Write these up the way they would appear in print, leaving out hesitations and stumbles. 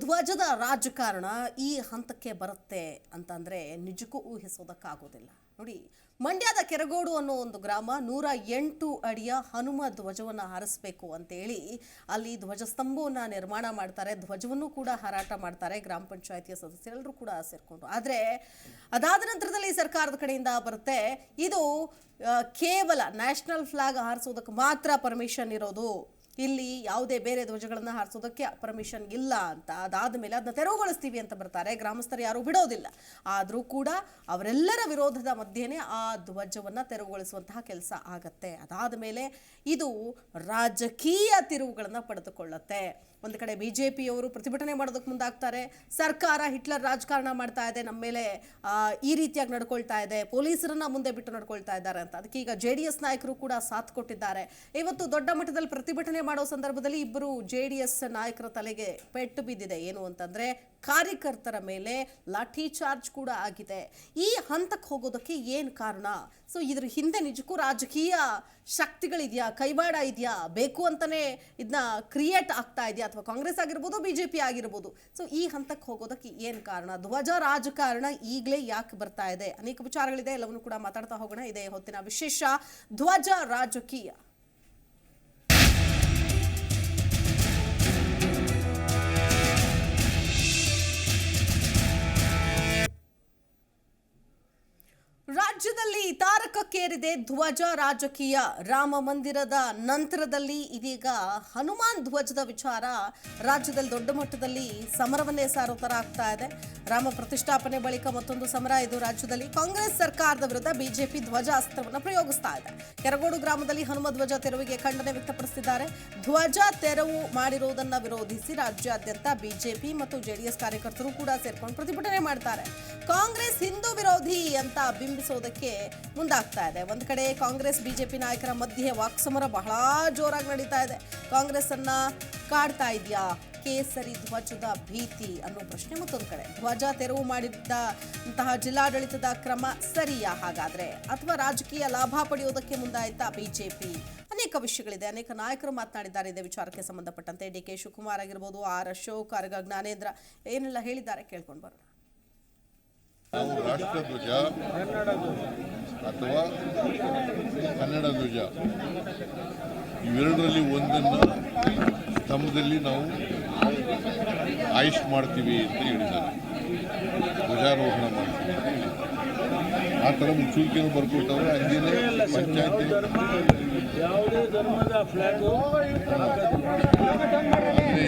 ಧ್ವಜದ ರಾಜಕಾರಣ ಈ ಹಂತಕ್ಕೆ ಬರುತ್ತೆ ಅಂತಂದ್ರೆ ನಿಜಕ್ಕೂ ಊಹಿಸೋದಕ್ಕಾಗೋದಿಲ್ಲ. ನೋಡಿ, ಮಂಡ್ಯದ ಕೆರಗೋಡು ಅನ್ನೋ ಒಂದು ಗ್ರಾಮ 108 ಅಡಿಯ ಹನುಮ ಧ್ವಜವನ್ನು ಹಾರಿಸಬೇಕು ಅಂತೇಳಿ ಅಲ್ಲಿ ಧ್ವಜಸ್ತಂಭವನ್ನು ನಿರ್ಮಾಣ ಮಾಡ್ತಾರೆ. ಧ್ವಜವನ್ನು ಕೂಡ ಹಾರಾಟ ಮಾಡ್ತಾರೆ ಗ್ರಾಮ ಪಂಚಾಯಿತಿಯ ಸದಸ್ಯರೆಲ್ಲರೂ ಕೂಡ ಸೇರ್ಕೊಂಡು. ಆದರೆ ಅದಾದ ನಂತರದಲ್ಲಿ ಸರ್ಕಾರದ ಕಡೆಯಿಂದ ಬರುತ್ತೆ, ಇದು ಕೇವಲ ನ್ಯಾಷನಲ್ ಫ್ಲಾಗ್ ಹಾರಿಸೋದಕ್ಕೆ ಮಾತ್ರ ಪರ್ಮಿಷನ್ ಇರೋದು, ಇಲ್ಲಿ ಯಾವುದೇ ಬೇರೆ ಧ್ವಜಗಳನ್ನು ಹಾರಿಸೋದಕ್ಕೆ ಪರ್ಮಿಷನ್ ಇಲ್ಲ ಅಂತ. ಅದಾದ ಮೇಲೆ ಅದನ್ನ ತೆರವುಗೊಳಿಸ್ತೀವಿ ಅಂತ ಬರ್ತಾರೆ. ಗ್ರಾಮಸ್ಥರು ಯಾರು ಬಿಡೋದಿಲ್ಲ. ಆದರೂ ಕೂಡ ಅವರೆಲ್ಲರ ವಿರೋಧದ ಮಧ್ಯೆನೇ ಆ ಧ್ವಜವನ್ನು ತೆರವುಗೊಳಿಸುವಂತಹ ಕೆಲಸ ಆಗತ್ತೆ. ಅದಾದ ಮೇಲೆ ಇದು ರಾಜಕೀಯ ತಿರುವುಗಳನ್ನು ಪಡೆದುಕೊಳ್ಳುತ್ತೆ. ಒಂದು ಕಡೆ ಬಿಜೆಪಿಯವರು ಪ್ರತಿಭಟನೆ ಮಾಡೋದಕ್ಕೆ ಮುಂದಾಗ್ತಾರೆ. ಸರ್ಕಾರ ಹಿಟ್ಲರ್ ರಾಜಕಾರಣ ಮಾಡ್ತಾ ಇದೆ, ನಮ್ಮ ಮೇಲೆ ಈ ರೀತಿಯಾಗಿ ನಡ್ಕೊಳ್ತಾ ಇದೆ, ಪೊಲೀಸರನ್ನ ಮುಂದೆ ಬಿಟ್ಟು ನಡ್ಕೊಳ್ತಾ ಇದ್ದಾರೆ ಅಂತ. ಅದಕ್ಕೆ ಈಗ JDS ನಾಯಕರು ಕೂಡ ಸಾಥ್ ಕೊಟ್ಟಿದ್ದಾರೆ. ಇವತ್ತು ದೊಡ್ಡ ಮಟ್ಟದಲ್ಲಿ ಪ್ರತಿಭಟನೆ ಮಾಡೋ ಸಂದರ್ಭದಲ್ಲಿ ಇಬ್ಬರು JDS ನಾಯಕರ ತಲೆಗೆ ಪೆಟ್ಟು ಬಿದ್ದಿದೆ. ಏನು ಅಂತಂದ್ರೆ ಕಾರ್ಯಕರ್ತರ ಮೇಲೆ ಲಾಠಿ ಚಾರ್ಜ್ ಕೂಡ ಆಗಿದೆ. ಈ ಹಂತಕ್ಕೆ ಹೋಗೋದಕ್ಕೆ ಏನು ಕಾರಣ? ಸೊ ಇದ್ರ ಹಿಂದೆ ನಿಜಕ್ಕೂ ರಾಜಕೀಯ ಶಕ್ತಿಗಳಿದೆಯಾ, ಕೈವಾಡ ಇದೆಯಾ, ಬೇಕು ಅಂತಾನೆ ಇದನ್ನ ಕ್ರಿಯೇಟ್ ಆಗ್ತಾ ಇದೆಯಾ, ಅಥವಾ ಕಾಂಗ್ರೆಸ್ ಆಗಿರ್ಬೋದು ಬಿಜೆಪಿ ಆಗಿರ್ಬೋದು? ಸೊ ಈ ಹಂತಕ್ಕೆ ಹೋಗೋದಕ್ಕೆ ಏನು ಕಾರಣ? ಧ್ವಜ ರಾಜಕಾರಣ ಈಗಲೇ ಯಾಕೆ ಬರ್ತಾ ಇದೆ? ಅನೇಕ ವಿಚಾರಗಳಿದೆ, ಎಲ್ಲವನ್ನು ಕೂಡ ಮಾತಾಡ್ತಾ ಹೋಗೋಣ. ಇದೇ ಹೊತ್ತಿನ ವಿಶೇಷ ಧ್ವಜ ರಾಜಕೀಯ. ರಾಜ್ಯದಲ್ಲಿ ತಾರಕಕ್ಕೇರಿದೆ ಧ್ವಜ ರಾಜಕೀಯ. ರಾಮ ಮಂದಿರದ ನಂತರದಲ್ಲಿ ಇದೀಗ ಹನುಮಾನ್ ಧ್ವಜದ ವಿಚಾರ ರಾಜ್ಯದಲ್ಲಿ ದೊಡ್ಡ ಮಟ್ಟದಲ್ಲಿ ಸಮರವನ್ನೇ ಸಾರೋ ತರ ಆಗ್ತಾ ಇದೆ. ರಾಮ ಪ್ರತಿಷ್ಠಾಪನೆ ಬಳಿಕ ಮತ್ತೊಂದು ಸಮರ ಇದು ರಾಜ್ಯದಲ್ಲಿ. ಕಾಂಗ್ರೆಸ್ ಸರ್ಕಾರದ ವಿರುದ್ಧ ಬಿಜೆಪಿ ಧ್ವಜ ಅಸ್ತ್ರವನ್ನು ಪ್ರಯೋಗಿಸ್ತಾ ಇದೆ. ಕೆರಗೋಡು ಗ್ರಾಮದಲ್ಲಿ ಹನುಮ ಧ್ವಜ ತೆರವಿಗೆ ಖಂಡನೆ ವ್ಯಕ್ತಪಡಿಸಿದ್ದಾರೆ. ಧ್ವಜ ತೆರವು ಮಾಡಿರುವುದನ್ನ ವಿರೋಧಿಸಿ ರಾಜ್ಯಾದ್ಯಂತ ಬಿಜೆಪಿ ಮತ್ತು JDS ಕಾರ್ಯಕರ್ತರು ಕೂಡ ಸೇರ್ಕೊಂಡು ಪ್ರತಿಭಟನೆ ಮಾಡ್ತಾರೆ. ಕಾಂಗ್ರೆಸ್ ಹಿಂದೂ ವಿರೋಧಿ ಅಂತ ಬಿಂಬಿಸೋದಕ್ಕೆ ಮುಂದಾಗ್ತಾ ಇದೆ. ಒಂದ್ ಕಡೆ ಕಾಂಗ್ರೆಸ್ ಬಿಜೆಪಿ ನಾಯಕರ ಮಧ್ಯೆ ವಾಕ್ಸಮರ ಬಹಳ ಜೋರಾಗಿ ನಡೀತಾ ಇದೆ. ಕಾಂಗ್ರೆಸ್ ಅನ್ನ ಕಾಡ್ತಾ ಇದೆಯಾ ಕೇಸರಿ ಧ್ವಜದ ಭೀತಿ ಅನ್ನೋ ಪ್ರಶ್ನೆ. ಮತ್ತೊಂದು ಕಡೆ ಧ್ವಜ ತೆರವು ಮಾಡಿದ್ದಂತಹ ಜಿಲ್ಲಾಡಳಿತದ ಕ್ರಮ ಸರಿಯಾ ಹಾಗಾದ್ರೆ, ಅಥವಾ ರಾಜಕೀಯ ಲಾಭ ಪಡೆಯೋದಕ್ಕೆ ಮುಂದಾಯ್ತಾ ಬಿಜೆಪಿ? ಅನೇಕ ವಿಷಯಗಳಿದೆ, ಅನೇಕ ನಾಯಕರು ಮಾತನಾಡಿದ್ದಾರೆ ಇದೇ ವಿಚಾರಕ್ಕೆ ಸಂಬಂಧಪಟ್ಟಂತೆ. DK ಶಿವಕುಮಾರ್ ಆಗಿರ್ಬೋದು, R ಅಶೋಕ್, ಆರ್ಗ ಜ್ಞಾನೇಂದ್ರ ಏನೆಲ್ಲ ಹೇಳಿದ್ದಾರೆ ಕೇಳ್ಕೊಂಡು ಬರೋಣ. ನಾವು ರಾಷ್ಟ್ರಧ್ವಜ ಅಥವಾ ಕನ್ನಡ ಧ್ವಜ ಇವೆರಡರಲ್ಲಿ ಒಂದನ್ನು ಸ್ತಂಭದಲ್ಲಿ ನಾವು ಆಯಿಸ್ಟ್ ಮಾಡ್ತೀವಿ ಅಂತ ಹೇಳಿದ್ದಾರೆ. ಧ್ವಜಾರೋಹಣ ಮಾಡ್ತೀವಿ ಆ ಥರ ಮುಚ್ಚುವಿಕೆಯನ್ನು ಬರ್ಕೊಟ್ಟವ್ರೆ. ಅಂದಿನ ಪಂಚಾಯತಿ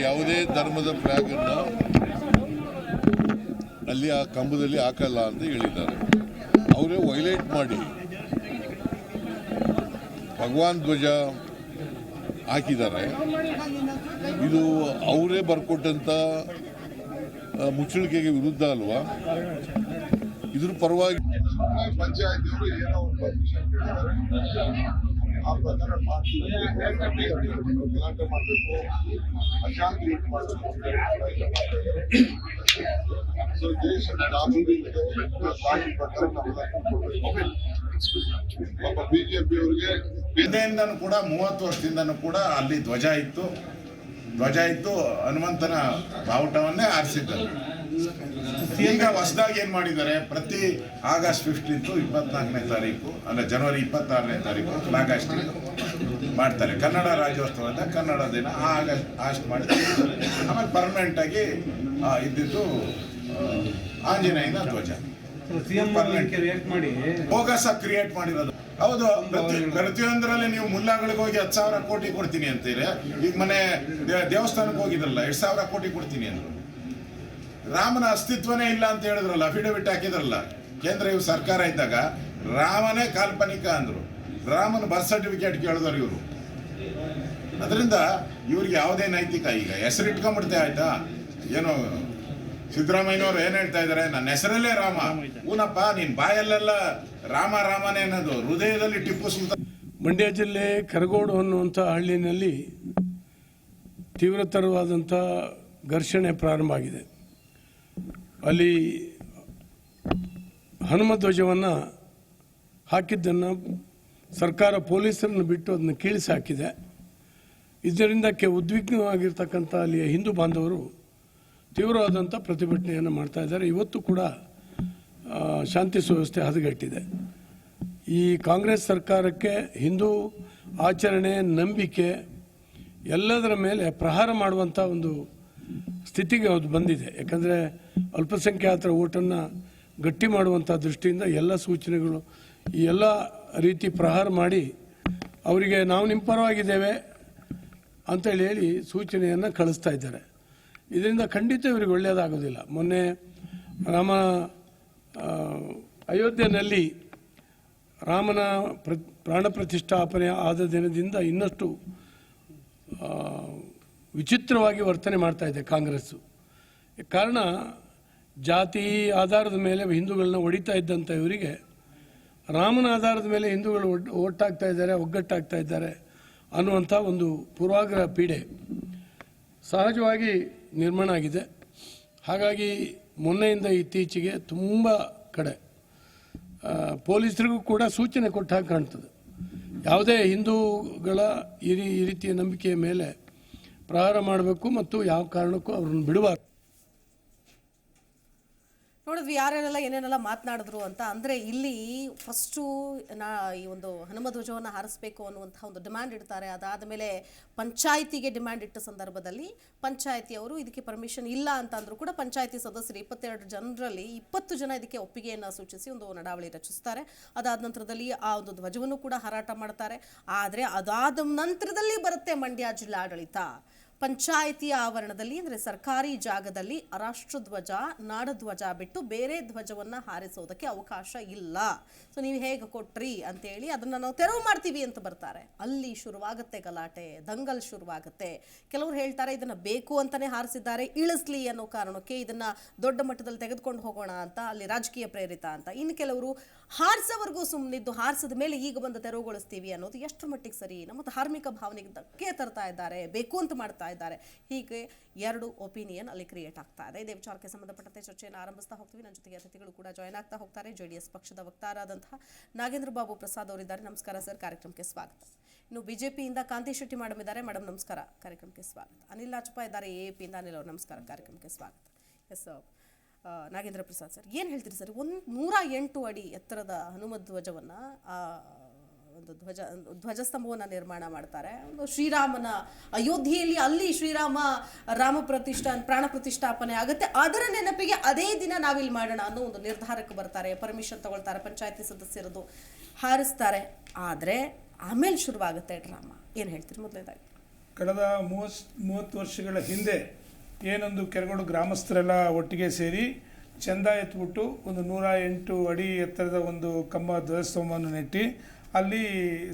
ಯಾವುದೇ ಧರ್ಮದ ಫ್ಲಾಗನ್ನು ಅಲ್ಲಿ ಆ ಕಂಬದಲ್ಲಿ ಹಾಕಲ್ಲ ಅಂತ ಹೇಳಿದ್ದಾರೆ. ಅವರೇ ವೈಲೇಟ್ ಮಾಡಿ ಭಗವಾನ್ ಧ್ವಜ ಹಾಕಿದ್ದಾರೆ. ಇದು ಅವರೇ ಬರ್ಕೊಟ್ಟಂತ ಮುಚ್ಚಳಿಕೆಗೆ ವಿರುದ್ಧ ಅಲ್ವಾ? ಇದ್ರ ಪರವಾಗಿ ಪಂಚಾಯತಿಯವರು ಏನೋ ಒಂದು ಪರ್ಮಿಷನ್ ಕೇಳಿದ್ದಾರೆ, ಆ ಪ್ರಕಾರ ಗಲಾಟೆ ಮಾಡಬೇಕು, ಅಶಾಂತಿ ಉಂಟು ಮಾಡಬೇಕು. ಸೊ ದೇಶದ ಅಭಿವೃದ್ಧಿಗೆ ಕಾನೂನು ಪ್ರಕಾರ ನಾವೆಲ್ಲ ಪಾಪ ಬಿಜೆಪಿ ಅವರಿಗೆ ಹಿಂದೆಯಿಂದನೂ ಕೂಡ 30 ವರ್ಷದಿಂದನೂ ಕೂಡ ಅಲ್ಲಿ ಧ್ವಜ ಇತ್ತು. ಹನುಮಂತನ ಬಾವುಟವನ್ನೇ ಆರಿಸಿದ್ದಾರೆ. ಈಗ ಹೊಸದಾಗಿ ಏನ್ ಮಾಡಿದ್ದಾರೆ, ಪ್ರತಿ ಆಗಸ್ಟ್ 15 24ನೇ ತಾರೀಕು ಅಲ್ಲ ಜನವರಿ 26ನೇ ತಾರೀಕು ಫ್ಲಾಗ್ ಹಾಸ್ಟಿಂಗ್ ಮಾಡ್ತಾರೆ. ಕನ್ನಡ ರಾಜ್ಯೋತ್ಸವದ ಕನ್ನಡ ದಿನ ಹಾಸ್ಟ್ ಮಾಡಿ ಆಮೇಲೆ ಪರ್ಮನೆಂಟ್ ಆಗಿ ಇದ್ದಿದ್ದು ಆಂಜನೇಯನ ಧ್ವಜ ಬೋಗಸ ಕ್ರಿಯೇಟ್ ಮಾಡಿರೋದು. ಹೌದು, ಪ್ರತಿಯೊಂದರಲ್ಲಿ ನೀವು ಮುಲ್ಲಾಗಳಿಗೆ ಹೋಗಿ 10,000 ಕೋಟಿ ಕೊಡ್ತೀನಿ ಅಂತೀರಿ. ಈಗ ಮನೆ ದೇವಸ್ಥಾನಕ್ಕೆ ಹೋಗಿದ್ರಲ್ಲ 2,000 ಕೋಟಿ ಕೊಡ್ತೀನಿ ಅಂದ್ರು. ರಾಮನ ಅಸ್ತಿತ್ವನೇ ಇಲ್ಲ ಅಂತ ಹೇಳಿದ್ರಲ್ಲ, ಅಫಿಡವಿಟ್ ಹಾಕಿದ್ರಲ್ಲ ಕೇಂದ್ರ ಇವ್ರು ಸರ್ಕಾರ ಇದ್ದಾಗ. ರಾಮನೇ ಕಾಲ್ಪನಿಕ ಅಂದ್ರು. ರಾಮನ ಬರ್ತ್ ಸರ್ಟಿಫಿಕೇಟ್ ಕೇಳಿದವ್ರು ಇವರು. ಅದರಿಂದ ಇವ್ರಿಗೆ ಯಾವುದೇ ನೈತಿಕ, ಈಗ ಹೆಸರಿಟ್ಕೊಂಡ್ಬಿಡ್ತೆ ಆಯ್ತಾ. ಏನೋ ಸಿದ್ದರಾಮಯ್ಯನವ್ರು ಏನ್ ಹೇಳ್ತಾ ಇದಾರೆ, ನನ್ನ ಹೆಸರಲ್ಲೇ ರಾಮ. ಊನಪ್ಪ, ನೀನ್ ಬಾಯಲ್ಲೆಲ್ಲ ರಾಮ ರಾಮನೇ ಅನ್ನೋದು, ಹೃದಯದಲ್ಲಿ ಟಿಪ್ಪು ಸುಲ್ತಾನ್. ಮಂಡ್ಯ ಜಿಲ್ಲೆ ಕೆರಗೋಡು ಅನ್ನುವಂಥ ಹಳ್ಳಿನಲ್ಲಿ ತೀವ್ರತರವಾದಂಥ ಘರ್ಷಣೆ ಪ್ರಾರಂಭ ಆಗಿದೆ. ಅಲ್ಲಿ ಹನುಮ ಧ್ವಜವನ್ನು ಹಾಕಿದ್ದನ್ನು ಸರ್ಕಾರ ಪೊಲೀಸರನ್ನು ಬಿಟ್ಟು ಅದನ್ನು ಕೀಳಿಸಿ ಹಾಕಿದೆ. ಇದರಿಂದ ಉದ್ವಿಗ್ನವಾಗಿರ್ತಕ್ಕಂಥ ಅಲ್ಲಿಯ ಹಿಂದೂ ಬಾಂಧವರು ತೀವ್ರವಾದಂಥ ಪ್ರತಿಭಟನೆಯನ್ನು ಮಾಡ್ತಾ ಇದ್ದಾರೆ. ಇವತ್ತು ಕೂಡ ಶಾಂತಿ ಸುವ್ಯವಸ್ಥೆ ಹದಗೆಟ್ಟಿದೆ. ಈ ಕಾಂಗ್ರೆಸ್ ಸರ್ಕಾರಕ್ಕೆ ಹಿಂದೂ ಆಚರಣೆ, ನಂಬಿಕೆ ಎಲ್ಲದರ ಮೇಲೆ ಪ್ರಹಾರ ಮಾಡುವಂಥ ಒಂದು ಸ್ಥಿತಿಗೆ ಅದು ಬಂದಿದೆ. ಯಾಕಂದರೆ ಅಲ್ಪಸಂಖ್ಯಾತರ ಓಟನ್ನು ಗಟ್ಟಿ ಮಾಡುವಂಥ ದೃಷ್ಟಿಯಿಂದ ಎಲ್ಲ ಸೂಚನೆಗಳು, ಈ ಎಲ್ಲ ರೀತಿ ಪ್ರಹಾರ ಮಾಡಿ ಅವರಿಗೆ ನಾವು ನಿಮ್ಮ ಪರವಾಗಿದ್ದೇವೆ ಅಂತೇಳಿ ಹೇಳಿ ಸೂಚನೆಯನ್ನು ಕಳಿಸ್ತಾ ಇದ್ದಾರೆ. ಇದರಿಂದ ಖಂಡಿತ ಇವರಿಗೆ ಒಳ್ಳೆಯದಾಗೋದಿಲ್ಲ. ಮೊನ್ನೆ ಅಯೋಧ್ಯೆಯಲ್ಲಿ ರಾಮನ ಪ್ರಾಣ ಪ್ರತಿಷ್ಠಾಪನೆ ಆದ ದಿನದಿಂದ ಇನ್ನಷ್ಟು ವಿಚಿತ್ರವಾಗಿ ವರ್ತನೆ ಮಾಡ್ತಾ ಇದೆ ಕಾಂಗ್ರೆಸ್ಸು. ಕಾರಣ ಜಾತಿ ಆಧಾರದ ಮೇಲೆ ಹಿಂದೂಗಳನ್ನ ಹೊಡಿತಾ ಇದ್ದಂಥ ಇವರಿಗೆ ರಾಮನ ಆಧಾರದ ಮೇಲೆ ಹಿಂದೂಗಳು ಒಟ್ಟಾಗ್ತಾ ಇದ್ದಾರೆ, ಒಗ್ಗಟ್ಟಾಗ್ತಾ ಇದ್ದಾರೆ ಅನ್ನುವಂಥ ಒಂದು ಪೂರ್ವಾಗ್ರಹ ಪೀಡೆ ಸಹಜವಾಗಿ ನಿರ್ಮಾಣ ಆಗಿದೆ. ಹಾಗಾಗಿ ಮೊನ್ನೆಯಿಂದ ಇತ್ತೀಚೆಗೆ ತುಂಬ ಕಡೆ ಪೊಲೀಸರಿಗೂ ಕೂಡ ಸೂಚನೆ ಕೊಟ್ಟ ಹಾಗೆ ಕಾಣ್ತದೆ. ಯಾವುದೇ ಹಿಂದೂಗಳ ಈ ರೀತಿಯ ನಂಬಿಕೆಯ ಮೇಲೆ ಪ್ರಹಾರ ಮಾಡಬೇಕು ಮತ್ತು ಯಾವ ಕಾರಣಕ್ಕೂ ಅವ್ರನ್ನ ಬಿಡಬಾರ್ದು. ನೋಡಿದ್ವಿ ಯಾರೇನೆಲ್ಲ ಏನೇನೆಲ್ಲ ಮಾತನಾಡಿದ್ರು ಅಂತ. ಅಂದರೆ ಇಲ್ಲಿ ಫಸ್ಟು ಈ ಒಂದು ಹನುಮ ಧ್ವಜವನ್ನು ಹಾರಿಸಬೇಕು ಅನ್ನುವಂಥ ಒಂದು ಡಿಮ್ಯಾಂಡ್ ಇಡ್ತಾರೆ. ಅದಾದ ಮೇಲೆ ಪಂಚಾಯಿತಿಗೆ ಡಿಮ್ಯಾಂಡ್ ಇಟ್ಟ ಸಂದರ್ಭದಲ್ಲಿ ಪಂಚಾಯಿತಿಯವರು ಇದಕ್ಕೆ ಪರ್ಮಿಷನ್ ಇಲ್ಲ ಅಂತ ಅಂದರೂ ಕೂಡ ಪಂಚಾಯಿತಿ ಸದಸ್ಯರು 22 ಜನರಲ್ಲಿ 20 ಜನ ಇದಕ್ಕೆ ಒಪ್ಪಿಗೆಯನ್ನು ಸೂಚಿಸಿ ಒಂದು ನಡಾವಳಿ ರಚಿಸ್ತಾರೆ. ಅದಾದ ನಂತರದಲ್ಲಿ ಆ ಒಂದು ಧ್ವಜವನ್ನು ಕೂಡ ಹಾರಾಟ ಮಾಡ್ತಾರೆ. ಆದರೆ ಅದಾದ ನಂತರದಲ್ಲಿ ಬರುತ್ತೆ ಮಂಡ್ಯ ಜಿಲ್ಲಾಡಳಿತ ಪಂಚಾಯಿತಿಯ ಆವರಣದಲ್ಲಿ, ಅಂದರೆ ಸರ್ಕಾರಿ ಜಾಗದಲ್ಲಿ ರಾಷ್ಟ್ರಧ್ವಜ, ನಾಡಧ್ವಜ ಬಿಟ್ಟು ಬೇರೆ ಧ್ವಜವನ್ನು ಹಾರಿಸೋದಕ್ಕೆ ಅವಕಾಶ ಇಲ್ಲ. ಸೊ ನೀವು ಹೇಗೆ ಕೊಟ್ರಿ ಅಂತೇಳಿ ಅದನ್ನು ನಾವು ತೆರವು ಮಾಡ್ತೀವಿ ಅಂತ ಬರ್ತಾರೆ. ಅಲ್ಲಿ ಶುರುವಾಗುತ್ತೆ ಗಲಾಟೆ, ದಂಗಲ್ ಶುರುವಾಗುತ್ತೆ. ಕೆಲವರು ಹೇಳ್ತಾರೆ ಇದನ್ನು ಬೇಕು ಅಂತಲೇ ಹಾರಿಸಿದ್ದಾರೆ, ಇಳಿಸ್ಲಿ ಅನ್ನೋ ಕಾರಣಕ್ಕೆ ಇದನ್ನು ದೊಡ್ಡ ಮಟ್ಟದಲ್ಲಿ ತೆಗೆದುಕೊಂಡು ಹೋಗೋಣ ಅಂತ, ಅಲ್ಲಿ ರಾಜಕೀಯ ಪ್ರೇರಿತ ಅಂತ. ಇನ್ನು ಕೆಲವರು ಹಾರಿಸೋವರೆಗೂ ಸುಮ್ಮನಿದ್ದು ಹಾರಿಸಿದ ಮೇಲೆ ಈಗ ಬಂದು ತೆರವುಗೊಳಿಸ್ತೀವಿ ಅನ್ನೋದು ಎಷ್ಟರ ಮಟ್ಟಿಗೆ ಸರಿ, ನಮ್ಮ ಧಾರ್ಮಿಕ ಭಾವನೆಗೆ ಧಕ್ಕೆ ತರ್ತಾ ಇದ್ದಾರೆ, ಬೇಕು ಅಂತ ಮಾಡ್ತಾ ಇದ್ದಾರೆ. ಹೀಗೆ ಎರಡು ಒಪಿನಿಯನ್ ಅಲ್ಲಿ ಕ್ರಿಯೇಟ್ ಆಗ್ತಾ ಇದೆ. ಇದೇ ವಿಚಾರಕ್ಕೆ ಸಂಬಂಧಪಟ್ಟಂತೆ ಚರ್ಚೆಯನ್ನು ಆರಂಭಿಸ್ತಾ ಹೋಗ್ತೀವಿ. ನನ್ನ ಜೊತೆಗೆ ಅತಿಥಿಗಳು ಕೂಡ ಜಾಯ್ನ್ ಆಗ್ತಾ ಹೋಗ್ತಾರೆ. JDS ಪಕ್ಷದ ವಕ್ತಾರರಾದಂತಹ ನಾಗೇಂದ್ರ ಬಾಬು ಪ್ರಸಾದ್ ಅವರಿದ್ದಾರೆ. ನಮಸ್ಕಾರ ಸರ್, ಕಾರ್ಯಕ್ರಮಕ್ಕೆ ಸ್ವಾಗತ. ಇನ್ನು ಬಿಜೆಪಿಯಿಂದ ಕಾಂತಿ ಶೆಟ್ಟಿ ಮೇಡಮ್ ಇದ್ದಾರೆ. ಮೇಡಮ್ ನಮಸ್ಕಾರ, ಕಾರ್ಯಕ್ರಮಕ್ಕೆ ಸ್ವಾಗತ. ಅನಿಲ್ ಲಾಚಪ್ಪ ಇದ್ದಾರೆ AAP ಇಂದ. ಅನಿಲ್ ಅವರು ನಮಸ್ಕಾರ, ಕಾರ್ಯಕ್ರಮಕ್ಕೆ ಸ್ವಾಗತ. ಎಸ್ ನಾಗೇಂದ್ರ ಪ್ರಸಾದ್ ಸರ್, ಏನು ಹೇಳ್ತೀರಿ ಸರ್? 108 ಅಡಿ ಎತ್ತರದ ಹನುಮ ಧ್ವಜವನ್ನು ಒಂದು ಧ್ವಜಸ್ತಂಭವನ್ನು ನಿರ್ಮಾಣ ಮಾಡ್ತಾರೆ. ಒಂದು ಶ್ರೀರಾಮನ ಅಯೋಧ್ಯೆಯಲ್ಲಿ, ಅಲ್ಲಿ ಶ್ರೀರಾಮ ಪ್ರಾಣ ಪ್ರತಿಷ್ಠಾಪನೆ ಆಗುತ್ತೆ. ಅದರ ನೆನಪಿಗೆ ಅದೇ ದಿನ ನಾವಿಲ್ಲಿ ಮಾಡೋಣ ಅನ್ನೋ ಒಂದು ನಿರ್ಧಾರಕ್ಕೆ ಬರ್ತಾರೆ. ಪರ್ಮಿಷನ್ ತಗೊಳ್ತಾರೆ, ಪಂಚಾಯತಿ ಸದಸ್ಯರದು ಹಾರಿಸ್ತಾರೆ. ಆದರೆ ಆಮೇಲೆ ಶುರುವಾಗುತ್ತೆ ಡ್ರಾಮಾ. ಏನು ಹೇಳ್ತೀರಿ ಮೊದಲನೇದಾಗಿ? ಕಳೆದ 30 ವರ್ಷಗಳ ಹಿಂದೆ ಏನೊಂದು ಕೆರಗೋಡು ಗ್ರಾಮಸ್ಥರೆಲ್ಲ ಒಟ್ಟಿಗೆ ಸೇರಿ ಚಂದ ಎತ್ಬಿಟ್ಟು ಒಂದು 108 ಅಡಿ ಎತ್ತರದ ಒಂದು ಕಂಬ ಧ್ವಜಸ್ತಂಭವನ್ನು ನೆಟ್ಟಿ ಅಲ್ಲಿ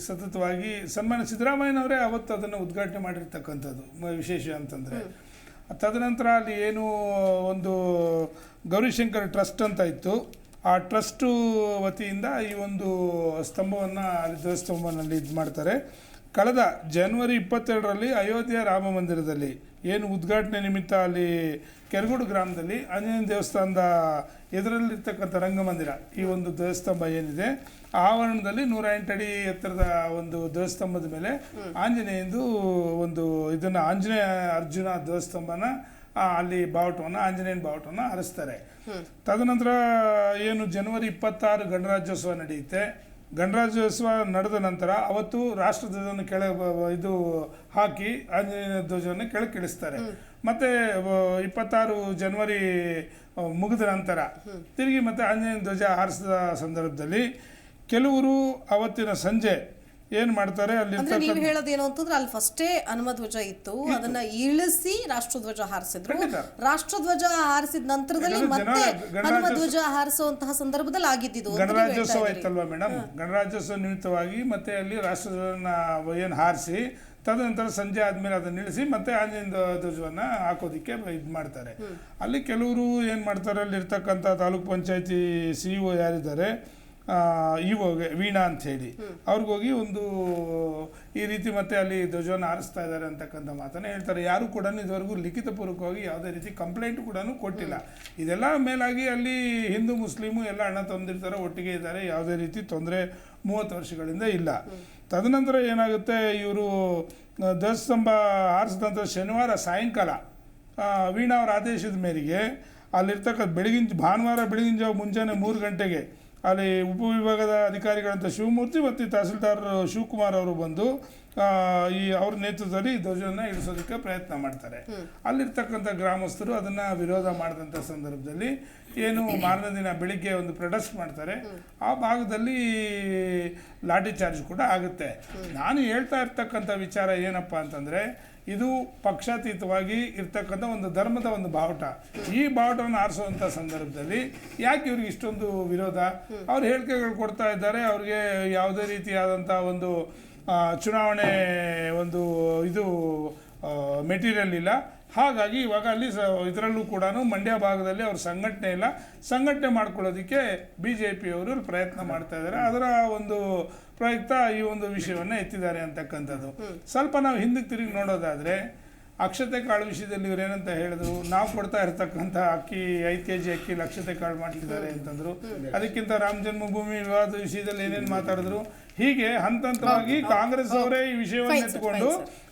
ಸತತವಾಗಿ ಸನ್ಮಾನ್ಯ ಸಿದ್ದರಾಮಯ್ಯನವರೇ ಅವತ್ತು ಅದನ್ನು ಉದ್ಘಾಟನೆ ಮಾಡಿರ್ತಕ್ಕಂಥದ್ದು ವಿಶೇಷ ಅಂತಂದರೆ. ತದನಂತರ ಅಲ್ಲಿ ಏನು ಒಂದು ಗೌರಿಶಂಕರ್ ಟ್ರಸ್ಟ್ ಅಂತ ಇತ್ತು, ಆ ಟ್ರಸ್ಟು ವತಿಯಿಂದ ಈ ಒಂದು ಸ್ತಂಭವನ್ನು ಅಲ್ಲಿ ಧ್ವಜಸ್ತಂಭನಲ್ಲಿ ಇದು ಮಾಡ್ತಾರೆ. ಕಳೆದ ಜನವರಿ 22ರಲ್ಲಿ ಅಯೋಧ್ಯೆ ರಾಮ ಮಂದಿರದಲ್ಲಿ ಏನು ಉದ್ಘಾಟನೆ ನಿಮಿತ್ತ ಅಲ್ಲಿ ಕೆರಗೋಡು ಗ್ರಾಮದಲ್ಲಿ ಆಂಜನೇಯ ದೇವಸ್ಥಾನದ ಎದುರಲ್ಲಿರ್ತಕ್ಕಂಥ ರಂಗಮಂದಿರ, ಈ ಒಂದು ಧ್ವಜಸ್ತಂಭ ಏನಿದೆ ಆವರಣದಲ್ಲಿ 108 ಅಡಿ ಎತ್ತರದ ಒಂದು ಧ್ವಜಸ್ತಂಭದ ಮೇಲೆ ಆಂಜನೇಯಂದು ಒಂದು ಇದನ್ನು ಆಂಜನೇಯ ಅರ್ಜುನ ಧ್ವಜಸ್ತಂಭನ ಅಲ್ಲಿ ಬಾವುಟವನ್ನು, ಆಂಜನೇಯನ ಬಾವುಟವನ್ನು ಹಾರಿಸ್ತಾರೆ. ತದನಂತರ ಏನು ಜನವರಿ 26 ಗಣರಾಜ್ಯೋತ್ಸವ ನಡೆಯುತ್ತೆ. ಗಣರಾಜ್ಯೋತ್ಸವ ನಡೆದ ನಂತರ ಅವತ್ತು ರಾಷ್ಟ್ರಧ್ವಜವನ್ನು ಹಾಕಿ ಆಂಜನೇಯ ಧ್ವಜವನ್ನು ಕೆಳಗಿಳಿಸ್ತಾರೆ. ಮತ್ತೆ 26 ಜನವರಿ ಮುಗಿದ ನಂತರ ತಿರುಗಿ ಮತ್ತೆ ಆಂಜನೇಯ ಧ್ವಜ ಹಾರಿಸಿದ ಸಂದರ್ಭದಲ್ಲಿ ಕೆಲವರು ಅವತ್ತಿನ ಸಂಜೆ ಏನ್ ಮಾಡ್ತಾರೆ, ಅಲ್ಲಿ ನೀವು ಹೇಳೋದೇನು ಅಂತಂದ್ರೆ ಅಲ್ಲಿ ಫಸ್ಟೇ ಹನುಮ ಧ್ವಜ ಇತ್ತು, ಅದನ್ನ ಇಳಿಸಿ ರಾಷ್ಟ್ರಧ್ವಜ ಹಾರಿಸಿದ್ರು. ರಾಷ್ಟ್ರಧ್ವಜ ಹಾರಿಸಿದ ನಂತರದಲ್ಲಿ ಮತ್ತೆ ಹನುಮ ಧ್ವಜ ಹಾರಿಸುವಂತಹ ಸಂದರ್ಭದಲ್ಲಿ ಆಗಿದ್ದು ಗಣರಾಜ್ಯೋತ್ಸವ ಇತ್ತಲ್ವಾ ಮೇಡಮ್. ಗಣರಾಜ್ಯೋತ್ಸವ ನಿಮಿತ್ತವಾಗಿ ಮತ್ತೆ ಅಲ್ಲಿ ರಾಷ್ಟ್ರಧ್ವಜನ ಏನು ಹಾರಿಸಿ ತದನಂತರ ಸಂಜೆ ಆದ್ಮೇಲೆ ಅದನ್ನ ನಿಲ್ಲಿಸಿ ಮತ್ತೆ ಆಂಜನೇಯ ಧ್ವಜವನ್ನ ಹಾಕೋದಿಕ್ಕೆ ಇದು ಮಾಡ್ತಾರೆ. ಅಲ್ಲಿ ಕೆಲವರು ಏನ್ ಮಾಡ್ತಾರೆ, ಅಲ್ಲಿ ಇರ್ತಕ್ಕಂಥ ತಾಲೂಕ್ ಪಂಚಾಯತಿ CEO ಯಾರಿದ್ದಾರೆ ಇವಾಗ ವೀಣಾ ಅಂತ ಹೇಳಿ ಅವ್ರಿಗೋಗಿ ಒಂದು ಈ ರೀತಿ ಮತ್ತೆ ಅಲ್ಲಿ ಧ್ವಜವನ್ನು ಹಾರಿಸ್ತಾ ಇದ್ದಾರೆ ಅಂತಕ್ಕಂಥ ಮಾತನ್ನು ಹೇಳ್ತಾರೆ. ಯಾರು ಕೂಡ ಇದುವರೆಗೂ ಲಿಖಿತಪೂರ್ವಕವಾಗಿ ಯಾವುದೇ ರೀತಿ ಕಂಪ್ಲೇಂಟ್ ಕೂಡ ಕೊಟ್ಟಿಲ್ಲ. ಇದೆಲ್ಲ ಮೇಲಾಗಿ ಅಲ್ಲಿ ಹಿಂದೂ ಮುಸ್ಲಿಮು ಎಲ್ಲ ಹಣ ತಂದಿರ್ತಾರೆ, ಒಟ್ಟಿಗೆ ಇದ್ದಾರೆ, ಯಾವುದೇ ರೀತಿ ತೊಂದರೆ 30 ವರ್ಷಗಳಿಂದ ಇಲ್ಲ. ತದನಂತರ ಏನಾಗುತ್ತೆ, ಇವರು ಧ್ವಜಸ್ತಂಭ ಹಾರಿಸಿದ ನಂತರ ಶನಿವಾರ ಸಾಯಂಕಾಲ ವೀಣಾ ಅವರ ಆದೇಶದ ಮೇರೆಗೆ ಅಲ್ಲಿರ್ತಕ್ಕ ಭಾನುವಾರ ಬೆಳಗಿನ ಜಾವ ಮುಂಜಾನೆ 3 ಗಂಟೆಗೆ ಅಲ್ಲಿ ಉಪವಿಭಾಗದ ಅಧಿಕಾರಿಗಳಂತ ಶಿವಮೂರ್ತಿ ಮತ್ತು ತಹಸೀಲ್ದಾರ್ ಶಿವಕುಮಾರ್ ಅವರು ಬಂದು ಅವ್ರ ನೇತೃತ್ವದಲ್ಲಿ ಧ್ವಜವನ್ನು ಇಳಿಸೋದಕ್ಕೆ ಪ್ರಯತ್ನ ಮಾಡ್ತಾರೆ. ಅಲ್ಲಿರ್ತಕ್ಕಂಥ ಗ್ರಾಮಸ್ಥರು ಅದನ್ನು ವಿರೋಧ ಮಾಡಿದಂಥ ಸಂದರ್ಭದಲ್ಲಿ ಏನು ಮಾರನೇ ದಿನ ಬೆಳಿಗ್ಗೆ ಒಂದು ಪ್ರೊಟೆಸ್ಟ್ ಮಾಡ್ತಾರೆ. ಆ ಭಾಗದಲ್ಲಿ ಲಾಠಿ ಚಾರ್ಜ್ ಕೂಡ ಆಗುತ್ತೆ. ನಾನು ಹೇಳ್ತಾ ಇರ್ತಕ್ಕಂಥ ವಿಚಾರ ಏನಪ್ಪ ಅಂತಂದರೆ, ಇದು ಪಕ್ಷಾತೀತವಾಗಿ ಇರ್ತಕ್ಕಂಥ ಒಂದು ಧರ್ಮದ ಒಂದು ಬಾವುಟ. ಈ ಬಾವುಟವನ್ನು ಆರಿಸುವಂಥ ಸಂದರ್ಭದಲ್ಲಿ ಯಾಕೆ ಇವ್ರಿಗೆ ಇಷ್ಟೊಂದು ವಿರೋಧ? ಅವ್ರು ಹೇಳಿಕೆಗಳು ಕೊಡ್ತಾ ಇದ್ದಾರೆ, ಅವ್ರಿಗೆ ಯಾವುದೇ ರೀತಿಯಾದಂಥ ಒಂದು ಚುನಾವಣೆ ಒಂದು ಇದು ಮೆಟೀರಿಯಲ್ ಇಲ್ಲ. ಹಾಗಾಗಿ ಇವಾಗ ಅಲ್ಲಿ ಇದರಲ್ಲೂ ಕೂಡ ಮಂಡ್ಯ ಭಾಗದಲ್ಲಿ ಅವ್ರ ಸಂಘಟನೆ ಮಾಡ್ಕೊಳ್ಳೋದಕ್ಕೆ BJP ಅವರು ಪ್ರಯತ್ನ ಮಾಡ್ತಾ ಇದ್ದಾರೆ. ಅದರ ಒಂದು ಪ್ರಯುಕ್ತ ಈ ಒಂದು ವಿಷಯವನ್ನು ಎತ್ತಿದ್ದಾರೆ ಅಂತಕ್ಕಂಥದ್ದು. ಸ್ವಲ್ಪ ನಾವು ಹಿಂದಕ್ಕೆ ತಿರುಗಿ ನೋಡೋದಾದರೆ, ಅಕ್ಷತೆ ಕಾಳು ವಿಷಯದಲ್ಲಿ ಇವ್ರು ಏನಂತ ಹೇಳಿದ್ರು, ನಾವು ಕೊಡ್ತಾ ಇರ್ತಕ್ಕಂಥ ಅಕ್ಕಿ 5 kg ಅಕ್ಕಿ ಅಕ್ಷತೆ ಕಾಳು ಮಾಡ್ತಿದ್ದಾರೆ ಅಂತಂದ್ರು. ಅದಕ್ಕಿಂತ ರಾಮ ಜನ್ಮಭೂಮಿ ವಿವಾದ ವಿಷಯದಲ್ಲಿ ಏನೇನು ಮಾತಾಡಿದ್ರು. ಹೀಗೆ ಹಂತವಾಗಿ ಕಾಂಗ್ರೆಸ್ ಅವರೇ ಈ ವಿಷಯವನ್ನು ಎತ್ಕೊಂಡು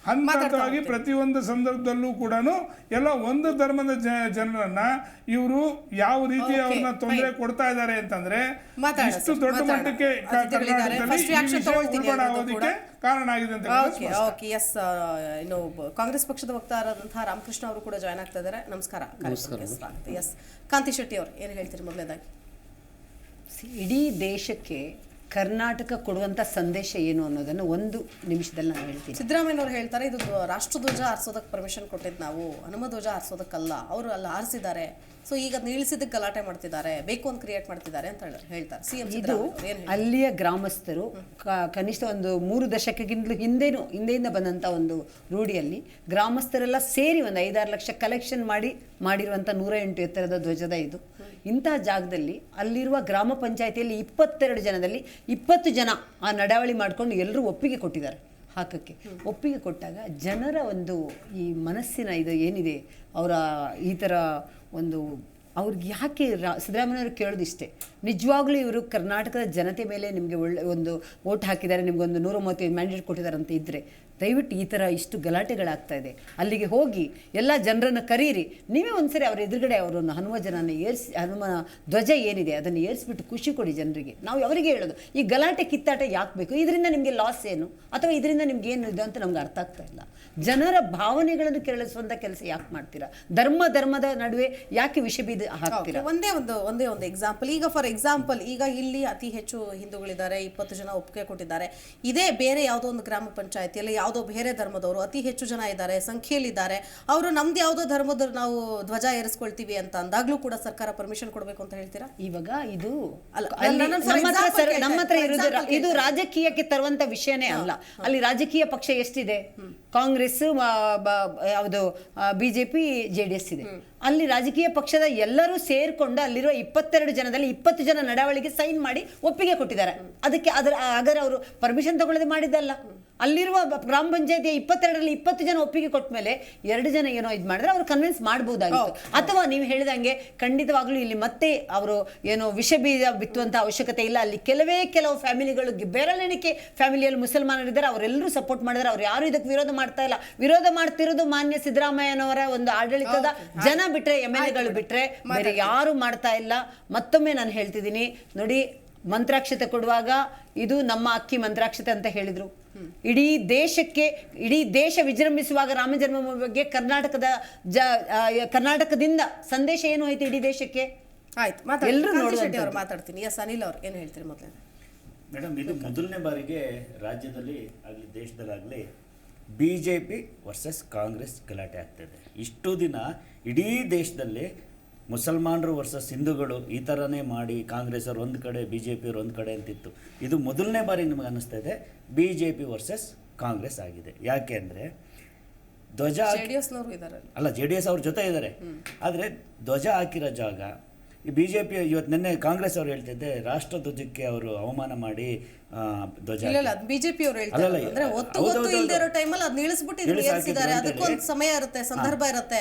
ಹಂತವಾಗಿ ಪ್ರತಿಯೊಂದು ಸಂದರ್ಭದಲ್ಲೂ ಕೂಡ ಎಲ್ಲ ಒಂದು ಧರ್ಮದ ಜನರನ್ನ ಇವರು ಯಾವ ರೀತಿ ಅವ್ರನ್ನ ತೊಂದರೆ ಕೊಡ್ತಾ ಇದ್ದಾರೆ ಅಂತಂದ್ರೆ, ಇಷ್ಟು ದೊಡ್ಡ ಮಟ್ಟಕ್ಕೆ ಆಗೋದಕ್ಕೆ ಕಾರಣ ಆಗಿದೆ ಅಂತ. ಇನ್ನು ಕಾಂಗ್ರೆಸ್ ಪಕ್ಷದ ವಕ್ತಾರರಾದಂತಹ ರಾಮಕೃಷ್ಣ ಅವರು ಕೂಡ ಜಾಯ್ನ್ ಆಗ್ತಾ ಇದ್ದಾರೆ. ನಮಸ್ಕಾರ. ಎಸ್ ಕಾಂತಿ ಶೆಟ್ಟಿ ಅವರು ಏನು ಹೇಳ್ತೀರಿ? ಮೊದಲನೇದಾಗಿ ಇಡೀ ದೇಶಕ್ಕೆ ಕರ್ನಾಟಕ ಕೊಡುವಂಥ ಸಂದೇಶ ಏನು ಅನ್ನೋದನ್ನು ಒಂದು ನಿಮಿಷದಲ್ಲಿ ನಾನು ಹೇಳ್ತೀನಿ. ಸಿದ್ದರಾಮಯ್ಯನವರು ಹೇಳ್ತಾರೆ, ಇದು ರಾಷ್ಟ್ರಧ್ವಜ ಹಾರಿಸೋದಕ್ಕೆ ಪರ್ಮಿಷನ್ ಕೊಟ್ಟಿದ್ದು ನಾವು, ಹನುಮ ಧ್ವಜ ಹಾರಿಸೋದಕ್ಕಲ್ಲ. ಅವರು ಅಲ್ಲಿ ಹಾರಿಸಿದ್ದಾರೆ, ಸೊ ಈಗ ನಿಲ್ಲಿಸಿದ್ದಕ್ಕೆ ಗಲಾಟೆ ಮಾಡ್ತಿದ್ದಾರೆ, ಬೇಕು ಅಂತ ಕ್ರಿಯೇಟ್ ಮಾಡ್ತಿದ್ದಾರೆ ಅಂತ ಹೇಳ್ತಾರೆ ಸಿಎಂ. ಇದು ಅಲ್ಲಿಯ ಗ್ರಾಮಸ್ಥರು ಕನಿಷ್ಠ ಒಂದು 3 ದಶಕಕ್ಕಿಂತಲೂ ಹಿಂದೆಯಿಂದ ಬಂದಂಥ ಒಂದು ರೂಢಿಯಲ್ಲಿ ಗ್ರಾಮಸ್ಥರೆಲ್ಲ ಸೇರಿ ಒಂದು 5-6 ಲಕ್ಷ ಕಲೆಕ್ಷನ್ ಮಾಡಿರುವಂಥ 108 ಎತ್ತರದ ಧ್ವಜದ ಇದು. ಇಂತಹ ಜಾಗದಲ್ಲಿ ಅಲ್ಲಿರುವ ಗ್ರಾಮ ಪಂಚಾಯಿತಿಯಲ್ಲಿ 22 ಜನದಲ್ಲಿ 20 ಜನ ಆ ನಡಾವಳಿ ಮಾಡಿಕೊಂಡು ಎಲ್ಲರೂ ಒಪ್ಪಿಗೆ ಕೊಟ್ಟಿದ್ದಾರೆ ಹಾಕಕ್ಕೆ. ಒಪ್ಪಿಗೆ ಕೊಟ್ಟಾಗ ಜನರ ಒಂದು ಈ ಮನಸ್ಸಿನ ಇದು ಏನಿದೆ, ಅವರ ಈ ಥರ ಒಂದು ಅವ್ರಿಗೆ ಯಾಕೆ ಸಿದ್ದರಾಮಯ್ಯವ್ರು ಕೇಳೋದಿಷ್ಟೇ, ನಿಜವಾಗ್ಲೂ ಇವರು ಕರ್ನಾಟಕದ ಜನತೆ ಮೇಲೆ ನಿಮಗೆ ಒಳ್ಳೆ ಒಂದು ಓಟ್ ಹಾಕಿದ್ದಾರೆ, ನಿಮಗೊಂದು 135 ಮ್ಯಾಂಡೇಟ್ ಕೊಟ್ಟಿದ್ದಾರೆ ಅಂತ ಇದ್ದರೆ ದಯವಿಟ್ಟು ಈ ಥರ ಇಷ್ಟು ಗಲಾಟೆಗಳಾಗ್ತಾ ಇದೆ, ಅಲ್ಲಿಗೆ ಹೋಗಿ ಎಲ್ಲ ಜನರನ್ನು ಕರೀರಿ. ನೀವೇ ಒಂದ್ಸರಿ ಅವ್ರ ಎದುರುಗಡೆ ಅವರನ್ನು ಹನುಮ ಧ್ವಜ ಏನಿದೆ ಅದನ್ನು ಏರಿಸ್ಬಿಟ್ಟು ಖುಷಿ ಕೊಡಿ ಜನರಿಗೆ. ನಾವು ಅವರಿಗೆ ಹೇಳೋದು, ಈ ಗಲಾಟೆ ಕಿತ್ತಾಟ ಯಾಕೆ ಬೇಕು, ಇದರಿಂದ ನಿಮಗೆ ಲಾಸ್ ಏನು ಅಥವಾ ಇದರಿಂದ ನಿಮ್ಗೆ ಏನು ಇದೆ ಅಂತ ನಮ್ಗೆ ಅರ್ಥ ಆಗ್ತಾ ಇಲ್ಲ. ಜನರ ಭಾವನೆಗಳನ್ನು ಕೆರಳಿಸುವಂಥ ಕೆಲಸ ಯಾಕೆ ಮಾಡ್ತೀರಾ? ಧರ್ಮದ ನಡುವೆ ಯಾಕೆ ವಿಷ ಬೀಜ ಹಾಕ್ತೀರಾ? ಒಂದೇ ಒಂದು ಎಕ್ಸಾಂಪಲ್. ಈಗ ಫಾರ್ ಎಕ್ಸಾಂಪಲ್, ಈಗ ಇಲ್ಲಿ ಅತಿ ಹೆಚ್ಚು ಹಿಂದೂಗಳಿದ್ದಾರೆ, 20 ಜನ ಒಪ್ಪಿಗೆ ಕೊಟ್ಟಿದ್ದಾರೆ. ಇದೇ ಬೇರೆ ಯಾವುದೋ ಒಂದು ಗ್ರಾಮ ಪಂಚಾಯತಿಯಲ್ಲಿ ಯಾವುದೋ ಬೇರೆ ಧರ್ಮದವರು ಅತಿ ಹೆಚ್ಚು ಜನ ಇದ್ದಾರೆ, ಸಂಖ್ಯೆಯಲ್ಲಿದ್ದಾರೆ, ಅವರು ನಮ್ದು ಯಾವುದೋ ಧರ್ಮದ ನಾವು ಧ್ವಜ ಏರಿಸ್ಕೊಳ್ತೀವಿ ಅಂತ ಅಂದಾಗ್ಲೂ ಕೂಡ ಸರ್ಕಾರ ಪರ್ಮಿಷನ್ ಕೊಡಬೇಕು ಅಂತ ಹೇಳ್ತೀರಾ? ಇವಾಗ ಇದು ನಮ್ಮ ಹತ್ರ ಇರೋದು ಇದು ರಾಜಕೀಯಕ್ಕೆ ತರುವಂತ ವಿಷಯನೇ ಅಲ್ಲ. ಅಲ್ಲಿ ರಾಜಕೀಯ ಪಕ್ಷ ಎಷ್ಟಿದೆ? ಕಾಂಗ್ರೆಸ್, ಯಾವುದು BJP, JDS ಇದೆ. ಅಲ್ಲಿ ರಾಜಕೀಯ ಪಕ್ಷದ ಎಲ್ಲರೂ ಸೇರ್ಕೊಂಡು ಅಲ್ಲಿರುವ 22 ಜನದಲ್ಲಿ 20 ಜನ ನಡಾವಳಿಗೆ ಸೈನ್ ಮಾಡಿ ಒಪ್ಪಿಗೆ ಕೊಟ್ಟಿದ್ದಾರೆ. ಅದಕ್ಕೆ ಹಾಗಾದ್ರೆ ಅವರು ಪರ್ಮಿಷನ್ ತಗೊಳ್ಳದೆ ಮಾಡಿದ್ದಲ್ಲ. ಅಲ್ಲಿರುವ ಗ್ರಾಮ ಪಂಚಾಯತಿಯ 22ರಲ್ಲಿ 20 ಜನ ಒಪ್ಪಿಗೆ ಕೊಟ್ಟ ಮೇಲೆ 2 ಜನ ಏನೋ ಇದು ಮಾಡಿದ್ರೆ ಅವ್ರು ಕನ್ವಿನ್ಸ್ ಮಾಡಬಹುದಾಗಿತ್ತು. ಅಥವಾ ನೀವು ಹೇಳಿದಂಗೆ ಖಂಡಿತವಾಗ್ಲೂ ಇಲ್ಲಿ ಮತ್ತೆ ಅವರು ಏನೋ ವಿಷ ಬೀಜ ಬಿತ್ತುವಂಥ ಅವಶ್ಯಕತೆ ಇಲ್ಲ. ಅಲ್ಲಿ ಕೆಲವು ಫ್ಯಾಮಿಲಿಗಳು, ಬೆರಳೆಣಿಕೆ ಫ್ಯಾಮಿಲಿಯಲ್ಲಿ ಮುಸಲ್ಮಾನರಿದ್ದಾರೆ, ಅವರೆಲ್ಲರೂ ಸಪೋರ್ಟ್ ಮಾಡಿದ್ದಾರೆ. ಅವ್ರು ಯಾರು ಇದಕ್ಕೆ ವಿರೋಧ ಮಾಡ್ತಾ ಇಲ್ಲ. ವಿರೋಧ ಮಾಡ್ತಿರೋದು ಮಾನ್ಯ ಸಿದ್ದರಾಮಯ್ಯನವರ ಒಂದು ಆಡಳಿತದ ಜನ ಬಿಟ್ರೆ, MLAಗಳು ಬಿಟ್ರೆ ಬೇರೆ ಯಾರು ಮಾಡ್ತಾ ಇಲ್ಲ. ಮತ್ತೊಮ್ಮೆ ನಾನು ಹೇಳ್ತಿದ್ದೀನಿ ನೋಡಿ, ಮಂತ್ರಾಕ್ಷತೆ ಕೊಡುವಾಗ ಇದು ನಮ್ಮ ಅಕ್ಕಿ ಮಂತ್ರಾಕ್ಷತೆ ಅಂತ ಹೇಳಿದ್ರು. ಇಡೀ ದೇಶ ವಿಜೃಂಭಿಸುವಾಗ ರಾಮ ಜನ್ಮಭೂಮಿ ಬಗ್ಗೆ ಕರ್ನಾಟಕದಿಂದ ಸಂದೇಶ ಏನು ಹೋಯ್ತು ಇಡೀ ದೇಶಕ್ಕೆ? ಆಯ್ತು, ಎಲ್ಲರೂ ಮಾತಾಡ್ತೀನಿ. ಎಸ್ ಅನಿಲ್ ಅವ್ರು ಏನು ಹೇಳ್ತೀರಿ? ಮೊದಲೇ ಮೇಡಮ್, ಇದು ಮೊದಲನೇ ಬಾರಿಗೆ ರಾಜ್ಯದಲ್ಲಿ ಆಗಲಿ ದೇಶದಲ್ಲಾಗಲಿ BJP ವರ್ಸಸ್ ಕಾಂಗ್ರೆಸ್ ಗಲಾಟೆ ಆಗ್ತಾಯಿದೆ. ಇಷ್ಟು ದಿನ ಇಡೀ ದೇಶದಲ್ಲಿ ಮುಸಲ್ಮಾನರು ವರ್ಸಸ್ ಹಿಂದೂಗಳು ಈ ಥರನೇ ಮಾಡಿ ಕಾಂಗ್ರೆಸ್ ಅವ್ರು ಒಂದು ಕಡೆ, BJP ಅವ್ರು ಒಂದು ಕಡೆ ಅಂತಿತ್ತು. ಇದು ಮೊದಲನೇ ಬಾರಿ ನಿಮಗೆ ಅನ್ನಿಸ್ತಾ ಇದೆ BJP ವರ್ಸಸ್ ಕಾಂಗ್ರೆಸ್ ಆಗಿದೆ. ಯಾಕೆ ಅಂದರೆ ಧ್ವಜ ಅಲ್ಲ, JDS ಅವ್ರ ಜೊತೆ ಇದ್ದಾರೆ, ಆದರೆ ಧ್ವಜ ಹಾಕಿರೋ ಜಾಗ ಈ BJP ಇವತ್ತು ನಿನ್ನೆ ಕಾಂಗ್ರೆಸ್ ಅವ್ರು ಹೇಳ್ತಿದ್ದೆ ರಾಷ್ಟ್ರ ಧ್ವಜಕ್ಕೆ ಅವರು ಅವಮಾನ ಮಾಡಿ ಧ್ವಜ BJP ಅವರು ಹೇಳ್ತಾರೆ ಅದಕ್ಕೊಂದು ಸಮಯ ಇರುತ್ತೆ, ಸಂದರ್ಭ ಇರುತ್ತೆ,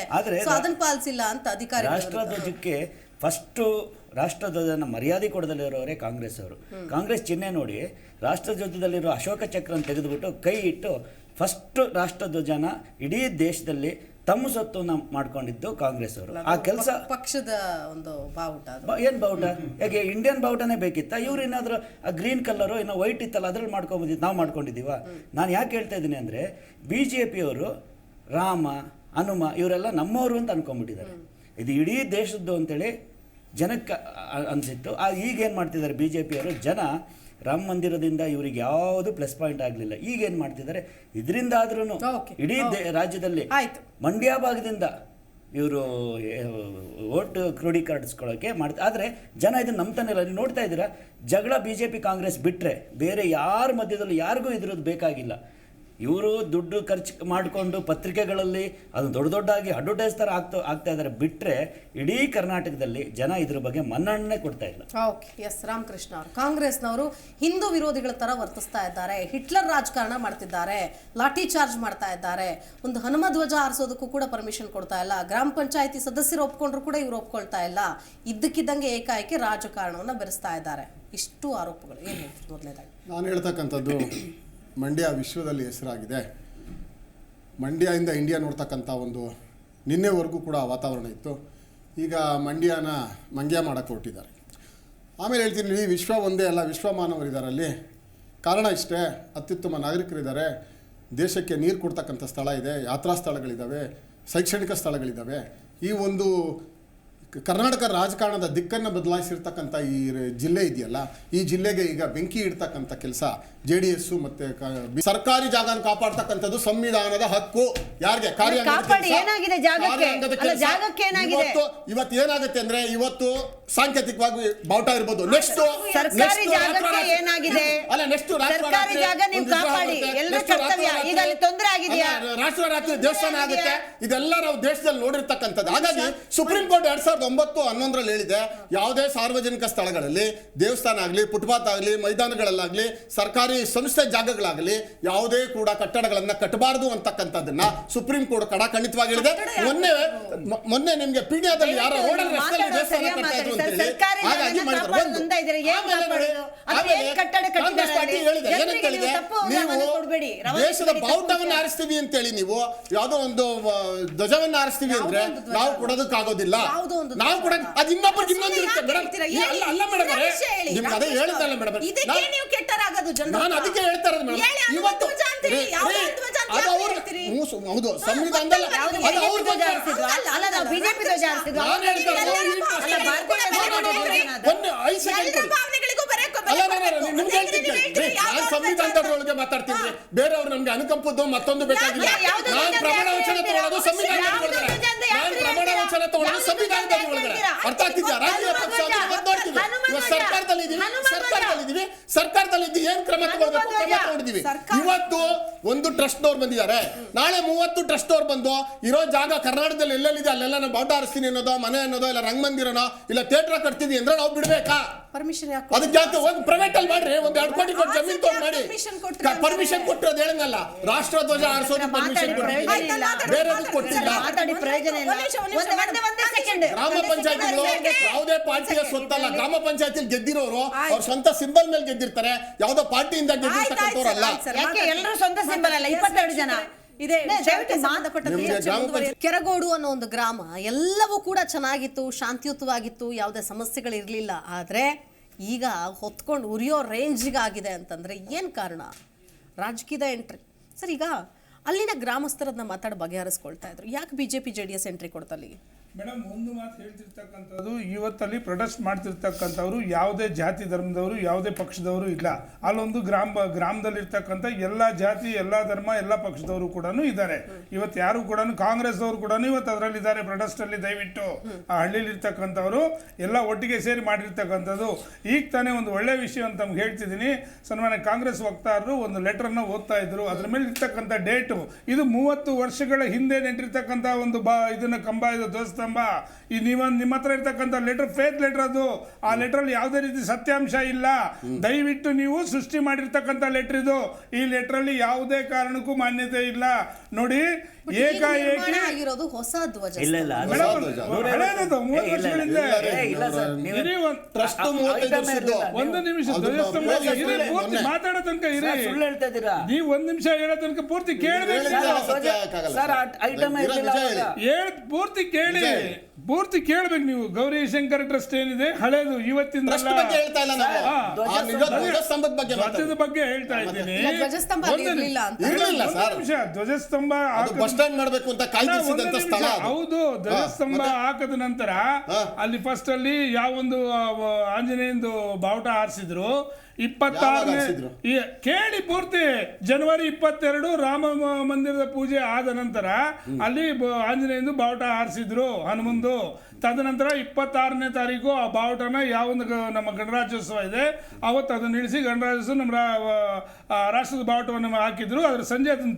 ಅದನ್ನ ಪಾಲಿಸಿಲ್ಲ ಅಂತ ಅಧಿಕಾರಿ. ರಾಷ್ಟ್ರ ಧ್ವಜಕ್ಕೆ ಫಸ್ಟು ರಾಷ್ಟ್ರ ಧ್ವಜನ ಮರ್ಯಾದೆ ಕೊಡದಲ್ಲಿರೋರೇ ಕಾಂಗ್ರೆಸ್ ಅವರು. ಕಾಂಗ್ರೆಸ್ ಚಿಹ್ನೆ ನೋಡಿ ರಾಷ್ಟ್ರ ಧ್ವಜದಲ್ಲಿರೋ ಅಶೋಕ ಚಕ್ರನ ತೆಗೆದುಬಿಟ್ಟು ಕೈ ಇಟ್ಟು ಫಸ್ಟು ರಾಷ್ಟ್ರ ಧ್ವಜನ ಇಡೀ ದೇಶದಲ್ಲಿ ತಮ್ಮ ಸೊತ್ತನ್ನು ಮಾಡ್ಕೊಂಡಿದ್ದು ಕಾಂಗ್ರೆಸ್ ಅವರು. ಆ ಕೆಲಸ ಪಕ್ಷದ ಒಂದು ಬಾವುಟ ಅದು. ಏನು ಬಾವುಟ? ಯಾಕೆ ಇಂಡಿಯನ್ ಬಾವುಟನೇ ಬೇಕಿತ್ತ? ಇವ್ರು ಏನಾದರೂ ಆ ಗ್ರೀನ್ ಕಲರು ಏನೋ ವೈಟ್ ಇತ್ತಲ್ಲ ಅದ್ರಲ್ಲಿ ಮಾಡ್ಕೊಂಬಂದಿದ್ದು ನಾವು ಮಾಡ್ಕೊಂಡಿದ್ದೀವ? ನಾನು ಯಾಕೆ ಹೇಳ್ತಾ ಇದ್ದೀನಿ ಅಂದರೆ, BJPಯವರು ರಾಮ ಹನುಮ ಇವರೆಲ್ಲ ನಮ್ಮವರು ಅಂತ ಅನ್ಕೊಂಡ್ಬಿಟ್ಟಿದ್ದಾರೆ. ಇದು ಇಡೀ ದೇಶದ್ದು ಅಂತೇಳಿ ಜನಕ್ಕೆ ಅನಿಸಿತ್ತು. ಈಗೇನು ಮಾಡ್ತಿದ್ದಾರೆ BJPಯವರು, ಜನ ರಾಮ ಮಂದಿರದಿಂದ ಇವ್ರಿಗೆ ಯಾವುದು ಪ್ಲಸ್ ಪಾಯಿಂಟ್ ಆಗಲಿಲ್ಲ. ಈಗೇನು ಮಾಡ್ತಿದ್ದಾರೆ, ಇದರಿಂದ ಆದ್ರೂ ಇಡೀ ರಾಜ್ಯದಲ್ಲಿ ಮಂಡ್ಯ ಭಾಗದಿಂದ ಇವರು ವೋಟ್ ಕ್ರೋಢೀಕರಿಸ್ಕೊಳ್ಳೋಕ್ಕೆ ಮಾಡ್ತಾರೆ. ಆದರೆ ಜನ ಇದನ್ನು ನಂಬ್ತಾನೆ ಇಲ್ಲ. ನೀವು ನೋಡ್ತಾ ಇದ್ದೀರಾ, ಜಗಳ BJP ಕಾಂಗ್ರೆಸ್ ಬಿಟ್ಟರೆ ಬೇರೆ ಯಾರ ಮಧ್ಯದಲ್ಲೂ ಯಾರಿಗೂ ಇದ್ರದ್ದು ಬೇಕಾಗಿಲ್ಲ. ಇವರು ದುಡ್ಡು ಖರ್ಚು ಮಾಡಿಕೊಂಡು ಪತ್ರಿಕೆಗಳಲ್ಲಿ ಅದು ದೊಡ್ಡದಾಗಿ ಅಡ್ವರ್ಟೈಸ್ ಥರ ಆಗ್ತಾ ಇದ್ದಾರೆ ಬಿಟ್ಟರೆ ಇಡೀ ಕರ್ನಾಟಕದಲ್ಲಿ ಜನ ಇದ್ರ ಬಗ್ಗೆ ಮನ್ನಣೆ ಕೊಡ್ತಾ ಇಲ್ಲ. ಓಕೆ, ಎಸ್ ರಾಮಕೃಷ್ಣ ಅವರು, ಕಾಂಗ್ರೆಸ್ನವರು ಹಿಂದೂ ವಿರೋಧಿಗಳ ಥರ ವರ್ತಿಸ್ತಾ ಇದ್ದಾರೆ, ಹಿಟ್ಲರ್ ರಾಜಕಾರಣ ಮಾಡ್ತಿದ್ದಾರೆ, ಲಾಠಿ ಚಾರ್ಜ್ ಮಾಡ್ತಾ ಇದ್ದಾರೆ, ಒಂದು ಹನುಮ ಧ್ವಜ ಹಾರಿಸೋದಕ್ಕೂ ಕೂಡ ಪರ್ಮಿಷನ್ ಕೊಡ್ತಾ ಇಲ್ಲ, ಗ್ರಾಮ ಪಂಚಾಯತಿ ಸದಸ್ಯರು ಒಪ್ಕೊಂಡ್ರು ಕೂಡ ಇವ್ರು ಒಪ್ಕೊಳ್ತಾ ಇಲ್ಲ, ಇದ್ದಕ್ಕಿದ್ದಂಗೆ ಏಕಾಏಕಿ ರಾಜಕಾರಣವನ್ನು ಬೆರೆಸ್ತಾ ಇದ್ದಾರೆ. ಇಷ್ಟು ಆರೋಪಗಳು ಏನು ಹೇಳ್ತೀವಿ? ಮೊದಲನೇದಾಗಿ ನಾನು ಹೇಳ್ತಕ್ಕಂಥದ್ದು, ಮಂಡ್ಯ ವಿಶ್ವದಲ್ಲಿ ಹೆಸರಾಗಿದೆ. ಮಂಡ್ಯದಿಂದ ಇಂಡಿಯಾ ನೋಡ್ತಕ್ಕಂಥ ಒಂದು ನಿನ್ನೆವರೆಗೂ ಕೂಡ ವಾತಾವರಣ ಇತ್ತು. ಈಗ ಮಂಡ್ಯನ ಮಂಗ್ಯ ಮಾಡೋಕ್ಕೆ ಹೊರಟಿದ್ದಾರೆ. ಆಮೇಲೆ ಹೇಳ್ತೀನಿ, ಈ ವಿಶ್ವ ಒಂದೇ ಅಲ್ಲ, ವಿಶ್ವಮಾನವರಿದ್ದಾರೆ ಅಲ್ಲಿ. ಕಾರಣ ಇಷ್ಟೇ, ಅತ್ಯುತ್ತಮ ನಾಗರಿಕರಿದ್ದಾರೆ, ದೇಶಕ್ಕೆ ನೀರು ಕೊಡ್ತಕ್ಕಂಥ ಸ್ಥಳ ಇದೆ, ಯಾತ್ರಾ ಸ್ಥಳಗಳಿದ್ದಾವೆ, ಶೈಕ್ಷಣಿಕ ಸ್ಥಳಗಳಿದ್ದಾವೆ. ಈ ಒಂದು ಕರ್ನಾಟಕ ರಾಜಕಾರಣದ ದಿಕ್ಕನ್ನು ಬದಲಾಯಿಸಿರ್ತಕ್ಕಂಥ ಈ ಜಿಲ್ಲೆ ಇದೆಯಲ್ಲ, ಈ ಜಿಲ್ಲೆಗೆ ಈಗ ಬೆಂಕಿ ಇಡ್ತಕ್ಕಂಥ ಕೆಲಸ JDS ಮತ್ತು ಸರ್ಕಾರಿ ಜಾಗನ ಕಾಪಾಡ್ತಕ್ಕಂಥದ್ದು ಸಂವಿಧಾನದ ಹಕ್ಕು. ಯಾರಿಗೆ? ಇವತ್ತು ಏನಾಗುತ್ತೆ ಅಂದ್ರೆ, ಇವತ್ತು ಸಾಂಕೇತಿಕವಾಗಿ ಬಾವುಟ ಇರ್ಬೋದು, ನೆಕ್ಸ್ಟ್ ರಾಷ್ಟ್ರರಾತ್ರಿ ದೇವಸ್ಥಾನ ಆಗುತ್ತೆ. ಇದೆಲ್ಲ ನಾವು ದೇಶದಲ್ಲಿ ನೋಡಿರ್ತಕ್ಕಂಥದ್ದು. ಹಾಗಾಗಿ ಸುಪ್ರೀಂ ಕೋರ್ಟ್ 2009-11 ಹೇಳಿದೆ, ಯಾವುದೇ ಸಾರ್ವಜನಿಕ ಸ್ಥಳಗಳಲ್ಲಿ ದೇವಸ್ಥಾನ ಆಗಲಿ, ಫುಟ್ಪಾತ್ ಆಗಲಿ, ಮೈದಾನಗಳಲ್ಲಾಗಲಿ, ಸರ್ಕಾರಿ ಸಂಸ್ಥೆ ಜಾಗಗಳಾಗಲಿ ಯಾವುದೇ ಕೂಡ ಕಟ್ಟಡಗಳನ್ನ ಕಟ್ಟಬಾರದು ಅಂತಕ್ಕಂಥದ್ದನ್ನ ಸುಪ್ರೀಂ ಕೋರ್ಟ್ ಕಡಾಖಂಡಿತವಾಗಿ ಹೇಳಿದೆ. ಮೊನ್ನೆ ನಿಮ್ಗೆ ಪೀಡಿಯಾದಲ್ಲಿ ಯಾರೋ ರೋಡಲ್ಲಿ ರಸ್ತೆಯಲ್ಲಿ ದೇವಸ್ಥಾನ ಕಟ್ತಾ ಇದ್ರು ಅಂತ ಹೇಳಿ, ಹಾಗಾಗಿ ಮಾಡಿದ್ರು. ಕಾಂಗ್ರೆಸ್ ಪಾರ್ಟಿ ಹೇಳಿದೆ, ಏನಂತ ಹೇಳಿದೆ, ನೀವು ದೇಶದ ಬಾವುಟವನ್ನು ಆರಿಸ್ತೀವಿ ಅಂತೇಳಿ ನೀವು ಯಾವುದೋ ಒಂದು ಧ್ವಜವನ್ನು ಆರಿಸ್ತೀವಿ ಅಂದ್ರೆ ನಾವು ಕೊಡೋದಕ್ಕಾಗೋದಿಲ್ಲ. ನಾವು ಕೂಡ ಅದು ಇನ್ನೊಬ್ಬರಿಗೆ ಇನ್ನೊಂದು ಇರುತ್ತೆ ಮೇಡಮ್. ಅಲ್ಲ ಮೇಡಮ್, ನಿಮ್ಗೆ ಅದೇ ಹೇಳಿದ್ದಲ್ಲ ಮೇಡಮ್, ನಾನು ಅದಕ್ಕೆ ಹೇಳ್ತಾ ಇರೋದು ಮೇಡಮ್. ಇವತ್ತು ಅದು ಅವ್ರು ಹೌದು ಸಂವಿಧಾನದಲ್ಲಿ ಅದು ಅವ್ರು ಒಂದು 5 ಸೆಕೆಂಡ್ ನಾನು ಸಂವಿಧಾನದೊಳಗೆ ಮಾತಾಡ್ತೀನಿ. ಬೇರೆಯವ್ರು ನಮ್ಗೆ ಅನುಕಂಪದ್ದು ಮತ್ತೊಂದು ಬೇಕಾಗಿಲ್ಲ. ನಾನು ಪ್ರಮಾಣ ವಚನ ತಗೊಳ್ಳೋದು ಸಂವಿಧಾನದ ಒಳಗಡೆ. ನಾನು ಪ್ರಮಾಣ ವಚನ ತಗೊಳ್ಳೋದು ಸಂವಿಧಾನದ ಒಳಗಡೆ. ಅರ್ಥ ಆಗ್ತಿದ್ಯಾ? ರಾಜಕೀಯ ಪಕ್ಷ ನೋಡ್ತೀವಿ, ಸರ್ಕಾರದಲ್ಲಿ ಏನ್ ಕ್ರಮ ತಗೊಳ್ಬೇಕು ಕ್ರಮ ತಗೊಂಡಿದೀವಿ. ಇವತ್ತು ಒಂದು ಟ್ರಸ್ಟ್ನವ್ರು ಬಂದಿದ್ದಾರೆ, ನಾಳೆ 30 ಟ್ರಸ್ಟ್ನವ್ರು ಬಂದು ಇರೋ ಜಾಗ ಕರ್ನಾಟಕದಲ್ಲಿ ಎಲ್ಲೆಲ್ಲಿದೆ ಅಲ್ಲೆಲ್ಲ ನಾವು ಬಾವುಟ ಹಾರಿಸ್ತೀನಿ ಅನ್ನೋದೋ, ಮನೆ ಅನ್ನೋದೋ, ಇಲ್ಲ ರಂಗಮಂದಿರನೋ, ಇಲ್ಲ ಥಿಯೇಟರ್ ಕಟ್ತೀವಿ ಅಂದ್ರೆ ನಾವು ಬಿಡ್ಬೇಕಾ? ಪರ್ಮಿಷನ್ ಅದಕ್ಕೆ ಯಾಕೆ ಒಂದು ಪ್ರೈವೇಟ್ ಅಲ್ಲಿ ಮಾಡ್ರಿ, ಒಂದು 2 ಕೋಟಿ ಕೊಟ್ಟು ಜಮೀನು ತಗೊಂಡು ಮಾಡಿ. ಪರ್ಮಿಷನ್ ಕೊಟ್ಟಿರೋದು ಹೇಳಂಗಲ್ಲ, ರಾಷ್ಟ್ರ ಧ್ವಜ ಹಾರಿಸೋದು ಪರ್ಮಿಷನ್ ಕೊಟ್ಟಿಲ್ಲ, ಬೇರೆದು ಕೊಟ್ಟಿಲ್ಲ. ಗ್ರಾಮ ಪಂಚಾಯತಿಗಳು ಯಾವುದೇ ಪಾರ್ಟಿಯ ಸ್ವತ್ತಲ್ಲ. ಗ್ರಾಮ ಪಂಚಾಯತಿ ಗೆದ್ದಿರೋರು ಅವ್ರ ಸ್ವಂತ ಸಿಂಬಲ್ ಮೇಲೆ ಗೆದ್ದಿರ್ತಾರೆ, ಯಾವುದೋ ಪಾರ್ಟಿಯಿಂದ ಗೆದ್ದಿರ್ತಕ್ಕಂಥವ್ರಲ್ಲ. ಎಲ್ಲರೂ ಸ್ವಂತ ಸಿಂಬಲ್ ಅಲ್ಲ, 22 ಜನ ಕೆರಗೋಡು ಅನ್ನೋ ಒಂದು ಗ್ರಾಮ ಎಲ್ಲವೂ ಕೂಡ ಚೆನ್ನಾಗಿತ್ತು, ಶಾಂತಿಯುತವಾಗಿತ್ತು, ಯಾವುದೇ ಸಮಸ್ಯೆಗಳಿರಲಿಲ್ಲ. ಆದರೆ ಈಗ ಹೊತ್ಕೊಂಡು ಉರಿಯೋ ರೇಂಜಿಗಾಗಿದೆ ಅಂತಂದರೆ ಏನು ಕಾರಣ? ರಾಜಕೀಯದ ಎಂಟ್ರಿ. ಸರ್, ಈಗ ಅಲ್ಲಿನ ಗ್ರಾಮಸ್ಥರನ್ನ ಮಾತಾಡಿ ಬಗೆಹರಿಸ್ಕೊಳ್ತಾ ಇದ್ರು, ಯಾಕೆ BJP JDS ಎಂಟ್ರಿ ಕೊಡ್ತಾ ಅಲ್ಲಿಗೆ? ಮೇಡಮ್, ಒಂದು ಮಾತು ಹೇಳ್ತಿರ್ತಕ್ಕಂಥದ್ದು, ಇವತ್ತಲ್ಲಿ ಪ್ರೊಟೆಸ್ಟ್ ಮಾಡ್ತಿರ್ತಕ್ಕಂಥವ್ರು ಯಾವುದೇ ಜಾತಿ ಧರ್ಮದವರು, ಯಾವುದೇ ಪಕ್ಷದವರು ಇಲ್ಲ. ಅಲ್ಲೊಂದು ಗ್ರಾಮದಲ್ಲಿರ್ತಕ್ಕಂಥ ಎಲ್ಲ ಜಾತಿ, ಎಲ್ಲ ಧರ್ಮ, ಎಲ್ಲ ಪಕ್ಷದವರು ಕೂಡ ಇದ್ದಾರೆ. ಇವತ್ತು ಯಾರು ಕೂಡ ಕಾಂಗ್ರೆಸ್ದವರು ಕೂಡ ಇವತ್ತು ಅದರಲ್ಲಿದ್ದಾರೆ ಪ್ರೊಟೆಸ್ಟಲ್ಲಿ. ದಯವಿಟ್ಟು ಆ ಹಳ್ಳಿಲಿರ್ತಕ್ಕಂಥವ್ರು ಎಲ್ಲ ಒಟ್ಟಿಗೆ ಸೇರಿ ಮಾಡಿರ್ತಕ್ಕಂಥದ್ದು. ಈಗ ತಾನೇ ಒಂದು ಒಳ್ಳೆ ವಿಷಯ ಅಂತ ನಮ್ಗೆ ಹೇಳ್ತಿದ್ದೀನಿ. ಸನ್ಮಾನ್ಯ ಕಾಂಗ್ರೆಸ್ ವಕ್ತಾರರು ಒಂದು ಲೆಟರ್ನ ಓದ್ತಾ ಇದ್ರು. ಅದ್ರ ಮೇಲೆ ಇರ್ತಕ್ಕಂಥ ಡೇಟು ಇದು 30 ವರ್ಷಗಳ ಹಿಂದೆ ನೆಟ್ಟಿರ್ತಕ್ಕಂಥ ಒಂದು ಇದನ್ನ ಕಂಬ, ಇದು ಧ್ವಜಸ್ತಂಭ. ಈ ನಿಮ್ಮ ಹತ್ರ ಇರ್ತಕ್ಕಂಥ ಲೆಟರ್ ಫೇಕ್ ಲೆಟರ್ ಅದು. ಆ ಲೆಟರಲ್ಲಿ ಯಾವುದೇ ರೀತಿ ಸತ್ಯಾಂಶ ಇಲ್ಲ. ದಯವಿಟ್ಟು ನೀವು ಸೃಷ್ಟಿ ಮಾಡಿರ್ತಕ್ಕಂಥ ಲೆಟರ್ ಇದು. ಈ ಲೆಟರಲ್ಲಿ ಯಾವುದೇ ಕಾರಣಕ್ಕೂ ಮಾನ್ಯತೆ ಇಲ್ಲ. ನೋಡಿ ಏಕಾಏಕಿ ಆಗಿರೋದು ಹೊಸ ಧ್ವಜ ಇಲ್ಲ ಇಲ್ಲ ಅದು ಮೇಡಮ್, ಧ್ವಜ. ಹಳೇದದು 30 ವರ್ಷಗಳಿಂದ. ಇಲ್ಲ ಸರ್ ನೀವು ಇರಿ ಟ್ರಸ್ಟ್ ಆ- 35 item ವರ್ಷದ್ದು. ಇರ್ಲಿಲ್ಲ. ಒಂದು ನಿಮಿಷ ಅದು ಧ್ವಜಸ್ತಂಭ ಮೊನ್ನೆ ಇರಿ, ಪೂರ್ತಿ ಮೊನ್ನೆ. ಮಾತಾಡೋ ತನಕ ಇರಿ. ಸರ್, ಸುಳ್ಳು ಹೇಳ್ತಾ ಇದ್ದೀರಾ ನೀವು ಒಂದ್ ನಿಮಿಷ ಹೇಳೋ ತನಕ ಪೂರ್ತಿ ಕೇಳಬೇಕು. ಹೇಳಿದ್ರೆ ಸತ್ಯ ಆಗಲ್ಲ. ಸರ್ ಐಟಮ್ ನಿಜ ಇರಲಿಲ್ಲ ಹೇಳಿ. ಪೂರ್ತಿ ಕೇಳಿ, ನಿಜ ಹೇಳಿ. ಪೂರ್ತಿ ಕೇಳ್ಬೇಕು ನೀವು. ಗೌರಿ ಶಂಕರ್ ಟ್ರಸ್ಟ್ ಏನಿದೆ ಹಳೇದು, ಇವತ್ತಿಂದ ಟ್ರಸ್ಟ್ ಬಗ್ಗೆ ಹೇಳ್ತಾ ಇಲ್ಲ ನಾವು. ಹಾ. ಆ ಧ್ವಜಸ್ತಂಭದ ಬಗ್ಗೆ ಧ್ವಜದ ಬಗ್ಗೆ ಹೇಳ್ತಾ ಇದ್ದೀನಿ. ಇಲ್ಲ, ಧ್ವಜಸ್ತಂಭ ಅಲ್ಲಿ ಒಂದು ಇರ್ಲಿಲ್ಲ ಅಂತ. ಇರ್ಲಿಲ್ಲ ಒಂದು ಸರ್. ನಿಮಿಷ, ಧ್ವಜಸ್ತಂಭ ಅದು ಹಾಕದ- ಬಸ್ ಸ್ಟ್ಯಾಂಡ್ ಮಾಡಬೇಕು ಅಂತ ಕಾಯ್ದಿರಿಸಿದಂತ ಒಂದು ಸ್ಥಳ ನಿಮಿಷ, ಅದು. ಹೌದು. ಧ್ವಜಸ್ತಂಭ ಹಾಕದ ನಂತರ ಅಲ್ಲಿ ಫಸ್ಟ್ ಅಲ್ಲಿ ಯಾವೊಂದು ಆಂಜನೇಯಂದು ಬಾವುಟ ಹಾರಿಸಿದ್ರು. 26ನೇ ಹಾರಿಸಿದ್ರು? ಕೇಳಿ ಪೂರ್ತಿ. ಜನವರಿ 22 ರಾಮ ಮಂದಿರದ ಪೂಜೆ ಆದ ನಂತರ ಅಲ್ಲಿ ಆಂಜನೇಯಂದು ಬಾವುಟ ಹಾರಿಸಿದ್ರು, ಹನುಮಂದು. ತದನಂತರ 26ನೇ ತಾರೀಕು ಆ ಬಾವುಟನ ಯಾವೊಂದು ನಮ್ಮ ಗಣರಾಜ್ಯೋತ್ಸವ ಇದೆ ಅವತ್ತು ಅದನ್ನು ಇಳಿಸಿ ಗಣರಾಜ್ಯೋತ್ಸವ ನಮ್ಮ ರಾಷ್ಟ್ರದ ಬಾವುಟವನ್ನು ಹಾಕಿದ್ರು. ಅದ್ರ ಸಂಜೆ ಅದನ್ನು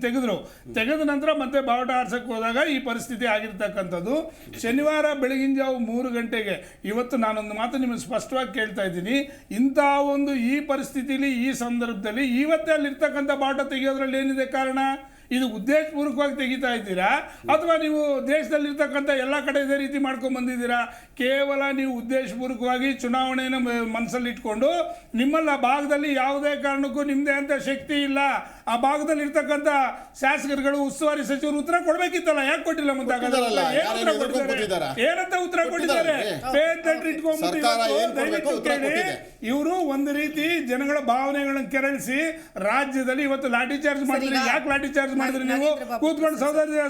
ತೆಗೆದ ನಂತರ ಮತ್ತೆ ಬಾವುಟ ಹಾರ್ಸಕ್ಕೆ ಹೋದಾಗ ಈ ಪರಿಸ್ಥಿತಿ ಆಗಿರ್ತಕ್ಕಂಥದ್ದು. ಶನಿವಾರ ಬೆಳಗಿನ ಜಾವ 3 ಗಂಟೆಗೆ ಇವತ್ತು ನಾನೊಂದು ಮಾತು ನಿಮಗೆ ಸ್ಪಷ್ಟವಾಗಿ ಕೇಳ್ತಾ ಇದ್ದೀನಿ. ಇಂಥ ಒಂದು ಈ ಪರಿಸ್ಥಿತಿಲಿ ಈ ಸಂದರ್ಭದಲ್ಲಿ ಇವತ್ತೇ ಅಲ್ಲಿರ್ತಕ್ಕಂಥ ಬಾವುಟ ತೆಗೆಯೋದ್ರಲ್ಲಿ ಏನಿದೆ ಕಾರಣ? ಇದು ಉದ್ದೇಶಪೂರ್ವಕವಾಗಿ ತೆಗಿತಾ ಇದ್ದೀರಾ ಅಥವಾ ನೀವು ದೇಶದಲ್ಲಿರ್ತಕ್ಕಂಥ ಎಲ್ಲ ಕಡೆ ಇದೇ ರೀತಿ ಮಾಡ್ಕೊಂಡು ಬಂದಿದ್ದೀರಾ? ಕೇವಲ ನೀವು ಉದ್ದೇಶಪೂರ್ವಕವಾಗಿ ಚುನಾವಣೆಯನ್ನು ಮನಸ್ಸಲ್ಲಿ ಇಟ್ಕೊಂಡು ನಿಮ್ಮಲ್ಲಿ ಆ ಭಾಗದಲ್ಲಿ ಯಾವುದೇ ಕಾರಣಕ್ಕೂ ನಿಮ್ಮದೇ ಅಂತ ಶಕ್ತಿ ಇಲ್ಲ. ಆ ಭಾಗದಲ್ಲಿ ಇರ್ತಕ್ಕಂಥ ಶಾಸಕರುಗಳು, ಉಸ್ತುವಾರಿ ಸಚಿವರು ಉತ್ತರ ಕೊಡ್ಬೇಕಿತ್ತಲ್ಲ, ಯಾಕೆ ಕೊಟ್ಟಿಲ್ಲ? ಕೊಟ್ಟಿದ್ದಾರಲ್ಲ, ಯಾರೇನು ಎದುರ್ಕೊಂಡು ಕೊಟ್ಟಿದ್ದಾರೆ? ಏನಂತ ಉತ್ತರ ಕೊಟ್ಟಿದ್ದಾರೆ? ಸರ್ಕಾರ ಏನ್ ಕೊಡ್ಬೇಕು ಉತ್ತರ ಕೊಟ್ಟಿದೆ. ಇವರು ಒಂದು ರೀತಿ ಜನಗಳ ಭಾವನೆಗಳನ್ನು ಕೆರಳಿಸಿ ರಾಜ್ಯದಲ್ಲಿ ಇವತ್ತು ಲಾಠಿ ಚಾರ್ಜ್ ಮಾಡಿದ್ರೆ. ಯಾಕೆ ಲಾಠಿ ಚಾರ್ಜ್ ಮಾಡಿದ್ರೆ? ನೀವು ಕೂತ್ಕೊಂಡು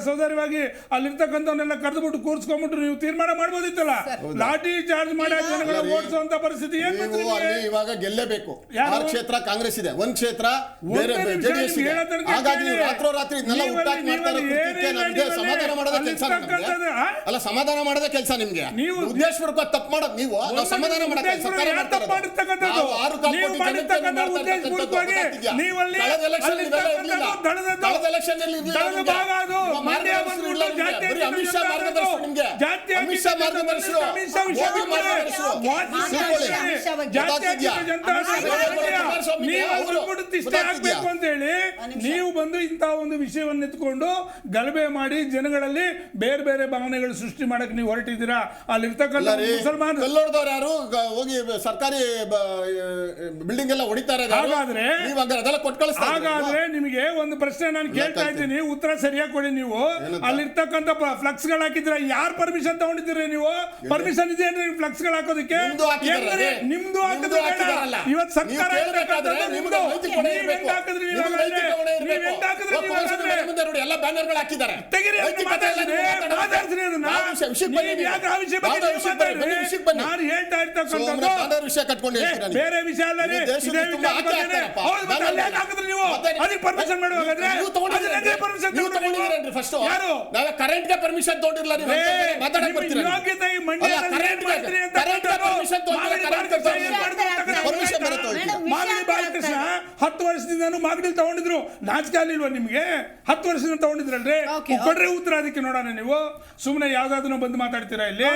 ಸೋದರವಾಗಿ ಅಲ್ಲಿರ್ತಕ್ಕಂಥವನ್ನೆಲ್ಲ ಕರೆದುಬಿಟ್ಟು ಕೂರ್ಸ್ಕೊಂಡ್ಬಿಟ್ಟು ನೀವು ತೀರ್ಮಾನ ಮಾಡ್ಬೋದಿತ್ತಲ್ಲ. ಲಾಠಿ ಚಾರ್ಜ್ ಮಾಡಿ ಜನಗಳ ಓಡಿಸುವಂತ ಪರಿಸ್ಥಿತಿ ಏನ್ ಬಂತು ನೀವು ನಿಮಗೆ? ಅಲ್ಲಿ ಇವಾಗ ಗೆಲ್ಲೇಬೇಕು. ಯಾರು? 6 ಕ್ಷೇತ್ರ ಕಾಂಗ್ರೆಸ್ ಇದೆ, 1 ಕ್ಷೇತ್ರ ಬೇರೆ ಒಂದೇ ನಿಮಿಷ ಜೆಡಿಎಸ್ ಇದೆ. ನೀವು ಹೇಳೋ ತನಕ ಹಾಗಾಗಿ ನೀವು ಕೇಳಿ. ರಾತ್ರೋರಾತ್ರಿ ಇದನ್ನೆಲ್ಲ ಹುಟ್ಟಾಕಿ ಮಾಡ್ತಾ ಇರೋ ಕೃತ್ಯಕ್ಕೆ ನಮ್ಗೆ ಸಮಾಧಾನ ಮಾಡೋದೇ ಕೆಲಸ ನಮ್ಗೆ. ಅಲ್ಲ, ಸಮಾಧಾನ ಮಾಡೋದೇ ಕೆಲಸ ನಿಮ್ಗೆ. ನೀವು ಉದ್ದೇಶಪೂರ್ವಕ ತಪ್ಪು ಮಾಡೋದು ನೀವು. ನಾವು ಸಮಾಧಾನ ಮಾಡೋದೇ ಸರ್ಕಾರ ಮಾಡ್ತಾ ಇರೋದು. ನಾವು 6.25 ನೀವು ಕೋಟಿ ಜನಕ್ಕೆ ಮಾಡಿರ್ತಕ್ಕಂಥ ಮಾಡ್ತಾ ಉದ್ದೇಶಪೂರ್ವಕವಾಗಿ ಇರ್ತಕ್ಕಂಥದ್ದು ನೀವಲ್ಲಿ ಕಳೆದ ಎಲೆಕ್ಷನ್ ಇವೆಲ್ಲ ಇರ್ಲಿಲ್ಲ. ಕಳೆದ ಎಲೆಕ್ಷನ್ ಅಲ್ಲಿ ಇರ್ಲಿಲ್ಲ ದಳದ ನಿಮ್ಗೆ. ಭಾಗ ಅದು. ನಿಮ್ಮ ಮಂಡ್ಯ ಮಾರ್ಗದರ್ಶನ ಇಲ್ಲ ಬಂದ್ಬಿಟ್ಟು ನಿಮ್ಗೆ. ಜಾತಿ ಬರೀ ಅಮಿತ್ ಶಾ ಮಾರ್ಗದರ್ಶನ ನಿಮ್ಗೆ. ಜಾತಿ ಅಮಿತ್ ಶಾ ಮಾರ್ಗದರ್ಶನ. ಅಮಿತ್ ಶಾ ವಿಷಯ ಮೋದಿ ಮಾರ್ಗದರ್ಶನ. ಜಾತ್ಯತೀತ ಜನತಾ ದಳ ನೀವು ಅವ್ರನ್ನ ತಿಷ್ಟೆ ಹಾಕ್ಬೇಕು ಅಂತ ಹೇಳಿ ನೀವು ಬಂದು ಇಂತಹ ಒಂದು ವಿಷಯವನ್ನು ಎತ್ಕೊಂಡು ಗಲಭೆ ಮಾಡಿ ಜನಗಳಲ್ಲಿ ಬೇರೆ ಬೇರೆ ಭಾವನೆಗಳು ಸೃಷ್ಟಿ ಮಾಡಕ್ ನೀವು ಹೊರಟಿದ್ದೀರಾ. ಅಲ್ಲಿರ್ತಕ್ಕಂಥ ಮುಸಲ್ಮಾನ್ ಕಲ್ಲೊಡ್ದವ್ರು ಯಾರು ಹೋಗಿ ಸರ್ಕಾರಿ ಬಿಲ್ಡಿಂಗ್ ಎಲ್ಲ ಹೊಡಿತಾರೆ. ಹಾಗಾದ್ರೆ ನೀವು ಅದೆಲ್ಲ ಕೊಟ್ಟು ಕಳಿಸ್ತಾ ಹಾಗಾದ್ರೆ ನಿಮಗೆ ಒಂದು ಪ್ರಶ್ನೆ ನಾನು ಕೇಳ್ತಾ ಇದ್ದೀನಿ, ಉತ್ತರ ಸರಿಯಾಗಿ ಕೊಡಿ. ನೀವು ಅಲ್ಲಿರ್ತಕ್ಕಂಥ ಫ್ಲಕ್ಸ್ ಗಳು ಹಾಕಿದ್ರೆ ಯಾರು ಪರ್ಮಿಷನ್ ತಗೊಂಡಿದ್ದೀರಿ? ನೀವು ಪರ್ಮಿಷನ್ ಇದೆ ಅಂದ್ರೆ ಫ್ಲಕ್ಸ್ ಗಳು ಹಾಕೋದಕ್ಕೆ ನಿಮ್ದು ಹಾಕಿದ್ರೆ ಇವತ್ತು ಸರ್ಕಾರ ಎಲ್ಲ ಬ್ಯಾನರ್ಗಳು ಹಾಕಿದ್ದಾರೆ. ತೆಗಿರಿ ನಾನು ಹೇಳ್ತಾ ಇರ್ತಕ್ಕಂಥದ್ದು ವಿಷಯ ಕಟ್ಕೊಂಡು ಬೇರೆ ವಿಷಯ ಅಲ್ಲ ರೀ. ನೀವು ಅದಕ್ಕೆ ಪರ್ಮಿಷನ್ ಮಾಡುವಾಗಾದ್ರೆ ಯಾರು ಕರೆಂಟ್ ಗೆ ಪರ್ಮಿಷನ್ ತಗೊಂಡಿರಲ್ಲ. ಯೋಗ್ಯತೆ ಈ ಮಂಡ್ಯದಲ್ಲಿ ಮಾಡ್ತೀರಿ ಅಂತ ಮಾಗಡಿ ಬಾಲಕೃಷ್ಣ 10 ವರ್ಷದಿಂದ ಮಾಗಡಿಲಿ ತಗೊಂಡಿದ್ರು. ನಾಚಿಕೆ ಆಗ್ಲಿಲ್ವಾ ನಿಮ್ಗೆ? 10 ವರ್ಷದಿಂದ ತಗೊಂಡಿದ್ರಲ್ರಿ, ಕೊಡ್ರಿ ಉತ್ತರ ಅದಕ್ಕೆ. ನೋಡೋಣ, ನೀವು ಸುಮ್ಮನೆ ಯಾವ್ದಾದ್ರು ಬಂದು ಮಾತಾಡ್ತೀರಾ ಇಲ್ಲಿ?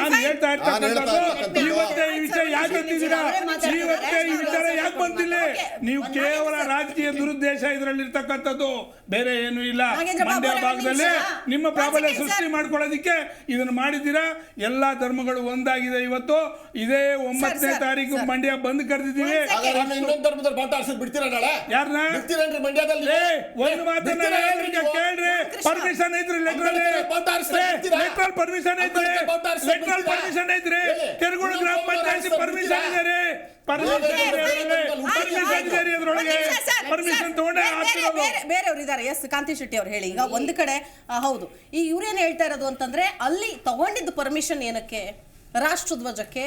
ನಾನು ಹೇಳ್ತಾ ಇರ್ತಕ್ಕಂಥದ್ದು ಇವತ್ತೇ ಈ ವಿಷಯ ಯಾಕೆ ಬಂದಿದ್ದೀರಾ? ಇವತ್ತೇ ಈ ವಿಚಾರ ಯಾಕೆ ಬಂದಿಲ್ಲ? ನೀವು ಕೇವಲ ರಾಜಕೀಯ ದುರುದ್ದೇಶ ಇದರಲ್ಲಿ ಇರ್ತಕ್ಕಂಥದ್ದು, ಬೇರೆ ಏನು ಇಲ್ಲ. ಮಂಡ್ಯ ಭಾಗದಲ್ಲಿ ನಿಮ್ಮ ಪ್ರಾಬಲ್ಯ ಸೃಷ್ಟಿ ಮಾಡ್ಕೊಳ್ಳೋದಿಕ್ಕೆ ಇದನ್ನು ಮಾಡಿದ್ದೀರಾ. ಎಲ್ಲಾ ಧರ್ಮಗಳು ಒಂದಾಗಿದೆ. ಇವತ್ತು ಇದೇ 9ನೇ ತಾರೀಕು ಮಂಡ್ಯ ಬಂದ್ ಕರೆದಿದ್ದೀವಿ. ಇನ್ನೊಂದು ಧರ್ಮದಲ್ಲಿ ಬಾವುಟ ಹಾರಿಸಿ ಬಿಡ್ತೀರಾ ನಾಳೆ? ಯಾರನ್ನ ಬಿಡ್ತೀರೇನ್ರಿ ಮಂಡ್ಯದಲ್ಲಿ? ಒಂದು ಮಾತನ್ನ ಕೇಳ್ರಿ. ಪರ್ಮಿಷನ್ ಐತ್ರಿ, ಲೆಟ್ರಲ್ ಪರ್ಮಿಷನ್ ಐತ್ರಿ, ಲೆಟ್ರಲ್ ಪರ್ಮಿಷನ್ ಐತ್ರಿ. ಕೆರಗೋಡು ಗ್ರಾಮ ಪಂಚಾಯತಿ ಪರ್ಮಿಷನ್ ಇದೆ ರೀ. ಬೇರೆಯವರು ಇದ್ದಾರೆ. ಎಸ್ ಕಾಂತಿ ಶೆಟ್ಟಿ ಅವರು ಹೇಳಿ. ಈಗ ಒಂದು ಕಡೆ ಹೌದು, ಈ ಇವ್ರೇನು ಹೇಳ್ತಾ ಇರೋದು ಅಂತಂದ್ರೆ ಅಲ್ಲಿ ತಗೊಂಡಿದ್ದು ಪರ್ಮಿಷನ್ ಏನಕ್ಕೆ? ರಾಷ್ಟ್ರಧ್ವಜಕ್ಕೆ,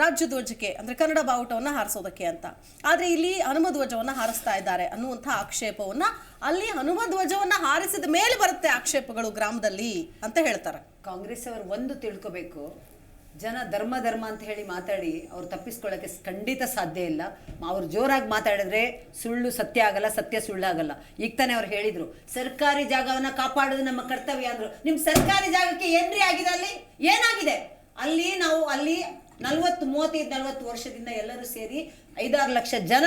ರಾಜ್ಯ ಧ್ವಜಕ್ಕೆ ಅಂದ್ರೆ ಕನ್ನಡ ಬಾವುಟವನ್ನು ಹಾರಿಸೋದಕ್ಕೆ ಅಂತ. ಆದ್ರೆ ಇಲ್ಲಿ ಹನುಮ ಧ್ವಜವನ್ನು ಹಾರಿಸ್ತಾ ಇದ್ದಾರೆ ಅನ್ನುವಂಥ ಆಕ್ಷೇಪವನ್ನ ಅಲ್ಲಿ ಹನುಮ ಧ್ವಜವನ್ನ ಹಾರಿಸಿದ ಮೇಲೆ ಬರುತ್ತೆ ಆಕ್ಷೇಪಗಳು ಗ್ರಾಮದಲ್ಲಿ ಅಂತ ಹೇಳ್ತಾರೆ. ಕಾಂಗ್ರೆಸ್ ಅವರು ಒಂದು ತಿಳ್ಕೋಬೇಕು, ಜನ ಧರ್ಮ ಅಂತ ಹೇಳಿ ಮಾತಾಡಿ ಅವ್ರು ತಪ್ಪಿಸ್ಕೊಳ್ಳೋಕ್ಕೆ ಖಂಡಿತ ಸಾಧ್ಯ ಇಲ್ಲ. ಅವ್ರು ಜೋರಾಗಿ ಮಾತಾಡಿದ್ರೆ ಸುಳ್ಳು ಸತ್ಯ ಆಗಲ್ಲ, ಸತ್ಯ ಸುಳ್ಳಾಗಲ್ಲ. ಈಗ ತಾನೇ ಅವ್ರು ಹೇಳಿದ್ರು ಸರ್ಕಾರಿ ಜಾಗವನ್ನ ಕಾಪಾಡೋದು ನಮ್ಮ ಕರ್ತವ್ಯ ಅಂದ್ರು. ನಿಮ್ ಸರ್ಕಾರಿ ಜಾಗಕ್ಕೆ ಏನ್ರಿ ಆಗಿದೆ? ಅಲ್ಲಿ ಏನಾಗಿದೆ? ಅಲ್ಲಿ ನಾವು 40 ವರ್ಷದಿಂದ ಎಲ್ಲರೂ ಸೇರಿ 5-6 ಲಕ್ಷ ಜನ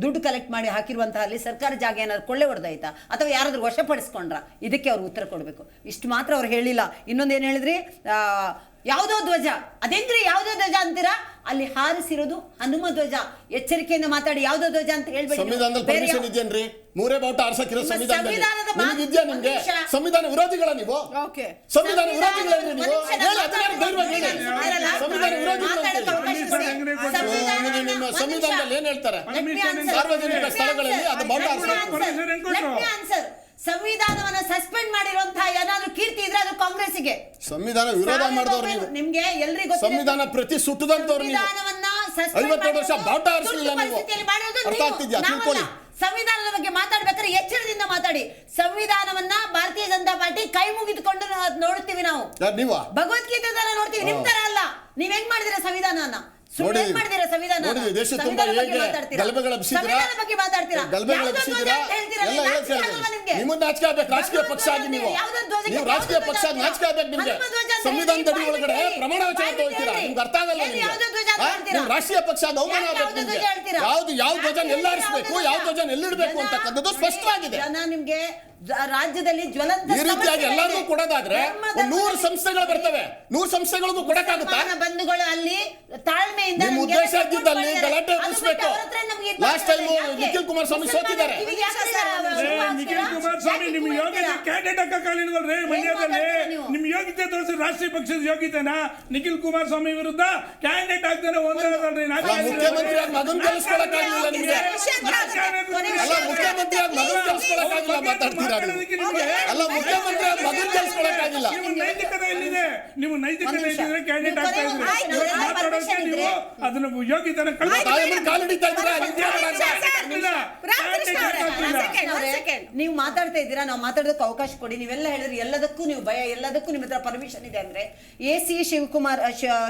ದುಡ್ಡು ಕಲೆಕ್ಟ್ ಮಾಡಿ ಹಾಕಿರುವಂತಹ ಅಲ್ಲಿ ಸರ್ಕಾರ ಜಾಗ ಏನಾದ್ರು ಕೊಳ್ಳೆ ಹೊಡೆದಾಯ್ತಾ ಅಥವಾ ಯಾರಾದ್ರೂ ವಶಪಡಿಸ್ಕೊಂಡ್ರ? ಇದಕ್ಕೆ ಅವ್ರು ಉತ್ತರ ಕೊಡಬೇಕು. ಇಷ್ಟು ಮಾತ್ರ ಅವ್ರು ಹೇಳಿಲ್ಲ. ಇನ್ನೊಂದೇನು ಹೇಳಿದ್ರಿ, ಯಾವುದೋ ಧ್ವಜ, ಅದೇಂಗ್ರಿ ಯಾವುದೋ ಧ್ವಜ ಅಂತೀರಾ? ಅಲ್ಲಿ ಹಾರಿಸಿರೋದು ಹನುಮ ಧ್ವಜ. ಎಚ್ಚರಿಕೆಯಿಂದ ಮಾತಾಡಿ, ಯಾವುದೋ ಧ್ವಜ ಅಂತ ಹೇಳ್ಬೇಡಿ. ಸಂವಿಧಾನದಲ್ಲಿ ಪರ್ಮಿಷನ್ ಇದೆಯೇನ್ರಿ? ಮೂರೇ ಬಾವುಟ ಆರಿಸಕ್ಕಿರೋ ಸಂವಿಧಾನದಲ್ಲಿ ನಿಮಗಿದ್ಯಾ? ನಿಮ್ಗೆ ಸಂವಿಧಾನ ವಿರೋಧಿಗಳ ನೀವು? ಓಕೆ, ಸಂವಿಧಾನ ವಿರೋಧಿಗಳೇನ್ರಿ ನೀವು? ಹೇಳಿ, ಅದನ್ನ ಧೈರ್ಯವಾಗಿ ಹೇಳಿ. ಸಂವಿಧಾನ ವಿರೋಧಿಗಳು ನಿಮ್ಮ ಸಂವಿಧಾನದಲ್ಲಿ ಏನ್ ಹೇಳ್ತಾರೆ? ಸಾರ್ವಜನಿಕ ಸ್ಥಳಗಳಲ್ಲಿ ಅದು ಬಾವುಟ ಆನ್ಸರ್. ಸಂವಿಧಾನವನ್ನ ಸಸ್ಪೆಂಡ್ ಮಾಡಿರುವಂತಹ ಏನಾದ್ರೂ ಕೀರ್ತಿ ಇದ್ರೆ ಅದು ಕಾಂಗ್ರೆಸ್ಸಿಗೆ. ಸಂವಿಧಾನ ವಿರೋಧ ಮಾಡಿದವ್ರು ನೀವು. ನಿಮ್ಗೆ ಎಲ್ರಿಗೂ ಸಂವಿಧಾನ ಪ್ರತಿ ಸುಟ್ಟದಂತವ್ರು ನೀವು. ಸಂವಿಧಾನವನ್ನ 52 ವರ್ಷ ಬಾವುಟ ಆರಿಸಲಿಲ್ಲ ನೀವು. ಅರ್ಥ ಆಗ್ತಿದ್ಯಾ? ತಿಳ್ಕೊಳ್ಳಿ. ಸಂವಿಧಾನದ ಬಗ್ಗೆ ಮಾತಾಡ್ಬೇಕಾದ್ರೆ ಎಚ್ಚರದಿಂದ ಮಾತಾಡಿ. ಸಂವಿಧಾನವನ್ನ ಭಾರತೀಯ ಜನತಾ ಪಾರ್ಟಿ ಕೈ ಮುಗಿದುಕೊಂಡು ನೋಡ್ತೀವಿ ನಾವು. ನೀವ ಭಗವದ್ಗೀತೆ ತರ ನೋಡ್ತೀವಿ, ನಿಮ್ ತರ ಅಲ್ಲ. ನೀವ್ ಹೆಂಗ್ ಮಾಡಿದಿರ ಸಂವಿಧಾನನ? ನೋಡಿ, ದೇಶ ತುಂಬಾ ಹೇಗೆ ಗಲಭೆಗಳ ಬಿಸಿದಿರಾ, ಗಲಭೆಗಳ ಬಿಸಿದಿರಾ ಎಲ್ಲ ಹೇಳ್ತೀರಾ. ನಿಮ್ಮನ್ನ ನಾಚಿಕೆ ಆಗ್ಬೇಕು. ರಾಜಕೀಯ ಪಕ್ಷ ಆಗಿ ನೀವು ರಾಜಕೀಯ ಪಕ್ಷ ಆಗಿ ನಾಚಿಕೆ ಆಗ್ಬೇಕು. ನಿಮ್ಗೆ ಸಂವಿಧಾನದ ಒಳಗಡೆ ಪ್ರಮಾಣ ವಚನ ತಗೋತೀರಾ? ನಿಮ್ಗೆ ಅರ್ಥ ಆಗಲ್ಲ. ನೀವು ರಾಷ್ಟ್ರೀಯ ಪಕ್ಷ ಆಗಿ ಅವಮಾನ ಆಗ್ಬೇಕು. ನಿಮ್ಗೆ ಯಾವ ಧ್ವಜ ಎಲ್ಲಾರಿಸಬೇಕು, ಯಾವ ಧ್ವಜ ಎಲ್ಲಿಡ್ಬೇಕು ಅಂತಕ್ಕಂಥದ್ದು ಸ್ಪಷ್ಟವಾಗಿದೆ. ನಿಮ್ಗೆ ರಾಜ್ಯದಲ್ಲಿ ಜ್ವಲಂತ ಈ ರೀತಿಯಾಗಿ ಎಲ್ಲರಿಗೂ ಕೊಡೋದಾದ್ರೆ 100 ಸಂಸ್ಥೆಗಳು ಬರ್ತವೆ. 100 ಸಂಸ್ಥೆಗಳಿಗೂ ಕೊಡಕ್ಕಾಗುತ್ತಾ? ಬಂಧುಗಳು ಅಲ್ಲಿ ತಾಳ್ಮೆಯಿಂದ ನಿಮ್ಮ ಉದ್ದೇಶ ಇದ್ದಿದ್ದಲ್ಲಿ ಗಲಾಟೆ ಎಬ್ಬಿಸಬೇಕು. ಲಾಸ್ಟ್ ಟೈಮ್ ನಿಖಿಲ್ ಕುಮಾರಸ್ವಾಮಿ ಸೋತಿದ್ದಾರೆ. ನಿಖಿಲ್ ಕುಮಾರಸ್ವಾಮಿ ನಿಮ್ ಯೋಗ್ಯತೆ ಕ್ಯಾಂಡಿಡೇಟ್ ಹಾಕಲಿಲ್ವಲ್ರಿ ಮಂಡ್ಯದಲ್ಲಿ? ನಿಮ್ ಯೋಗ್ಯತೆ ತೋರಿಸಿ ರಾಷ್ಟ್ರೀಯ ಪಕ್ಷದ ಯೋಗ್ಯತೆನಾ? ನಿಖಿಲ್ ಕುಮಾರಸ್ವಾಮಿ ವಿರುದ್ಧ ಕ್ಯಾಂಡಿಡೇಟ್ ಆಗ್ತಾನೆ ಒಂದಲ್ರಿ. ಮುಖ್ಯಮಂತ್ರಿಯಾಗಿ ಮಗನ್ ಕಲಿಸ್ಕೊಳಕ್ಕಾಗಿಲ್ಲ ನಿಮ್ಗೆ. ಅಲ್ಲ, ಮುಖ್ಯಮಂತ್ರಿಯಾಗಿ ಮಗನ್ ಕಲಿಸ್ಕೊಳಕ್ಕಾಗಿಲ್ಲ ಮಾತಾಡ್ತೀರಾ? ಅಲ್ಲ, ಮುಖ್ಯಮಂತ್ರಿಯಾಗಿ ಮಗನ್ ಕಲಿಸ್ಕೊಳಕ್ಕಾಗಿಲ್ಲ. ನೈತಿಕತೆ ಎಲ್ಲಿದೆ? ನೀವು ನೈತಿಕತೆ ಇದ್ದಿದ್ರೆ ಕ್ಯಾಂಡಿಡೇಟ್ ಆಗ್ತಾ ಇದ್ರಿ. ಮಾತಾಡೋಕೆ ನೀವು ಅದನ್ನ ಯೋಗ್ಯತೆನ ಕಾಲಿಡಿತಾ ಇದ್ದೀರಾ? ನೀವು ಮಾತಾಡ್ತಾ ಇದ್ದೀರಾ, ನಾವು ಮಾತಾಡೋದಕ್ಕೆ ಅವಕಾಶ ಕೊಡಿ. ನೀವೆಲ್ಲ ಹೇಳಿದ್ರೆ ಎಲ್ಲದಕ್ಕೂ ನೀವು ಭಯ, ಎಲ್ಲದಕ್ಕೂ ನಿಮ್ಮ ಹತ್ರ ಪರ್ಮಿಷನ್ ಇದೆ ಅಂದ್ರೆ AC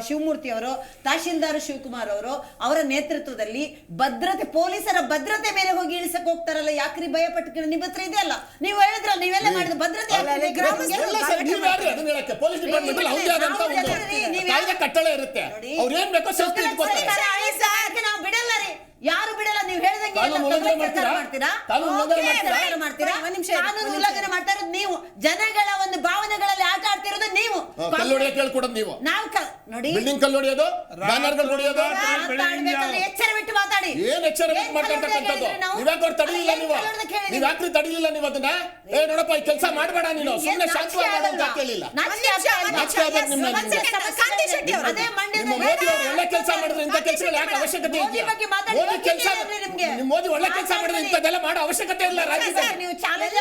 ಶಿವಮೂರ್ತಿ ಅವರು, ತಹಶೀಲ್ದಾರ್ ಶಿವಕುಮಾರ್ ಅವರು ಅವರ ನೇತೃತ್ವದಲ್ಲಿ ಭದ್ರತೆ, ಪೊಲೀಸರ ಭದ್ರತೆ ಮೇಲೆ ಹೋಗಿ ಇಳಿಸಕ್ ಹೋಗ್ತಾರಲ್ಲ, ಯಾಕ್ರಿ ಭಯ ಪಟ್ಟು? ನಿಮ್ಮ ಹತ್ರ ಇದೆ ಅಲ್ಲ, ನೀವು ಹೇಳಿದ್ರ ನೀವೆಲ್ಲ ಮಾಡಿದ ಭದ್ರತೆ ಪೊಲೀಸ್ ಡಿಪಾರ್ಟ್ಮೆಂಟ್ ಅವ್ರದೇ ಆದಂತ ಒಂದು ಕಾಯ್ದೆ ಕಟ್ಟಳೆ ಇರುತ್ತೆ. ಅವ್ರು ಏನ್ ಬೇಕೋ ಸೇಫ್ಟಿ ಇಟ್ಕೊತಾರೆ. ನಾವು ಬಿಡಲ್ಲ ರೀ, ಯಾರು ಬಿಡಲ್ಲ. ನೀವು ಹೇಳ್ದಂಗೆ ಕಾನೂನು ಉಲ್ಲಂಘನೆ ಮಾಡ್ತಾ ಇರೋದು ನೀವು. ಜನಗಳ ಒಂದು ಭಾವನೆಗಳಲ್ಲಿ ಆಟ ಆಡ್ತಿರೋದು ನೀವು. ಕಲ್ಲೊಡೆಯ ಕೇಳ್ಕೊಡೋದು ನೀವು. ನಾವು ನೋಡಿ, ಬಿಲ್ಡಿಂಗ್ ಕಲ್ಲೊಡೆಯೋದು, ಬ್ಯಾನರ್ಗಳು ಹೊಡೆಯೋದು. ಎಚ್ಚರ ಬಿಟ್ಟು ಮಾತಾಡಿ. ಏನ್ ಎಚ್ಚರ ಬಿಟ್ಟು ಮಾತಾಡ್ತಕ್ಕಂಥದ್ದು? ನೀವ್ಯಾಕೆ ಅವ್ರು ತಡೀಲಿಲ್ಲ? ನೀವ್ಯಾಕ್ರಿ ತಡೀಲಿಲ್ಲ? ನೀವು ಅದನ್ನ ನೋಡಪ್ಪ ಈ ಕೆಲಸ ಮಾಡಬೇಡ, ನೀನು ಸುಮ್ಮನೆ ಶಾಂತವಾಗಿ ಕೇಳಿಲ್ಲ. ನಿಮ್ಮ ಮೋದಿ ಅವರು ಒಳ್ಳೆ ಕೆಲಸ ಮಾಡಿದ್ರೆ ಇಂಥ ಕೆಲಸಗಳು ಯಾಕೆ ಅವಶ್ಯಕತೆ ಇದೆಯಾ? ಮೋದಿ ಒಳ್ಳೆ ಕೆಲಸ ಮಾಡಿದ್ರೆ ಇಂಥದ್ದೆಲ್ಲ ಮಾಡೋ ಅವಶ್ಯಕತೆ ಇಲ್ಲ ರಾಜ್ಯದಲ್ಲಿ. ನೀವು ಚಾಲೆಂಜ್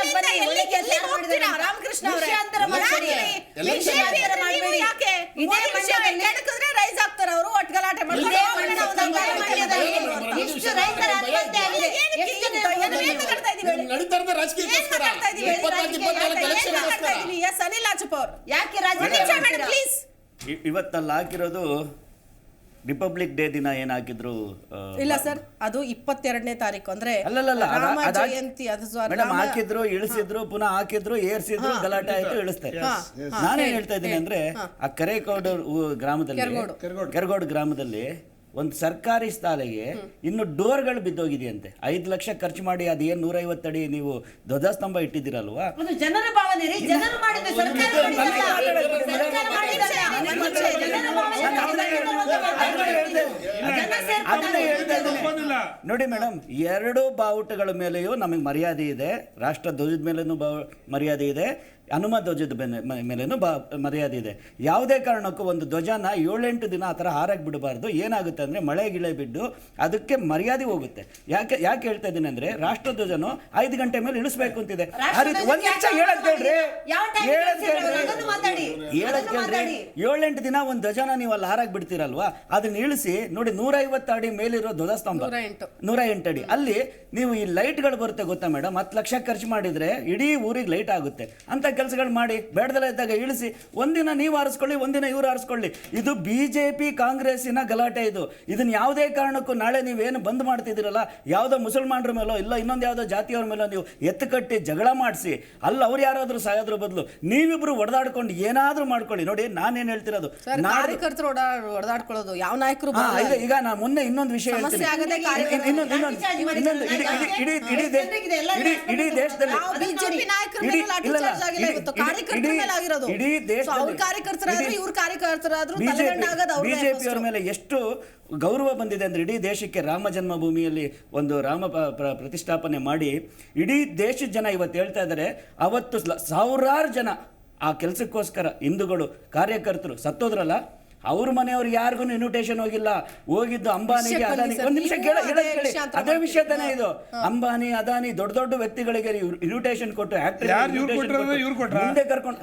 ರಾಮಕೃಷ್ಣ ಅವರೇ, ರೈಸ್ ಆಗ್ತಾರೆ ಅವರು, ಒಟ್ಟು ಗಲಾಟೆ ನಡೀತಾ ಇರೋದು ರಾಜಕೀಯಕ್ಕೋಸ್ಕರ. 24 ಎಲೆಕ್ಷನ್ಗೋಸ್ಕರ. ಅನಿಲ್ ಆಚುಪ್ ಅವರು ಯಾಕೆ ರಾಜಕೀಯ? ಇವತ್ತಲ್ಲಿ ಹಾಕಿರೋದು ರಿಪಬ್ಲಿಕ್ ಡೇ ದಿನ ಏನ್ ಹಾಕಿದ್ರು? ಇಲ್ಲ ಸರ್, ಅದು 22ನೇ ತಾರೀಕು ಅಂದ್ರೆ ಅಲ್ಲಲ್ಲ, ರಾಮ ಜಯಂತಿ. ಅದು ಮೇಡಮ್ ಹಾಕಿದ್ರು, ಇಳಿಸಿದ್ರು, ಪುನಃ ಹಾಕಿದ್ರು, ಏರ್ಸಿದ್ರು, ಗಲಾಟೆ ಆಯ್ತು, ಇಳಿಸ್ತಾರೆ. ನಾನೇನ್ ಹೇಳ್ತಾ ಇದ್ದೀನಿ ಅಂದ್ರೆ, ಆ ಕೆರೆಕೋಡು ಗ್ರಾಮದಲ್ಲಿ, ಕೆರಗೋಡು ಗ್ರಾಮದಲ್ಲಿ ಒಂದು ಸರ್ಕಾರಿ ಶಾಲೆಗೆ ಇನ್ನು ಡೋರ್ಗಳು ಬಿದ್ದೋಗಿದೆಯಂತೆ. 5 ಲಕ್ಷ ಖರ್ಚು ಮಾಡಿ ಅದೇನ್ 150 ಅಡಿ ನೀವು ಧ್ವಜಸ್ತಂಭ ಇಟ್ಟಿದ್ದೀರಲ್ವಾ? ಅದು ಜನರ ಭಾವನೆ ರೀ, ಜನರು ಮಾಡಿದ ಸರ್ಕಾರ ನೋಡಿ ಮೇಡಮ್, 2 ಬಾವುಟಗಳ ಮೇಲೆಯೂ ನಮಗೆ ಮರ್ಯಾದೆ ಇದೆ. ರಾಷ್ಟ್ರ ಧ್ವಜದ ಮೇಲೇನೂ ಮರ್ಯಾದೆ ಇದೆ, ಹನುಮ ಧ್ವಜದ ಮೇಲೇನೂ ಮರ್ಯಾದೆ ಇದೆ. ಯಾವುದೇ ಕಾರಣಕ್ಕೂ ಒಂದು ಧ್ವಜನ 7-8 ದಿನ ಆ ಥರ ಹಾರಕ್ಕೆ ಬಿಡಬಾರ್ದು. ಏನಾಗುತ್ತೆ ಅಂದರೆ ಮಳೆ ಗಿಳೆ ಬಿದ್ದು ಅದಕ್ಕೆ ಮರ್ಯಾದೆ ಹೋಗುತ್ತೆ. ಯಾಕೆ ಹೇಳ್ತಾ ಇದ್ದೀನಿ ಅಂದರೆ, ರಾಷ್ಟ್ರ ಧ್ವಜನು 5 ಗಂಟೆ ಮೇಲೆ ಇಳಿಸ್ಬೇಕು ಅಂತಿದೆ. ಆ ರೀತಿ ಒಂದು ನಿಮಿಷ ಹೇಳಕ್ ಕೇಳ್ರಿ, 7-8 ದಿನ ಒಂದು ಧ್ವಜನ ನೀವು ಅಲ್ಲಿ ಹಾರಕ್ಕೆ ಬಿಡ್ತೀರಲ್ವಾ, ಅದನ್ನ ಇಳಿಸಿ ನೋಡಿ. 150 ಅಡಿ ಮೇಲಿರೋ ಧ್ವಜಸ್ತಂಭ 108 ಅಡಿ. ಅಲ್ಲಿ ನೀವು ಈ ಲೈಟ್ಗಳು ಬರುತ್ತೆ ಗೊತ್ತಾ ಮೇಡಮ್? 10 ಲಕ್ಷ ಖರ್ಚು ಮಾಡಿದ್ರೆ ಇಡೀ ಊರಿಗೆ ಲೈಟ್ ಆಗುತ್ತೆ. ಅಂತ ಕೆಲಸಗಳು ಮಾಡಿ, ಬೇಡದಲ್ಲ ಇದ್ದಾಗ ಇಳಿಸಿ, ಒಂದಿನ ನೀವು ಆರಿಸ್ಕೊಳ್ಳಿ, ಒಂದಿನ ಇವ್ರು ಆರಿಸ್ಕೊಳ್ಳಿ. ಇದು BJP ಕಾಂಗ್ರೆಸ್ಸಿನ ಗಲಾಟೆ. ಇದನ್ನ ಯಾವುದೇ ಕಾರಣಕ್ಕೂ ನಾಳೆ ನೀವೇನು ಬಂದ್ ಮಾಡ್ತಿದ್ದೀರಲ್ಲ, ಯಾವುದೋ ಮುಸಲ್ಮಾನರ ಮೇಲೋ ಇಲ್ಲ ಇನ್ನೊಂದು ಯಾವುದೋ ಜಾತಿಯವ್ರ ಮೇಲೋ ನೀವು ಎತ್ತುಕಟ್ಟಿ ಜಗಳ ಮಾಡಿಸಿ ಅಲ್ಲಿ ಅವ್ರು ಯಾರಾದ್ರೂ ಸಾಯೋದ್ರ ಬದಲು ನೀವಿಬ್ರು ಹೊಡೆದಾಡ್ಕೊಂಡು ಏನಾದ್ರೂ ಮಾಡ್ಕೊಳ್ಳಿ. ನೋಡಿ ನಾನೇನ್ ಹೇಳ್ತಿರೋದು, ಕಾರ್ಯಕರ್ತರು ಹೊಡೆದಾಡ್ಕೊಳ್ಳೋದು ಯಾವ ನಾಯಕರು ಈಗ ನಾನು ಮೊನ್ನೆ ಇನ್ನೊಂದು ವಿಷಯ ಹೇಳ್ತೀನಿ. ಇಡೀ ದೇಶದಲ್ಲಿ ಬಿಜೆಪಿ ಅವರ ಮೇಲೆ ಎಷ್ಟು ಗೌರವ ಬಂದಿದೆ ಅಂದ್ರೆ, ಇಡೀ ದೇಶಕ್ಕೆ ರಾಮ ಜನ್ಮಭೂಮಿಯಲ್ಲಿ ಒಂದು ರಾಮ ಪ್ರತಿಷ್ಠಾಪನೆ ಮಾಡಿ ಇಡೀ ದೇಶದ ಜನ ಇವತ್ತು ಹೇಳ್ತಾ ಇದ್ದಾರೆ. ಅವತ್ತು ಸಾವಿರಾರು ಜನ ಆ ಕೆಲಸಕ್ಕೋಸ್ಕರ ಹಿಂದೂಗಳು ಕಾರ್ಯಕರ್ತರು ಸತ್ತೋದ್ರಲ್ಲ, ಅವ್ರ ಮನೆಯವ್ರಿಗೆ ಯಾರಿಗೂ ಇನ್ವಿಟೇಷನ್ ಹೋಗಿಲ್ಲ. ಹೋಗಿದ್ದು ಅಂಬಾನಿಗೆ, ಅದಾನಿ. ಒಂದ್ ನಿಮಿಷ ಕೇಳಿ, ಅದೇ ವಿಷಯ ತಾನೇ ಇದು. ಅಂಬಾನಿ, ಅದಾನಿ ದೊಡ್ಡ ದೊಡ್ಡ ವ್ಯಕ್ತಿಗಳಿಗೆ ಇನ್ವಿಟೇಷನ್ ಕೊಟ್ಟು ಮುಂದೆ ಕರ್ಕೊಂಡು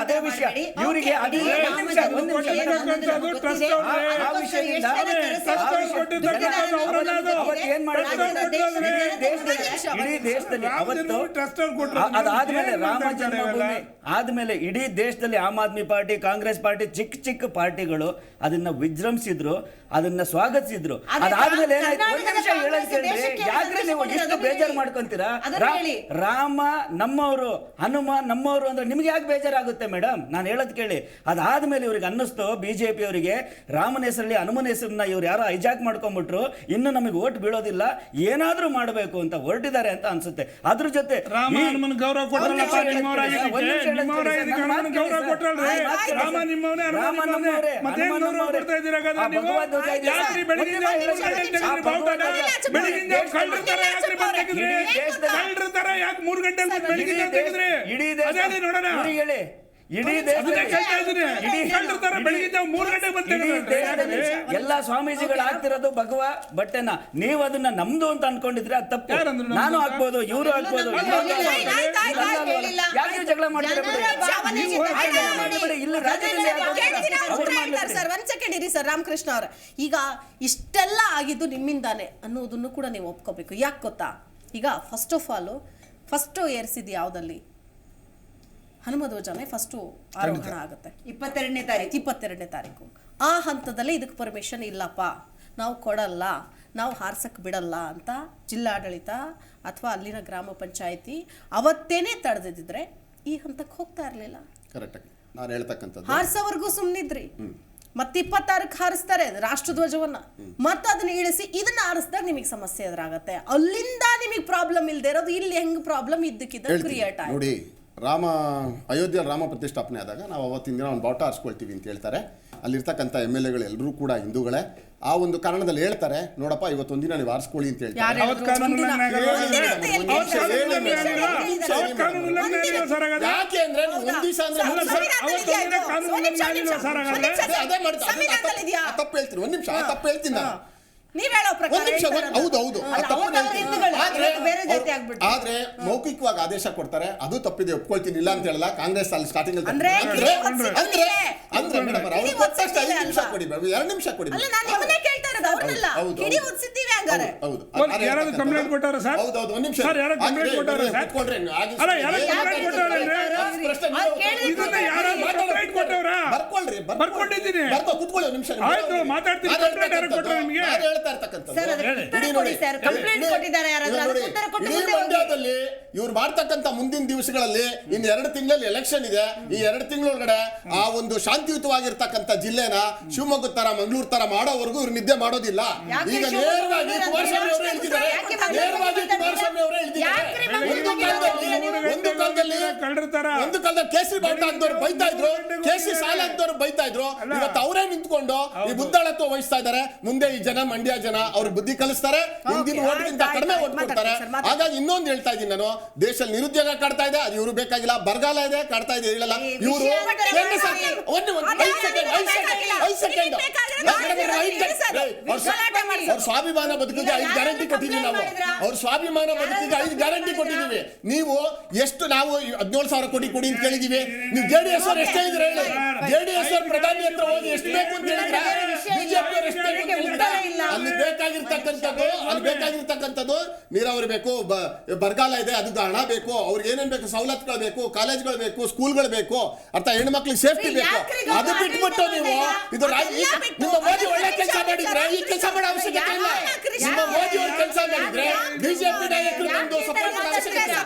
ಅದೇ ವಿಷಯ ಇವರಿಗೆ ಏನ್ ಇಡೀ ದೇಶದಲ್ಲಿ ಅವತ್ತು ಅದಾದ್ಮೇಲೆ ರಾಮ ಜನ್ಮಭೂಮಿ ಆದ್ಮೇಲೆ ಇಡೀ ದೇಶದಲ್ಲಿ ಆಮ್ ಆದ್ಮಿ ಪಾರ್ಟಿ, ಕಾಂಗ್ರೆಸ್ ಪಾರ್ಟಿ, ಚಿಕ್ಕ ಚಿಕ್ಕ ಪಾರ್ಟಿಗಳು ಅದನ್ನ ವಿಜೃಂಭಿಸಿದ್ರು, ಅದನ್ನ ಸ್ವಾಗತಿಸಿದ್ರು. ಅದಾದ್ಮೇಲೆ ಯಾಕ್ರೆ ನೀವು ಎಷ್ಟು ಬೇಜಾರು ಮಾಡ್ಕೊಂತೀರಾ? ರಾಮ ನಮ್ಮವರು, ಹನುಮ ನಮ್ಮವರು ಅಂದ್ರೆ ನಿಮ್ಗೆ ಯಾಕೆ ಬೇಜಾರಾಗುತ್ತೆ ಮೇಡಮ್? ನಾನು ಹೇಳೋದ್ ಕೇಳಿ. ಅದಾದ್ಮೇಲೆ ಇವ್ರಿಗೆ ಅನ್ನಿಸ್ತು ಬಿಜೆಪಿ ಅವರಿಗೆ ರಾಮನ ಹೆಸರಲ್ಲಿ ಹನುಮನ ಹೆಸರನ್ನ ಇವ್ರು ಯಾರೋ ಹೈಜಾಕ್ ಮಾಡ್ಕೊಂಡ್ಬಿಟ್ರು, ಇನ್ನು ನಮಗೆ ಓಟ್ ಬೀಳೋದಿಲ್ಲ, ಏನಾದ್ರೂ ಮಾಡಬೇಕು ಅಂತ ಹೊರಟಿದ್ದಾರೆ ಅಂತ ಅನ್ಸುತ್ತೆ. ಅದ್ರ ಜೊತೆ ಎಲ್ಲ ಸ್ವಾಮೀಜಿಗಳು ಆಗ್ತಿರೋದು ಭಗವ ಬಟ್ಟೆನ. ನೀವು ಅದನ್ನ ನಮ್ದು ಅಂತ ಅನ್ಕೊಂಡಿದ್ರೆ ಅದು ತಪ್ಪು. ನಾನು ಹಾಕ್ಬೋದು, ಇವರು ಹಾಕ್ಬೋದು. ಯಾಕೆ ಜಗಳ ಮಾಡ್ತಾರೆ? ಇಲ್ಲಿ ರಾಜ್ಯದಲ್ಲಿ ಒಂದ್ ಸೆಕೆಂಡ್ ಇರಿ ಸರ್. ರಾಮಕೃಷ್ಣ ಅವ್ರ, ಈಗ ಇಷ್ಟೆಲ್ಲ ಆಗಿದ್ದು ನಿಮ್ಮಿಂದಾನೆ ಅನ್ನೋದನ್ನು ಕೂಡ ನೀವು ಒಪ್ಕೋಬೇಕು. ಯಾಕೆ ಗೊತ್ತಾ? ಈಗ ಫಸ್ಟ್ ಆಫ್ ಆಲ್ ಫಸ್ಟ್ ಏರ್ಸಿದ್ ಯಾವ್ದಲ್ಲಿ? ಹನುಮ ಧ್ವಜನೇ ಫಸ್ಟು ಆರೋಹಣ ಆಗುತ್ತೆ 22ನೇ ತಾರೀಕು. ಆ ಹಂತದಲ್ಲಿ ಇದಕ್ಕೆ ಪರ್ಮಿಷನ್ ಇಲ್ಲಪ್ಪ, ನಾವು ಕೊಡಲ್ಲ, ನಾವು ಹಾರ್ಸಕ್ಕೆ ಬಿಡಲ್ಲ ಅಂತ ಜಿಲ್ಲಾಡಳಿತ ಅಥವಾ ಅಲ್ಲಿನ ಗ್ರಾಮ ಪಂಚಾಯಿತಿ ಅವತ್ತೇನೆ ತಡೆದಿದ್ರೆ ಈ ಹಂತಕ್ಕೆ ಹೋಗ್ತಾ ಇರಲಿಲ್ಲ. ಕರೆಕ್ಟಾಗಿ ನಾನು ಹೇಳ್ತಕ್ಕಂಥದ್ದು. ಹಾರಿಸೋವರೆಗೂ ಸುಮ್ಮನಿದ್ರಿ, ಮತ್ತೆ 26ಕ್ಕೆ ಹಾರಿಸ್ತಾರೆ ರಾಷ್ಟ್ರಧ್ವಜವನ್ನ, ಮತ್ತೆ ಅದನ್ನ ಇಳಿಸಿ ಇದನ್ನ ಹಾರಿಸಿದಾಗ ನಿಮಗೆ ಸಮಸ್ಯೆ ಎದುರಾಗತ್ತೆ. ಅಲ್ಲಿಂದ ನಿಮಗೆ ಪ್ರಾಬ್ಲಮ್ ಇಲ್ಲದೆ ಇರೋದು ಇಲ್ಲಿ ಹೆಂಗ್ ಪ್ರಾಬ್ಲಮ್ ಇದ್ದಕ್ಕಿದ್ದ ಕ್ರಿಯೇಟ್ ಆಯ್ತು. ನೋಡಿ, ಅಯೋಧ್ಯೆಯಲ್ಲಿ ರಾಮ ಪ್ರತಿಷ್ಠಾಪನೆ ಆದಾಗ ನಾವು ಅವತ್ತಿನ ದಿನ ಒಂದು ಬಾವುಟ ಹಾರಿಸ್ಕೊಳ್ತೀವಿ ಅಂತ ಹೇಳ್ತಾರೆ. ಅಲ್ಲಿರ್ತಕ್ಕಂಥ MLAಗಳು ಎಲ್ಲರೂ ಕೂಡ ಹಿಂದೂಗಳೇ. ಆ ಒಂದು ಕಾರಣದಲ್ಲಿ ಹೇಳ್ತಾರೆ, ನೋಡಪ್ಪ ಇವತ್ತೊಂದಿನ ನೀವು ಆರಿಸ್ಕೊಳ್ಳಿ ಅಂತ ಹೇಳ್ತಾರೆ. ಯಾಕೆ ಅಂದ್ರೆ ಒಂದ್ ದಿವಸ ತಪ್ಪು ಹೇಳ್ತೀನಿ. ಒಂದ್ ನಿಮಿಷ ತಪ್ಪು ಹೇಳ್ತೀನಿ ನಾನು. ಹೌದು, ಆದ್ರೆ ಮೌಖಿಕವಾಗಿ ಆದೇಶ ಕೊಡ್ತಾರೆ, ಅದು ತಪ್ಪಿದೆ, ಒಪ್ಕೊಳ್ತೀನಿ, ಇಲ್ಲ ಅಂತ ಹೇಳಲ್ಲ. ಕಾಂಗ್ರೆಸ್ ಅಲ್ಲಿ ಸ್ಟಾರ್ಟಿಂಗ್ ಅಂದ್ರೆ ಮೇಡಮ್ ಅವ್ರು 5 ನಿಮಿಷ ಕೊಡಿ, 2 ನಿಮಿಷ ಕೊಡಿ. ಇವ್ರು ಮಾಡ್ತಕ್ಕಂಥ ಮುಂದಿನ ದಿವಸಗಳಲ್ಲಿ ಇನ್ನು 2 ತಿಂಗಳಲ್ಲಿ ಎಲೆಕ್ಷನ್ ಇದೆ. ಈ 2 ತಿಂಗಳೊಳಗಡೆ ಆ ಒಂದು ಶಾಂತಿಯುತವಾಗಿರ್ತಕ್ಕಂಥ ಜಿಲ್ಲೆನ ಶಿವಮೊಗ್ಗ ತರ, ಮಂಗಳೂರು ತರ ಮಾಡೋವರೆಗೂ ಇವ್ರು ನಿದ್ದೆ ಮಾಡೋದಿಲ್ಲ. ಈಗ ನೇರವಾಗಿ ಕುಮಾರಸ್ವಾಮಿ ಅವರೇ ಹೇಳ್ತಿದ್ದಾರೆ, ಒಂದು ಕಾಲದಲ್ಲಿ ಕೇಸರಿ ಬಾವುಟ ಹಾಕ್ದವ್ರು ಬೈತಾ ಇದ್ರು, ಕೇಸರಿ ಸಾಲ ಹಾಕ್ದವ್ರು ಬೈತಾ ಇದ್ರು. ಇವತ್ತು ಅವರೇ ನಿಂತ್ಕೊಂಡು ಈ ಬುದ್ಧಾಳತ್ವ ವಹಿಸ್ತಾ ಇದ್ದಾರೆ. ಮುಂದೆ ಈ ಜನ, ಮಂಡ್ಯ ಜನ ಅವ್ರ ಬುದ್ಧಿ ಕಲಿಸ್ತಾರೆ, ಹಿಂದಿನ ಓಟ್ಗಿಂತ ಕಡಿಮೆ ಓಟ್ ಕೊಡ್ತಾರೆ. ಹಾಗಾಗಿ ಇನ್ನೊಂದು ಹೇಳ್ತಾ ಇದ್ದೀನಿ ನಾನು, ದೇಶದಲ್ಲಿ ನಿರುದ್ಯೋಗ ಕಾಡ್ತಾ ಇದೆ, ಅದು ಇವರು ಬೇಕಾಗಿಲ್ಲ. ಬರಗಾಲ ಇದೆ, ಕಾಡ್ತಾ ಇದೆ, ಹೇಳಲ್ಲ. ಇವರು ಅವ್ರ ಸ್ವಾಭಿಮಾನ ಬದುಕಿಗೆ 5 ಗ್ಯಾರಂಟಿ ಕೊಟ್ಟಿದ್ದೀವಿ ನಾವು. ಅವ್ರ ಸ್ವಾಭಿಮಾನ ಬದುಕಿಗೆ 5 ಗ್ಯಾರಂಟಿ ಕೊಟ್ಟಿದ್ದೀವಿ. ನೀವು ಎಷ್ಟು ನಾವು 17,000 ಕೋಟಿ ಕೊಡಿ ಅಂತ ಕೇಳಿದೀವಿ. ನೀವು JDS ಅವ್ರು ಎಷ್ಟು ಹೇಳಿದ್ರೆ ಹೇಳಿ, JDS ಅವ್ರ ಪ್ರಧಾನಿ ಹತ್ರ ಹೋಗಿ ಎಷ್ಟು ಬೇಕು ಅಂತ ಹೇಳಿದ್ರೆ ಬಿಜೆಪಿ ಅವ್ರು ಎಷ್ಟು ಬೇಕು ಅಂತ ಹೇಳಿದ್ರೆ ಅಲ್ಲಿ ಬೇಕಾಗಿರ್ತಕ್ಕಂಥದ್ದು ನೀರಾವರಿ ಬೇಕು, ಬರಗಾಲ ಇದೆ, ಅದಕ್ಕೆ ಹಣ ಬೇಕು, ಅವ್ರಿಗೆ ಏನೇನ್ ಬೇಕು, ಸವಲತ್ತುಗಳು ಬೇಕು, ಕಾಲೇಜ್ಗಳು ಬೇಕು, ಸ್ಕೂಲ್ಗಳು ಬೇಕು, ಅರ್ಥ ಹೆಣ್ಮಕ್ಳಿಗೆ ಸೇಫ್ಟಿ ಬೇಕು. ಅದು ಬಿಟ್ಬಿಟ್ಟು ನೀವು ಇದು ನಿಮ್ಮ ಮೋದಿ ಒಳ್ಳೆ ಕೆಲಸ ಮಾಡಿದ್ರೆ ಈ ಕೆಲಸ ಮಾಡೋ ಅವಶ್ಯಕತೆ ಇಲ್ಲ. ನಿಮ್ಮ ಮೋದಿ ಅವ್ರ ಕೆಲಸ ಮಾಡಿದ್ರೆ ಬಿಜೆಪಿ ನಾಯಕರು ಬಂದು ಸಪೋರ್ಟ್ ಮಾಡೋ ಅವಶ್ಯಕತೆ ಇಲ್ಲ.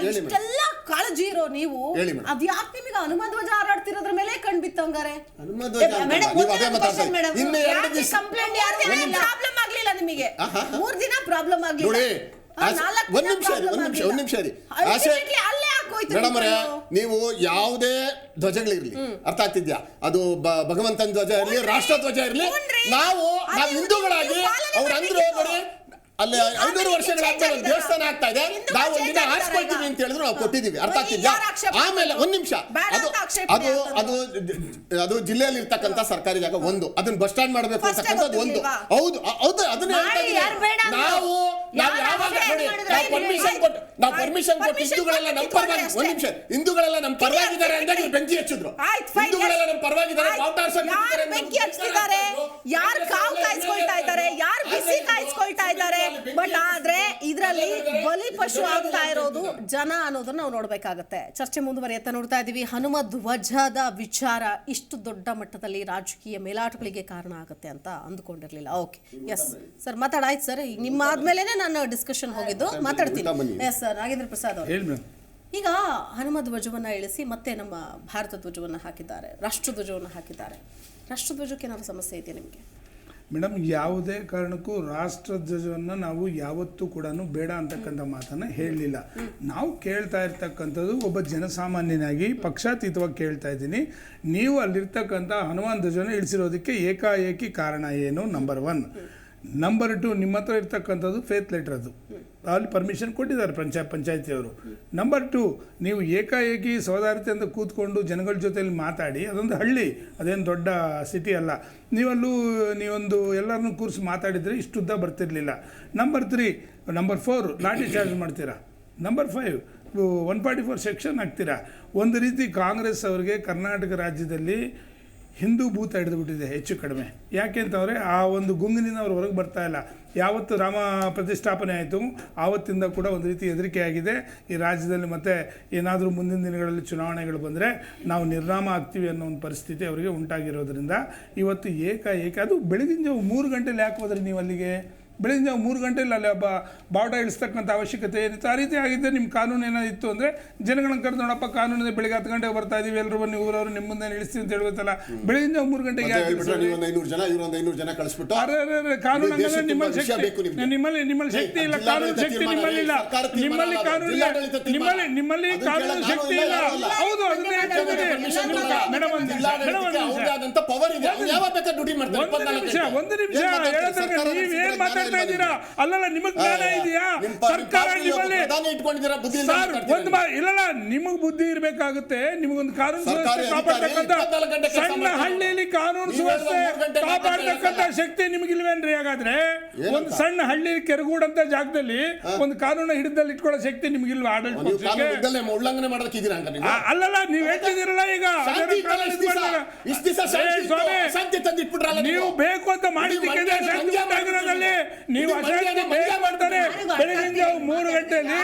ಇಷ್ಟೆಲ್ಲ ಕಾಳಜಿ ಇರೋ ನೀವು ಅದ್ಯಾಕೆ ನಿಮಗೆ ಹನುಮ ಧ್ವಜ ಹಾರಾಡ್ತಿರೋದ್ರ ಮೇಲೆ ಕಣ್ಬಿತ್ತಂಗಾರೆ? ಪ್ರಾಬ್ಲಮ್ ಆಗ್ಲಿಲ್ಲ ನಿಮಗೆ? 3 ದಿನ ಪ್ರಾಬ್ಲಮ್ ಆಗ್ಲಿಲ್ಲ. ಒಂದ್ ನಿಮಿಷ ರೀ ಮೇಡಮ್ ಅವರೇ, ನೀವು ಯಾವುದೇ ಧ್ವಜಗಳಿರ್ಲಿ, ಅರ್ಥ ಆಗ್ತಿದ್ಯಾ, ಅದು ಭಗವಂತನ ಧ್ವಜ ಇರಲಿ, ರಾಷ್ಟ್ರ ಧ್ವಜ ಇರಲಿ, ನಾವು ಹಿಂದೂಗಳಾಗಿ ಅವ್ರು ಅಂದ್ರು ನೋಡಿ ಅಲ್ಲಿ 500 ವರ್ಷಗಳಾದ್ಮೇಲೆ ದೇವಸ್ಥಾನ ಆಗ್ತಾ ಇದೆ, ನಾವು ಒಂದಿನ ಆರಿಸ್ಕೊಳ್ತೀವಿ ಅಂತ ಹೇಳಿದ್ರು ನಾವು ಕೊಟ್ಟಿದೀವಿ, ಅರ್ಥ ಆಗ್ತಿದ್ಯಾ? ಆಮೇಲೆ ಒಂದ್ ನಿಮಿಷ, ಅದು ಜಿಲ್ಲೆಯಲ್ಲಿ ಇರ್ತಕ್ಕಂಥ ಸರ್ಕಾರಿ ಜಾಗ ಒಂದು, ಅದನ್ನ ಬಸ್ ಸ್ಟ್ಯಾಂಡ್ ಮಾಡಬೇಕು ಅಂತಕ್ಕಂಥದ್ದು ಒಂದು. ಹೌದು ಅದನ್ನ ನಾವು ಯಾವಾಗ ನೋಡಿ ನಾವು ಪರ್ಮಿಷನ್ ಕೊಟ್ಟು ಹಿಂದೂಗಳೆಲ್ಲ ನಮ್ಮ ಪರವಾಗಿ, ಒಂದ್ ನಿಮಿಷ, ಹಿಂದೂಗಳೆಲ್ಲ ನಮ್ಮ ಪರವಾಗಿದ್ದಾರೆ ಅಂದಾಗ ಬೆಂಕಿ ಹಚ್ಚಿದ್ರು. ಹಿಂದೂಗಳೆಲ್ಲ ನಮ್ಮ ಪರವಾಗಿದ್ದಾರೆ, ಬೆಂಕಿ ಹಚ್ಚಿದ್ದಾರೆ, ಯಾರು ಕಾವು ಕಾಯಿಸ್ಕೊಳ್ತಾ ಇದ್ದಾರೆ, ಯಾರು ಬಿಸಿ ಕಾಯಿಸ್ಕೊಳ್ತಾ ಇದ್ದಾರೆ. ಬಟ್ ಆದ್ರೆ ಇದರಲ್ಲಿ ಬಲಿ ಪಶು ಆಗ್ತಾ ಇರೋದು ಜನ ಅನ್ನೋದನ್ನ ನಾವು ನೋಡ್ಬೇಕಾಗತ್ತೆ. ಚರ್ಚೆ ಮುಂದುವರಿಯುತ್ತಾ ನೋಡ್ತಾ ಇದೀವಿ. ಹನುಮ ಧ್ವಜದ ವಿಚಾರ ಇಷ್ಟು ದೊಡ್ಡ ಮಟ್ಟದಲ್ಲಿ ರಾಜಕೀಯ ಮೇಲಾಟಗಳಿಗೆ ಕಾರಣ ಆಗುತ್ತೆ ಅಂತ ಅಂದ್ಕೊಂಡಿರ್ಲಿಲ್ಲ. ಓಕೆ, ಎಸ್ ಸರ್, ಮಾತಾಡಾಯ್ತು ಸರ್. ಈಗ ನಿಮ್ಮ ಆದ್ಮೇಲೆ ನಾನು ಡಿಸ್ಕಷನ್ ಹೋಗಿದ್ದು, ಮಾತಾಡ್ತೀನಿ. ಎಸ್ ಸರ್, ನಾಗೇಂದ್ರ ಪ್ರಸಾದ್ ಅವರು, ಈಗ ಹನುಮ ಧ್ವಜವನ್ನ ಇಳಿಸಿ ಮತ್ತೆ ನಮ್ಮ ಭಾರತ ಧ್ವಜವನ್ನ ಹಾಕಿದ್ದಾರೆ, ರಾಷ್ಟ್ರ ಧ್ವಜವನ್ನ ಹಾಕಿದ್ದಾರೆ. ರಾಷ್ಟ್ರ ಧ್ವಜಕ್ಕೆ ಏನಾದ್ರು ಸಮಸ್ಯೆ ಇದೆಯಾ ನಿಮಗೆ? ಮೇಡಮ್, ಯಾವುದೇ ಕಾರಣಕ್ಕೂ ರಾಷ್ಟ್ರ ಧ್ವಜವನ್ನು ನಾವು ಯಾವತ್ತೂ ಕೂಡ ಬೇಡ ಅಂತಕ್ಕಂಥ ಮಾತನ್ನು ಹೇಳಲಿಲ್ಲ. ನಾವು ಕೇಳ್ತಾ ಇರ್ತಕ್ಕಂಥದ್ದು ಒಬ್ಬ ಜನಸಾಮಾನ್ಯನಾಗಿ ಪಕ್ಷಾತೀತವಾಗಿ ಕೇಳ್ತಾ ಇದ್ದೀನಿ, ನೀವು ಅಲ್ಲಿರ್ತಕ್ಕಂಥ ಹನುಮಾನ್ ಧ್ವಜವನ್ನು ಇಳಿಸಿರೋದಕ್ಕೆ ಏಕಾಏಕಿ ಕಾರಣ ಏನು? ನಂಬರ್ 1. ನಂಬರ್ 2, ನಿಮ್ಮ ಹತ್ರ ಇರ್ತಕ್ಕಂಥದ್ದು ಫೇತ್ ಲೆಟರ್, ಅದು ಅಲ್ಲಿ ಪರ್ಮಿಷನ್ ಕೊಟ್ಟಿದ್ದಾರೆ ಪಂಚಾಯತಿಯವರು. ನಂಬರ್ 2, ನೀವು ಏಕಾಏಕಿ ಸೌದಾರಿತೆ ಅಂತ ಕೂತ್ಕೊಂಡು ಜನಗಳ ಜೊತೆಯಲ್ಲಿ ಮಾತಾಡಿ, ಅದೊಂದು ಹಳ್ಳಿ, ಅದೇನು ದೊಡ್ಡ ಸಿಟಿ ಅಲ್ಲ, ನೀವೊಂದು ಎಲ್ಲರನ್ನೂ ಕೂರಿಸಿ ಮಾತಾಡಿದರೆ ಇಷ್ಟುದ್ದ ಬರ್ತಿರಲಿಲ್ಲ. ನಂಬರ್ 3, ನಂಬರ್ 4 ಲಾಠಿ ಚಾರ್ಜ್ ಮಾಡ್ತೀರಾ. ನಂಬರ್ 5 144 ಸೆಕ್ಷನ್ ಹಾಕ್ತೀರಾ. ಒಂದು ರೀತಿ ಕಾಂಗ್ರೆಸ್ ಅವರಿಗೆ ಕರ್ನಾಟಕ ರಾಜ್ಯದಲ್ಲಿ ಹಿಂದೂ ಭೂತ ಹಿಡಿದುಬಿಟ್ಟಿದೆ ಹೆಚ್ಚು ಕಡಿಮೆ. ಯಾಕೆ ಅಂತಂದರೆ ಆ ಒಂದು ಗುಂಗಿನಿಂದ ಅವ್ರು ಹೊರಗೆ ಬರ್ತಾ ಇಲ್ಲ. ಯಾವತ್ತು ರಾಮ ಪ್ರತಿಷ್ಠಾಪನೆ ಆಯಿತು ಆವತ್ತಿಂದ ಕೂಡ ಒಂದು ರೀತಿ ಹೆದರಿಕೆ ಆಗಿದೆ ಈ ರಾಜ್ಯದಲ್ಲಿ. ಮತ್ತು ಏನಾದರೂ ಮುಂದಿನ ದಿನಗಳಲ್ಲಿ ಚುನಾವಣೆಗಳು ಬಂದರೆ ನಾವು ನಿರ್ನಾಮ ಆಗ್ತೀವಿ ಅನ್ನೋ ಒಂದು ಪರಿಸ್ಥಿತಿ ಅವರಿಗೆ ಉಂಟಾಗಿರೋದ್ರಿಂದ ಇವತ್ತು ಏಕಾಏಕಿ, ಅದು ಬೆಳಗಿನ ಜಾವ 3 ಗಂಟೆಲಿ ಯಾಕೆ ಹೋದ್ರಿ ನೀವು ಅಲ್ಲಿಗೆ? ಬೆಳಗಿನ ಜಾವ 3 ಗಂಟೆಲಿ ಅಲ್ಲಿ ಬಾವುಟ ಇಳಿಸ್ತಕ್ಕಂಥ ಅವಶ್ಯಕತೆ ಏನಿತ್ತು? ಆ ರೀತಿ ಆಗಿದ್ದರೆ ನಿಮ್ಮ ಕಾನೂನು ಏನಾದಿತ್ತು ಅಂದರೆ ಜನಗಳನ್ನ ಕರೆದು, ನೋಡಪ್ಪ ಕಾನೂನಿದೆ, ಬೆಳಿಗ್ಗೆ 10 ಗಂಟೆಗೆ ಬರ್ತಾ ಇದೀವಿ, ಎಲ್ಲರೂ ಬನ್ನಿ, ಊರವರು ನಿಮ್ಮ ಮುಂದೆ ಇಳಿಸ್ತೀವಿ ಅಂತ ಹೇಳ್ಬೇಕಲ್ಲ. ಬೆಳಗಿನ ಜಾವ 3 ಗಂಟೆಗೆ ಕಾನೂನು ಅಂದರೆ ನಿಮ್ಮಲ್ಲಿ ಶಕ್ತಿ ಇಲ್ಲ, ಕಾನೂನು ಶಕ್ತಿ ನಿಮ್ಮಲ್ಲಿ ಇಲ್ಲ, ನಿಮ್ಮಲ್ಲಿ ಕಾನೂನು ಇಲ್ಲ, ನಿಮ್ಮಲ್ಲಿ ಕಾನೂನು ಶಕ್ತಿ ಇಲ್ಲ. ಹೌದು, ಅದನ್ನೇ ಹೇಳ್ತಿದ್ದೀನಿ ಮೇಡಮ್. ಒಂದು ನಿಮಿಷ ನೀವೇನ್ ಮಾತಾಡ್ತಾ ಇದ್ದೀರಾ? ಅಲ್ಲಲ್ಲ, ನಿಮಗ್ ಜ್ಞಾನ ಇದೆಯಾ? ಸರ್ಕಾರ ನಿಮ್ಮಲ್ಲಿ ಇಲ್ಲಲ್ಲ, ನಿಮಗ್ ಬುದ್ಧಿ ಇರ್ಬೇಕಾಗುತ್ತೆ. ನಿಮಗೊಂದು ಕಾನೂನು ಸುವ್ಯವಸ್ಥೆ ಕಾಪಾಡ್ತಕ್ಕಂಥ ಸಣ್ಣ ಹಳ್ಳಿಯಲ್ಲಿ ಕಾನೂನು ಸುವ್ಯವಸ್ಥೆ ಕಾಪಾಡ್ತಕ್ಕಂಥ ಶಕ್ತಿ ನಿಮಗಿಲ್ವೇನ್ರಿ? ಹಾಗಾದ್ರೆ ಒಂದು ಸಣ್ಣ ಹಳ್ಳಿ ಕೆರಗೂಡಂತ ಜಾಗದಲ್ಲಿ ಒಂದು ಕಾನೂನು ಹಿಡಿದಲ್ಲಿ ಇಟ್ಕೊಳ್ಳೋ ಶಕ್ತಿ ನಿಮಗಿಲ್ವ? ಆಡಳಿತ ಉಲ್ಲಂಘನೆ ಮಾಡೋದಕ್ಕಿದ್ದೀರಾ? ಅಲ್ಲಲ್ಲ, ನೀವ್ ಹೇಳ್ತಿದ್ದೀರಲ್ಲ ಈಗ ನೀವು ಬೇಕು ಅಂತ ಮಾಡಿದ್ದಕ್ಕೆ ನೀವು ಅಶಾಂತಿ ಬೇಗ ಮಾಡ್ತಾರೆ. ಬೆಳಗಿನ ಜಾವ 3 ಗಂಟೆಯಲ್ಲಿ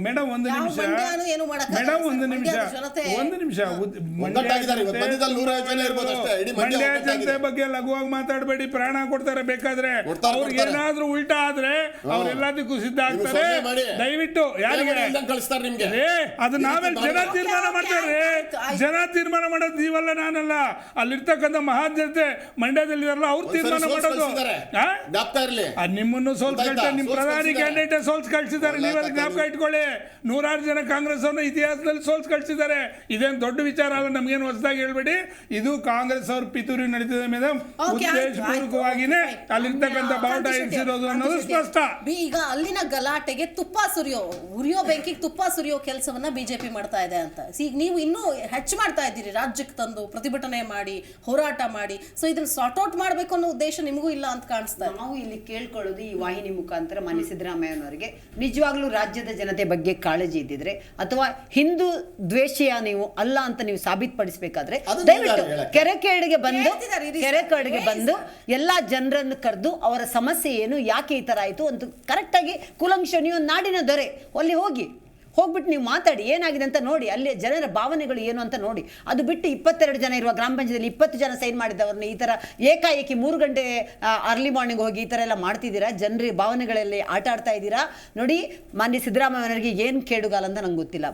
ಮೇಡಮ್ ಒಂದು ನಿಮಿಷ ಮಂಡ್ಯ ಜನತೆ ಬಗ್ಗೆ ಲಘುವಾಗಿ ಮಾತಾಡಬೇಡಿ, ಪ್ರಾಣ ಕೊಡ್ತಾರೆ ಬೇಕಾದ್ರೆ. ಅವ್ರಿಗೆ ಏನಾದ್ರೂ ಉಲ್ಟಾ ಆದ್ರೆ ಅವ್ರೆಲ್ಲದಕ್ಕೂ ಸಿದ್ಧ ಆಗ್ತಾರೆ. ದಯವಿಟ್ಟು ಯಾರಿಗೆ ಅದು ನಾವೆಲ್ಲ ಜನ ತೀರ್ಮಾನ ಮಾಡ್ತಾರೆ. ಜನ ತೀರ್ಮಾನ ಮಾಡೋದು ನೀವಲ್ಲ, ನಾನಲ್ಲ. ಅಲ್ಲಿರ್ತಕ್ಕಂಥ ಮಹಾನ್ ಜನತೆ ಮಂಡ್ಯದಲ್ಲಿ ಇರಲ್ಲ, ಅವ್ರು ತೀರ್ಮಾನ ಮಾಡೋದು. ನಿಮ್ಮನ್ನು ಸೋಲ್ಸ್ ಕಳ್ಸಿದ್ದಾರೆ, ನಿಮ್ಮ ಪ್ರಧಾನಿ ಕ್ಯಾಂಡಿಡೇಟ್ ಸೋಲ್ಸ್ ಕಳ್ಸಿದ್ದಾರೆ. ನೀವಲ್ಲಿ ಜ್ಞಾಪಕ ಇಟ್ಕೊಳ್ಳಿ. 100 ಜನ ಕಾಂಗ್ರೆಸ್ ಅವ್ರನ್ನ ಇತಿಹಾಸದಲ್ಲಿ ಸೋಲ್ಸ್ ಕಳ್ಸಿದ್ದಾರೆ. ಇದೇನು ದೊಡ್ಡ ವಿಚಾರ ಅಲ್ಲ, ನಮ್ಗೇನು ಹೊಸದಾಗಿ ಹೇಳ್ಬೇಡಿ. ಇದು ಕಾಂಗ್ರೆಸ್ ಅವ್ರ ಪಿತೂರಿ ನಡೀತಿದೆ ಮೇಡಮ್. ಉದ್ದೇಶಪೂರ್ವಕವಾಗಿನೇ ಅಲ್ಲಿರ್ತಕ್ಕಂಥ ಬಾವುಟ ಇಳಿಸಿರೋದು ಅನ್ನೋದು ಸ್ಪಷ್ಟ. ಈಗ ಅಲ್ಲಿನ ಗಲಾಟೆಗೆ ತುಪ್ಪ ಉರಿಯೋ ಬೆಂಕಿಗೆ ತುಪ್ಪ ಸುರಿಯೋ ಕೆಲಸವನ್ನ ಬಿಜೆಪಿ ಮಾಡ್ತಾ ಇದೆ ಅಂತ ಈಗ ನೀವು ಇನ್ನೂ ಹೆಚ್ಚು ಮಾಡ್ತಾ ಇದ್ದೀರಿ, ರಾಜ್ಯಕ್ಕೆ ತಂದು ಪ್ರತಿಭಟನೆ ಮಾಡಿ ಹೋರಾಟ ಮಾಡಿ. ಸೊ ಇದನ್ನ ಸಾರ್ಟ್ ಔಟ್ ಮಾಡಬೇಕು ಅನ್ನೋ ಉದ್ದೇಶ ನಿಮಗೂ ಇಲ್ಲ ಅಂತ ಕಾಣಿಸ್ತಾ ಇದೆ. ನಾವು ಇಲ್ಲಿ ಕೇಳ್ಕೊಳ್ಳೋದು ಈ ವಾಹಿನಿ ಮುಖಾಂತರ ಮಾನ್ಯ ಸಿದ್ದರಾಮಯ್ಯನವರಿಗೆ ನಿಜವಾಗ್ಲೂ ರಾಜ್ಯದ ಜನತೆ ಬಗ್ಗೆ ಕಾಳಜಿ ಇದ್ದಿದ್ರೆ ಅಥವಾ ಹಿಂದೂ ದ್ವೇಷಿಯ ನೀವು ಅಲ್ಲ ಅಂತ ನೀವು ಸಾಬೀತುಪಡಿಸಬೇಕಾದ್ರೆ ದಯವಿಟ್ಟು ಕೆರೆಕೇಡಿಗೆ ಬಂದು ಎಲ್ಲಾ ಜನರನ್ನು ಕರೆದು ಅವರ ಸಮಸ್ಯೆ ಏನು, ಯಾಕೆ ಈ ತರ ಆಯ್ತು ಅಂತ ಕರೆಕ್ಟಾಗಿ ಕುಲಂಶ, ನೀವು ನಾಡಿನ ದೊರೆ ಅಲ್ಲಿ ಹೋಗ್ಬಿಟ್ಟು ನೀವು ಮಾತಾಡಿ, ಏನಾಗಿದೆ ಅಂತ ನೋಡಿ, ಅಲ್ಲಿ ಜನರ ಭಾವನೆಗಳು ಏನು ಅಂತ ನೋಡಿ. ಅದು ಬಿಟ್ಟು 22 ಜನ ಇರುವ ಗ್ರಾಮ ಪಂಚಾಯತಿಯಲ್ಲಿ 20 ಜನ ಸೈನ್ ಮಾಡಿದವ್ರನ್ನ ಈ ಥರ ಏಕಾಏಕಿ 3 ಗಂಟೆ ಅರ್ಲಿ ಮಾರ್ನಿಂಗ್ ಹೋಗಿ ಈ ಥರ ಎಲ್ಲ ಮಾಡ್ತಿದ್ದೀರಾ, ಜನರ ಭಾವನೆಗಳಲ್ಲಿ ಆಟ ಆಡ್ತಾ ಇದ್ದೀರಾ. ನೋಡಿ, ಮಾನ್ಯ ಸಿದ್ದರಾಮಯ್ಯನವರಿಗೆ ಏನು ಕೇಡುಗಾಲ ಅಂತ ನಂಗೆ ಗೊತ್ತಿಲ್ಲ.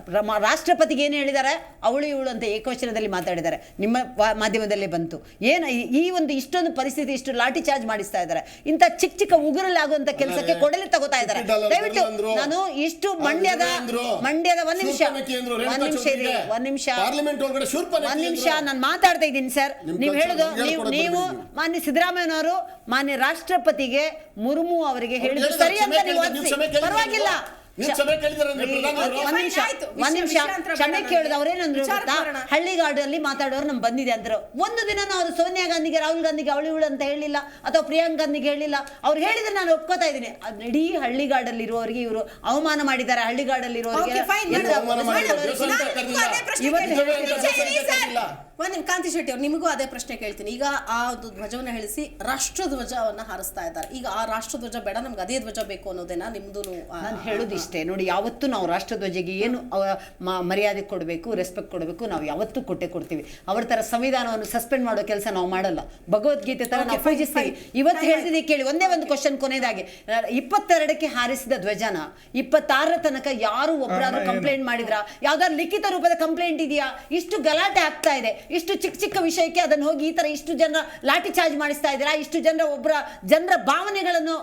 ರಾಷ್ಟ್ರಪತಿಗೆ ಏನು ಹೇಳಿದ್ದಾರೆ, ಅವಳು ಇವಳು ಅಂತ ಏಕವಚನದಲ್ಲಿ ಮಾತಾಡಿದ್ದಾರೆ, ನಿಮ್ಮ ಮಾಧ್ಯಮದಲ್ಲೇ ಬಂತು. ಏನು ಈ ಒಂದು ಇಷ್ಟೊಂದು ಪರಿಸ್ಥಿತಿ, ಇಷ್ಟು ಲಾಠಿ ಚಾರ್ಜ್ ಮಾಡಿಸ್ತಾ ಇದ್ದಾರೆ, ಇಂಥ ಚಿಕ್ಕ ಚಿಕ್ಕ ಉಗುರಲ್ಲಿ ಆಗುವಂಥ ಕೆಲಸಕ್ಕೆ ಕೊಡಲಿ ತಗೋತಾ ಇದ್ದಾರೆ. ದಯವಿಟ್ಟು ನಾನು ಇಷ್ಟು ಮಂಡ್ಯದ ಒಂದ್ ನಿಮಿಷ ನಾನು ಮಾತಾಡ್ತಾ ಇದ್ದೀನಿ ಸರ್. ನೀವು ಹೇಳುದು ನೀವು ಮಾನ್ಯ ಸಿದ್ದರಾಮಯ್ಯನವರು ಮಾನ್ಯ ರಾಷ್ಟ್ರಪತಿಗೆ ಮುರ್ಮು ಅವರಿಗೆ ಹೇಳಿದ್ರು ಸರಿ ಅಂತ ನೀವು ಪರವಾಗಿಲ್ಲ. ಒಂದ್ ನಿಮಿಷ ಕ್ಷಮೆ ಕೇಳಿದ ಅವ್ರೇನಂದ್ರು ಗೊತ್ತಾ, ಹಳ್ಳಿಗಾಡಲ್ಲಿ ಮಾತಾಡೋರು ನಮ್ ಬಂದಿದೆ ಅಂದ್ರು. ಒಂದು ದಿನ ಅವರು ಸೋನಿಯಾ ಗಾಂಧಿಗೆ, ರಾಹುಲ್ ಗಾಂಧಿಗೆ ಅವಳು ಅಂತ ಹೇಳಿಲ್ಲ ಅಥವಾ ಪ್ರಿಯಾಂಕಾ ಗಾಂಧಿಗೆ ಹೇಳಿಲ್ಲ. ಅವ್ರು ಹೇಳಿದ್ರೆ ನಾನು ಒಪ್ಕೋತಾ ಇದ್ದೀನಿ. ಇಡೀ ಹಳ್ಳಿಗಾಡಲ್ಲಿ ಇರುವವರಿಗೆ ಇವರು ಅವಮಾನ ಮಾಡಿದ್ದಾರೆ. ಹಳ್ಳಿಗಾಡಲ್ಲಿರುವವರಿಗೆ ಕಾಂತಿ ಶೆಟ್ಟಿ ಅವ್ರು, ನಿಮಗೂ ಅದೇ ಪ್ರಶ್ನೆ ಕೇಳ್ತೀನಿ. ಈಗ ಆ ಧ್ವಜವನ್ನ ಹೇಳಿಸಿ ರಾಷ್ಟ್ರ ಧ್ವಜವನ್ನ ಹಾರಿಸ್ತಾ ಇದ್ದಾರೆ. ಈಗ ಆ ರಾಷ್ಟ್ರ ಧ್ವಜ ಬೇಡ, ನಮ್ಗೆ ಅದೇ ಧ್ವಜ ಬೇಕು ಅನ್ನೋದೇನಾ ನಿಮ್ದು? ನಾನು ಹೇಳೋದು ಇಷ್ಟೇ ನೋಡಿ, ಯಾವತ್ತೂ ನಾವು ರಾಷ್ಟ್ರಧ್ವಜಗೆ ಏನು ಮರ್ಯಾದೆ ಕೊಡಬೇಕು, ರೆಸ್ಪೆಕ್ಟ್ ಕೊಡಬೇಕು, ನಾವು ಯಾವತ್ತೂ ಕೊಡ್ತೀವಿ. ಅವ್ರ ತರ ಸಂವಿಧಾನವನ್ನು ಸಸ್ಪೆಂಡ್ ಮಾಡೋ ಕೆಲಸ ನಾವು ಮಾಡಲ್ಲ. ಭಗವದ್ಗೀತೆ ತರ ನಾವು ಪೂಜಿಸ್ತೀವಿ. ಇವತ್ತು ಹೇಳ್ತಿದ್ದೀವಿ ಕೇಳಿ, ಒಂದೇ ಒಂದು ಕ್ವಶನ್ ಕೊನೆಯದಾಗಿ, 22ಕ್ಕೆ ಹಾರಿಸಿದ ಧ್ವಜನ 26ರ ತನಕ ಯಾರು ಒಬ್ಬರಾದ್ರೂ ಕಂಪ್ಲೇಂಟ್ ಮಾಡಿದ್ರ? ಯಾವ್ದಾದ್ರು ಲಿಖಿತ ರೂಪದ ಕಂಪ್ಲೇಂಟ್ ಇದೆಯಾ? ಇಷ್ಟು ಗಲಾಟೆ ಆಗ್ತಾ ಇದೆ, ಇಷ್ಟು ಚಿಕ್ಕ ಚಿಕ್ಕ ವಿಷಯಕ್ಕೆ ಅದನ್ನು ಹೋಗಿ ಈ ತರ ಇಷ್ಟು ಜನ ಲಾಠಿ ಚಾರ್ಜ್ ಮಾಡಿಸ್ತಾ ಇದ್ದೀರಾ. ಇಷ್ಟು ಜನರ ಭಾವನೆಗಳನ್ನು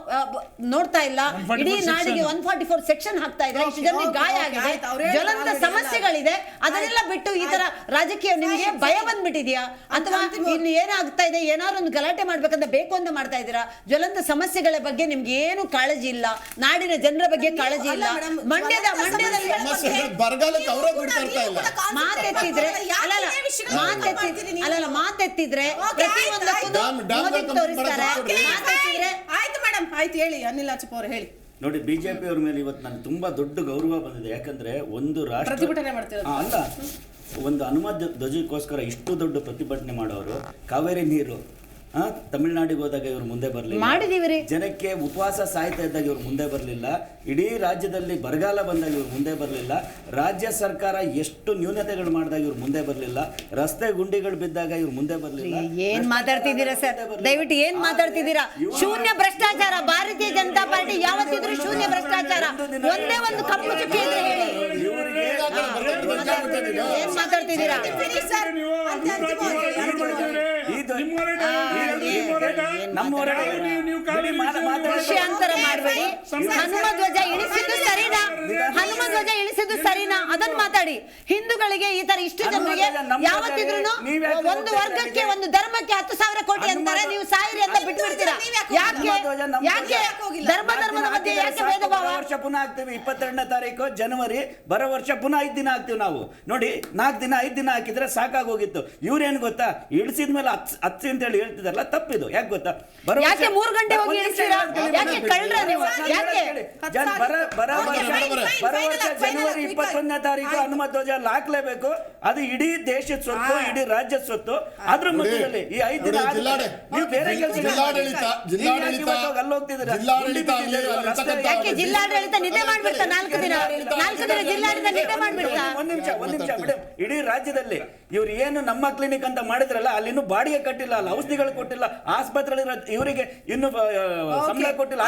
ನೋಡ್ತಾ ಇಲ್ಲ. ಇಡೀ ನಾಡಿಗೆ 144 ಸೆಕ್ಷನ್ ಹಾಕ್ತಾ ಇದ್ದಾರೆ. ಇಷ್ಟು ಜನರಿಗೆ ಗಾಯ ಆಗಿದೆ, ಜ್ವಲಂತ ಸಮಸ್ಯೆಗಳಿದೆ. ಅದನ್ನೆಲ್ಲ ಬಿಟ್ಟು ಈ ತರ ರಾಜಕೀಯ ನಿಮಗೆ ಭಯ ಬಂದ್ಬಿಟ್ಟಿದ್ಯಾ ಅಥವಾ ಇಲ್ಲಿ ಏನಾಗ್ತಾ ಇದೆ, ಏನಾದ್ರು ಒಂದು ಗಲಾಟೆ ಮಾಡ್ಬೇಕಂತ ಬೇಕು ಅಂತ ಮಾಡ್ತಾ ಇದ್ದೀರಾ? ಜ್ವಲಂತ ಸಮಸ್ಯೆಗಳ ಬಗ್ಗೆ ನಿಮ್ಗೆ ಏನು ಕಾಳಜಿ ಇಲ್ಲ, ನಾಡಿನ ಜನರ ಬಗ್ಗೆ ಕಾಳಜಿ ಇಲ್ಲ. ಮಂಡ್ಯದಲ್ಲಿ ಮಾತೆತ್ತಿದ್ರೆ ತೋರಿಸ್ತಾರೆ. ಆಯ್ತು ಮೇಡಮ್, ಆಯ್ತು ಹೇಳಿ ಅನಿಲ್ ಆಚಪ್ಪ ಅವರು ಹೇಳಿ. ನೋಡಿ, ಬಿಜೆಪಿ ಅವ್ರ ಮೇಲೆ ಇವತ್ತು ನನಗೆ ತುಂಬಾ ದೊಡ್ಡ ಗೌರವ ಬಂದಿದೆ. ಯಾಕಂದ್ರೆ ಒಂದು ಪ್ರತಿಭಟನೆ ಮಾಡ್ತಿರೋದು ಅಲ್ಲ, ಒಂದು ಹನುಮ ಧ್ವಜಕ್ಕೋಸ್ಕರ ಇಷ್ಟು ದೊಡ್ಡ ಪ್ರತಿಭಟನೆ ಮಾಡೋರು, ಕಾವೇರಿ ನೀರು ತಮಿಳುನಾಡಿಗೆ ಹೋದಾಗ ಇವರು ಮುಂದೆ ಬರಲಿಲ್ಲ, ಜನಕ್ಕೆ ಉಪವಾಸ ಸಾಯ್ತಾ ಇದ್ದಾಗ ಇವರು ಮುಂದೆ ಬರಲಿಲ್ಲ, ಇಡೀ ರಾಜ್ಯದಲ್ಲಿ ಬರಗಾಲ ಬಂದಾಗ ಇವರು ಮುಂದೆ ಬರಲಿಲ್ಲ, ರಾಜ್ಯ ಸರ್ಕಾರ ಎಷ್ಟು ನ್ಯೂನತೆಗಳು ಮಾಡಿದಾಗ ಇವರು ಮುಂದೆ ಬರಲಿಲ್ಲ, ರಸ್ತೆ ಗುಂಡಿಗಳು ಬಿದ್ದಾಗ ಇವರು ಮುಂದೆ ಬರಲಿಲ್ಲ. ಏನ್ ಮಾತಾಡ್ತಿದ್ದೀರಾ ಸರ್? ದಯವಿಟ್ಟು ಏನ್ ಮಾತಾಡ್ತಿದ್ದೀರಾ? ಶೂನ್ಯ ಭ್ರಷ್ಟಾಚಾರ. ಭಾರತೀಯ ಜನತಾ ಪಾರ್ಟಿ ಯಾವತ್ತಿದ್ರು ಶೂನ್ಯ ಭ್ರಷ್ಟಾಚಾರ. ಒಂದೇ ಒಂದು ಕಪ್ಪು ಚುಕ್ಕಿ ಇದ್ರೆ ಹೇಳಿ, ಏನ್ ಮಾತಾಡ್ತಿದ್ದೀರಾ? ವಿಷಯಾಂತರ ಮಾಡಬೇಡಿ. ಹನುಮ ಧ್ವಜ ಇಳಿಸಿದ್ದು ಸರಿನಾ ಅದನ್ನ ಮಾತಾಡಿ. ಹಿಂದೂಗಳಿಗೆ ಈ ತರ ಇಷ್ಟು ಜನರಿಗೆ ಯಾವತ್ತಿದ್ರು ಒಂದು ವರ್ಗಕ್ಕೆ ಒಂದು ಧರ್ಮಕ್ಕೆ 10,000 ಕೋಟಿ ಅಂತಾರೆ, ನೀವು ಸಾಯಿರಿ ಅಂತ ಬಿಟ್ಬಿಡ್ತೀರಾ? ಯಾಕೆ ಧರ್ಮದ ಮಧ್ಯೆ ಯಾಕೆ ಭೇದ ಭಾವ? ವರ್ಷ ಪುನಃ ಆಗ್ತೀವಿ 22ನೇ ತಾರೀಕು ಜನವರಿ, ಬರೋ ವರ್ಷ ಪುನಃ 5 ದಿನ ಆಗ್ತೀವಿ ನಾವು. ನೋಡಿ, 4 ದಿನ 5 ದಿನ ಹಾಕಿದ್ರೆ ಸಾಕಾಗೋಗಿತ್ತು. ಇವ್ರೇನು ಗೊತ್ತಾ, ಇಳಿಸಿದ ಮೇಲೆ 10 ಅಂತ ಹೇಳಿ ಹೇಳ್ತಿದಾರಲ್ಲ, ತಪ್ಪಿದು. ಯಾಕೆ ಗೊತ್ತಾ? ಯಾಕೆ 3 ಗಂಟೆ ಹೋಗಿ ಇಳಿಸ್ತೀರಾ? ಯಾಕೆ ಕಳ್ರ ನೀವು? ಯಾಕೆ ಬರೋ ವರ್ಷ ಜನವರಿ 21ನೇ ತಾರೀಕು ಹನುಮ ಧ್ವಜ ಹಾಕ್ಲೇಬೇಕು. ಅದು ಇಡೀ ದೇಶದ ಸ್ವತ್ತು, ಇಡೀ ರಾಜ್ಯದ ಸ್ವತ್ತು. ಅದ್ರ ಮಧ್ಯದಲ್ಲಿ ಈ 5 ದಿನ ನೀವು ಬೇರೆ ಕೆಲಸ ಅಲ್ಲಿ ಹೋಗ್ತಿದ್ದೀರಾ? ಯಾಕೆ ಜಿಲ್ಲಾಡಳಿತ ನಿದ್ದೆ ಮಾಡ್ಬಿಡ್ತಾ? 4 ದಿನ ಜಿಲ್ಲಾಡಳಿತ ನಿದ್ದೆ ಮಾಡ್ಬಿಡ್ತಾ? ಒಂದ್ ನಿಮಿಷ ಮೇಡಮ್, ಇಡೀ ರಾಜ್ಯದಲ್ಲಿ ಇವ್ರು ಏನು ನಮ್ಮ ಕ್ಲಿನಿಕ್ ಅಂತ ಮಾಡಿದ್ರಲ್ಲ, ಅಲ್ಲಿ ಇನ್ನೂ ಬಾಡಿಗೆ ಕಟ್ಟಿಲ್ಲ, ಅಲ್ಲಿ ಔಷಧಿಗಳು ಕೊಟ್ಟಿಲ್ಲ, ಆಸ್ಪತ್ರೆ ಇವರಿಗೆ ಇನ್ನು ಸಂಬಳ ಕೊಟ್ಟಿಲ್ಲ.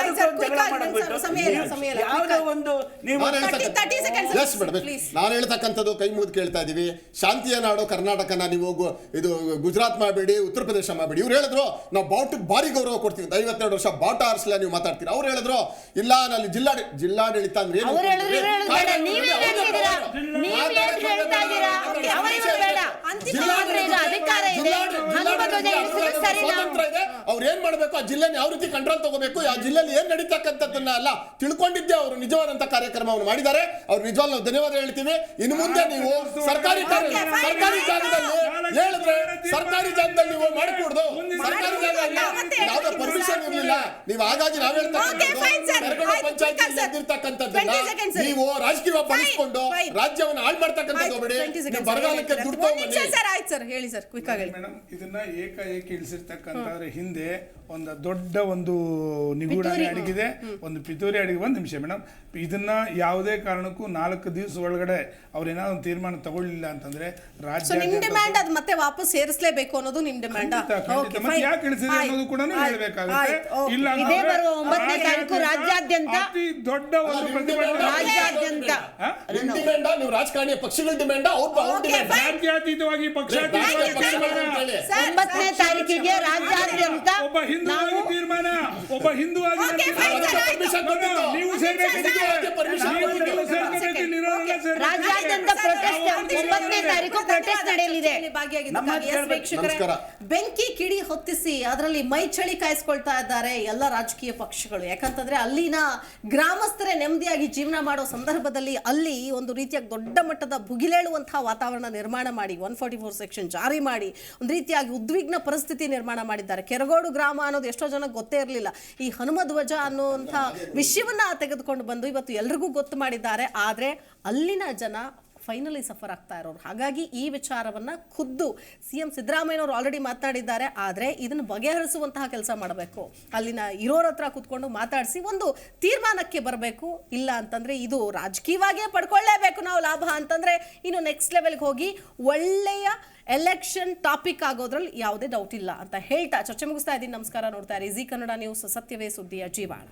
ಯಾವುದೋ ಒಂದು ನೀವು ನಾನು ಹೇಳ್ತಕ್ಕಂಥದ್ದು ಕೈ ಮುಗಿದು ಕೇಳ್ತಾ ಇದೀವಿ. ಶಾಂತಿಯ ನಾಡು ಕರ್ನಾಟಕನ ನೀವು ಇದು ಗುಜರಾತ್ ಮಾಡಬೇಡಿ, ಉತ್ತರ ಪ್ರದೇಶ ಮಾಡಬೇಡಿ. ಇವ್ರು ಹೇಳಿದ್ರು ನಾವು ಬಾವುಟಕ್ಕೆ ಭಾರಿ ಗೌರವ ಕೊಡ್ತೀವಿ, 52 ವರ್ಷ ಬಾವುಟ ಆರಿಸಲ್ಲ ನೀವು ಮಾತಾಡ್ತೀರಾ. ಅವ್ರು ಹೇಳಿದ್ರು ಇಲ್ಲ, ನಲ್ಲಿ ಜಿಲ್ಲಾಡಳಿತ ಅಂದ್ರೆ ಏನು? ಅಧಿಕಾರ ಇದೆ, ಹನುಮ ಧ್ವಜ ಇಳಿಸಿದ್ರೆ ಸರಿನಾ? ಸ್ವಾತಂತ್ರ್ಯ ಇದೆ. ಅವ್ರು ಏನ್ ಮಾಡ್ಬೇಕು, ಆ ಜಿಲ್ಲೆನ ಯಾವ ರೀತಿ ಕಂಟ್ರೋಲ್ ತಗೋಬೇಕು, ಆ ಜಿಲ್ಲೆಯಲ್ಲಿ ಏನ್ ನಡೀತಕ್ಕಂಥದ್ದನ್ನ ಎಲ್ಲ ತಿಳ್ಕೊಂಡಿದ್ದೆ ಅವರು ನಿಜವಾದಂತ ಕಾರ್ಯಕ್ರಮವನ್ನು ಮಾಡಿದ್ದಾರೆ. ಅವ್ರು ನಿಜವಾಗ್ಲೂ ನಾವು ಧನ್ಯವಾದ ಹೇಳ್ತೀವಿ. ಇನ್ನು ಮುಂದೆ ನೀವು ಸರ್ಕಾರಿ ಜಾಗದಲ್ಲಿ ಹೇಳಿದ್ರೆ ಸರ್ಕಾರಿ ಜಾಗದಲ್ಲಿ ನೀವು ಮಾಡಿಕೊಡ್ದು. ಸರ್ಕಾರಿ ಜಾಗ ಯಾವುದೇ ಪರ್ಮಿಷನ್ ಇರಲಿಲ್ಲ. ನೀವು ಹಾಗಾಗಿ ನಾವು ಪಂಚಾಯತ್ ನೀವು ರಾಜಕೀಯ ಬಳಸ್ಕೊಂಡು ರಾಜ್ಯವನ್ನು ಹಾಳು ಮಾಡ್ತಕ್ಕಂಥದ್ದು ಹೋಗ್ಬೇಡಿ. ಬರಗಾಲಕ್ಕೆ ದುಡ್ಡು ಹೇಳಿ ಸರ್, ಕ್ವಿಕ್ ಆಗಿ ಮೇಡಮ್, ಇದನ್ನ ಏಕಾಏಕಿ ಇಳಿಸಿರ್ತಕ್ಕಂಥವ್ರೆ ಹಿಂದೆ ಒಂದು ದೊಡ್ಡ ಒಂದು ನಿಗೂಢನೆ ಅಡಗಿದೆ, ಒಂದು ಪಿತೂರಿ ಅಡಗಿದೆ. ಒಂದು ನಿಮಿಷ ಮೇಡಮ್, ಇದನ್ನ ಯಾವುದೇ ಕಾರಣಕ್ಕೂ 4 ದಿವಸ ಒಳಗಡೆ ಅವ್ರೇನಾದ್ರು ಒಂದು ತೀರ್ಮಾನ ತಗೊಳ್ಳಿಲ್ಲ ಅಂತಂದ್ರೆ ನಿಮ್ ಡಿಮ್ಯಾಂಡ್ ಅದು ಮತ್ತೆ ವಾಪಸ್ ಸೇರಿಸಲೇಬೇಕು ಅನ್ನೋದು ನಿಮ್ ಡಿಮ್ಯಾಂಡ್. ಯಾಕೆ ಇಳಿಸಿದೆ ಅನ್ನೋದು ಕೂಡ ಹೇಳ್ಬೇಕಾಗುತ್ತೆ. ಇಲ್ಲ ಇದೇ ಬರುವ 9ನೇ ತಾರೀಕು ರಾಜ್ಯಾದ್ಯಂತ ಅತಿ ದೊಡ್ಡ ಒಂದು ಪ್ರತಿಭಟನೆ ರಾಜ್ಯಾದ್ಯಂತ ನೀವು ರಾಜಕಾರಣಿ ಪಕ್ಷಗಳ ಡಿಮ್ಯಾಂಡ್ ರಾಜ್ಯಾತೀತವಾಗಿ ಪಕ್ಷ 9ನೇ ತಾರೀಕಿಗೆ ರಾಜ್ಯಾದ್ಯಂತ ಒಬ್ಬ ಹಿಂದೂವಾಗಿ ತೀರ್ಮಾನ, ಒಬ್ಬ ಹಿಂದೂವಾಗಿ ನೀವು ರಾಜ್ಯಾದ್ಯಂತ ಪ್ರೊಟೆಸ್ಟ್ 9ನೇ ತಾರೀಕು ಪ್ರೊಟೆಸ್ಟ್ ನಡೆಯಲಿದೆ. ಬೆಂಕಿ ಕಿಡಿ ಹೊತ್ತಿಸಿ ಅದರಲ್ಲಿ ಮೈ ಚಳಿ ಕಾಯಿಸ್ಕೊಳ್ತಾ ಇದ್ದಾರೆ ಎಲ್ಲ ರಾಜಕೀಯ ಪಕ್ಷಗಳು. ಯಾಕಂತಂದ್ರೆ ಅಲ್ಲಿನ ಗ್ರಾಮಸ್ಥರೇ ನೆಮ್ಮದಿಯಾಗಿ ಜೀವನ ಮಾಡೋ ಸಂದರ್ಭದಲ್ಲಿ ಅಲ್ಲಿ ಒಂದು ರೀತಿಯ ದೊಡ್ಡ ಮಟ್ಟದ ಭುಗಿಲೇಳುವಂತಹ ವಾತಾವರಣ ನಿರ್ಮಾಣ ಮಾಡಿ 144 ಸೆಕ್ಷನ್ ಜಾರಿ ಮಾಡಿ ಒಂದು ರೀತಿಯಾಗಿ ಉದ್ವಿಗ್ನ ಪರಿಸ್ಥಿತಿ ನಿರ್ಮಾಣ ಮಾಡಿದ್ದಾರೆ. ಕೆರಗೋಡು ಗ್ರಾಮ ಅನ್ನೋದು ಎಷ್ಟೋ ಜನಕ್ಕೆ ಗೊತ್ತೇ ಇರಲಿಲ್ಲ. ಈ ಹನುಮ ಧ್ವಜ ಅನ್ನುವಂಥ ವಿಷಯವನ್ನ ತೆಗೆದುಕೊಂಡು ಬಂದು ಇವತ್ತು ಎಲ್ರಿಗೂ ಗೊತ್ತು ಮಾಡಿದ್ದಾರೆ. ಆದರೆ ಅಲ್ಲಿನ ಜನ ಫೈನಲಿ ಸಫರ್ ಆಗ್ತಾ ಇರೋರು. ಹಾಗಾಗಿ ಈ ವಿಚಾರವನ್ನ ಖುದ್ದು CM ಸಿದ್ದರಾಮಯ್ಯನವರು ಆಲ್ರೆಡಿ ಮಾತನಾಡಿದ್ದಾರೆ. ಆದರೆ ಇದನ್ನು ಬಗೆಹರಿಸುವಂತಹ ಕೆಲಸ ಮಾಡಬೇಕು. ಅಲ್ಲಿನ ಇರೋರ ಹತ್ರ ಕೂತ್ಕೊಂಡು ಮಾತಾಡಿಸಿ ಒಂದು ತೀರ್ಮಾನಕ್ಕೆ ಬರಬೇಕು. ಇಲ್ಲ ಅಂತಂದ್ರೆ ಇದು ರಾಜಕೀಯವಾಗೇ ಪಡ್ಕೊಳ್ಳೇಬೇಕು ನಾವು ಲಾಭ ಅಂತಂದ್ರೆ ಇನ್ನು ನೆಕ್ಸ್ಟ್ ಲೆವೆಲ್ಗೆ ಹೋಗಿ ಒಳ್ಳೆಯ ಎಲೆಕ್ಷನ್ ಟಾಪಿಕ್ ಆಗೋದ್ರಲ್ಲಿ ಯಾವುದೇ ಡೌಟ್ ಇಲ್ಲ ಅಂತ ಹೇಳ್ತಾ ಚರ್ಚೆ ಮುಗಿಸ್ತಾ ಇದ್ದೀನಿ. ನಮಸ್ಕಾರ. ನೋಡ್ತಾ ಇರಿ ಜಿ ಕನ್ನಡ ನ್ಯೂಸ್, ಸತ್ಯವೇ ಸುದ್ದಿಯ ಜೀವಾಳ.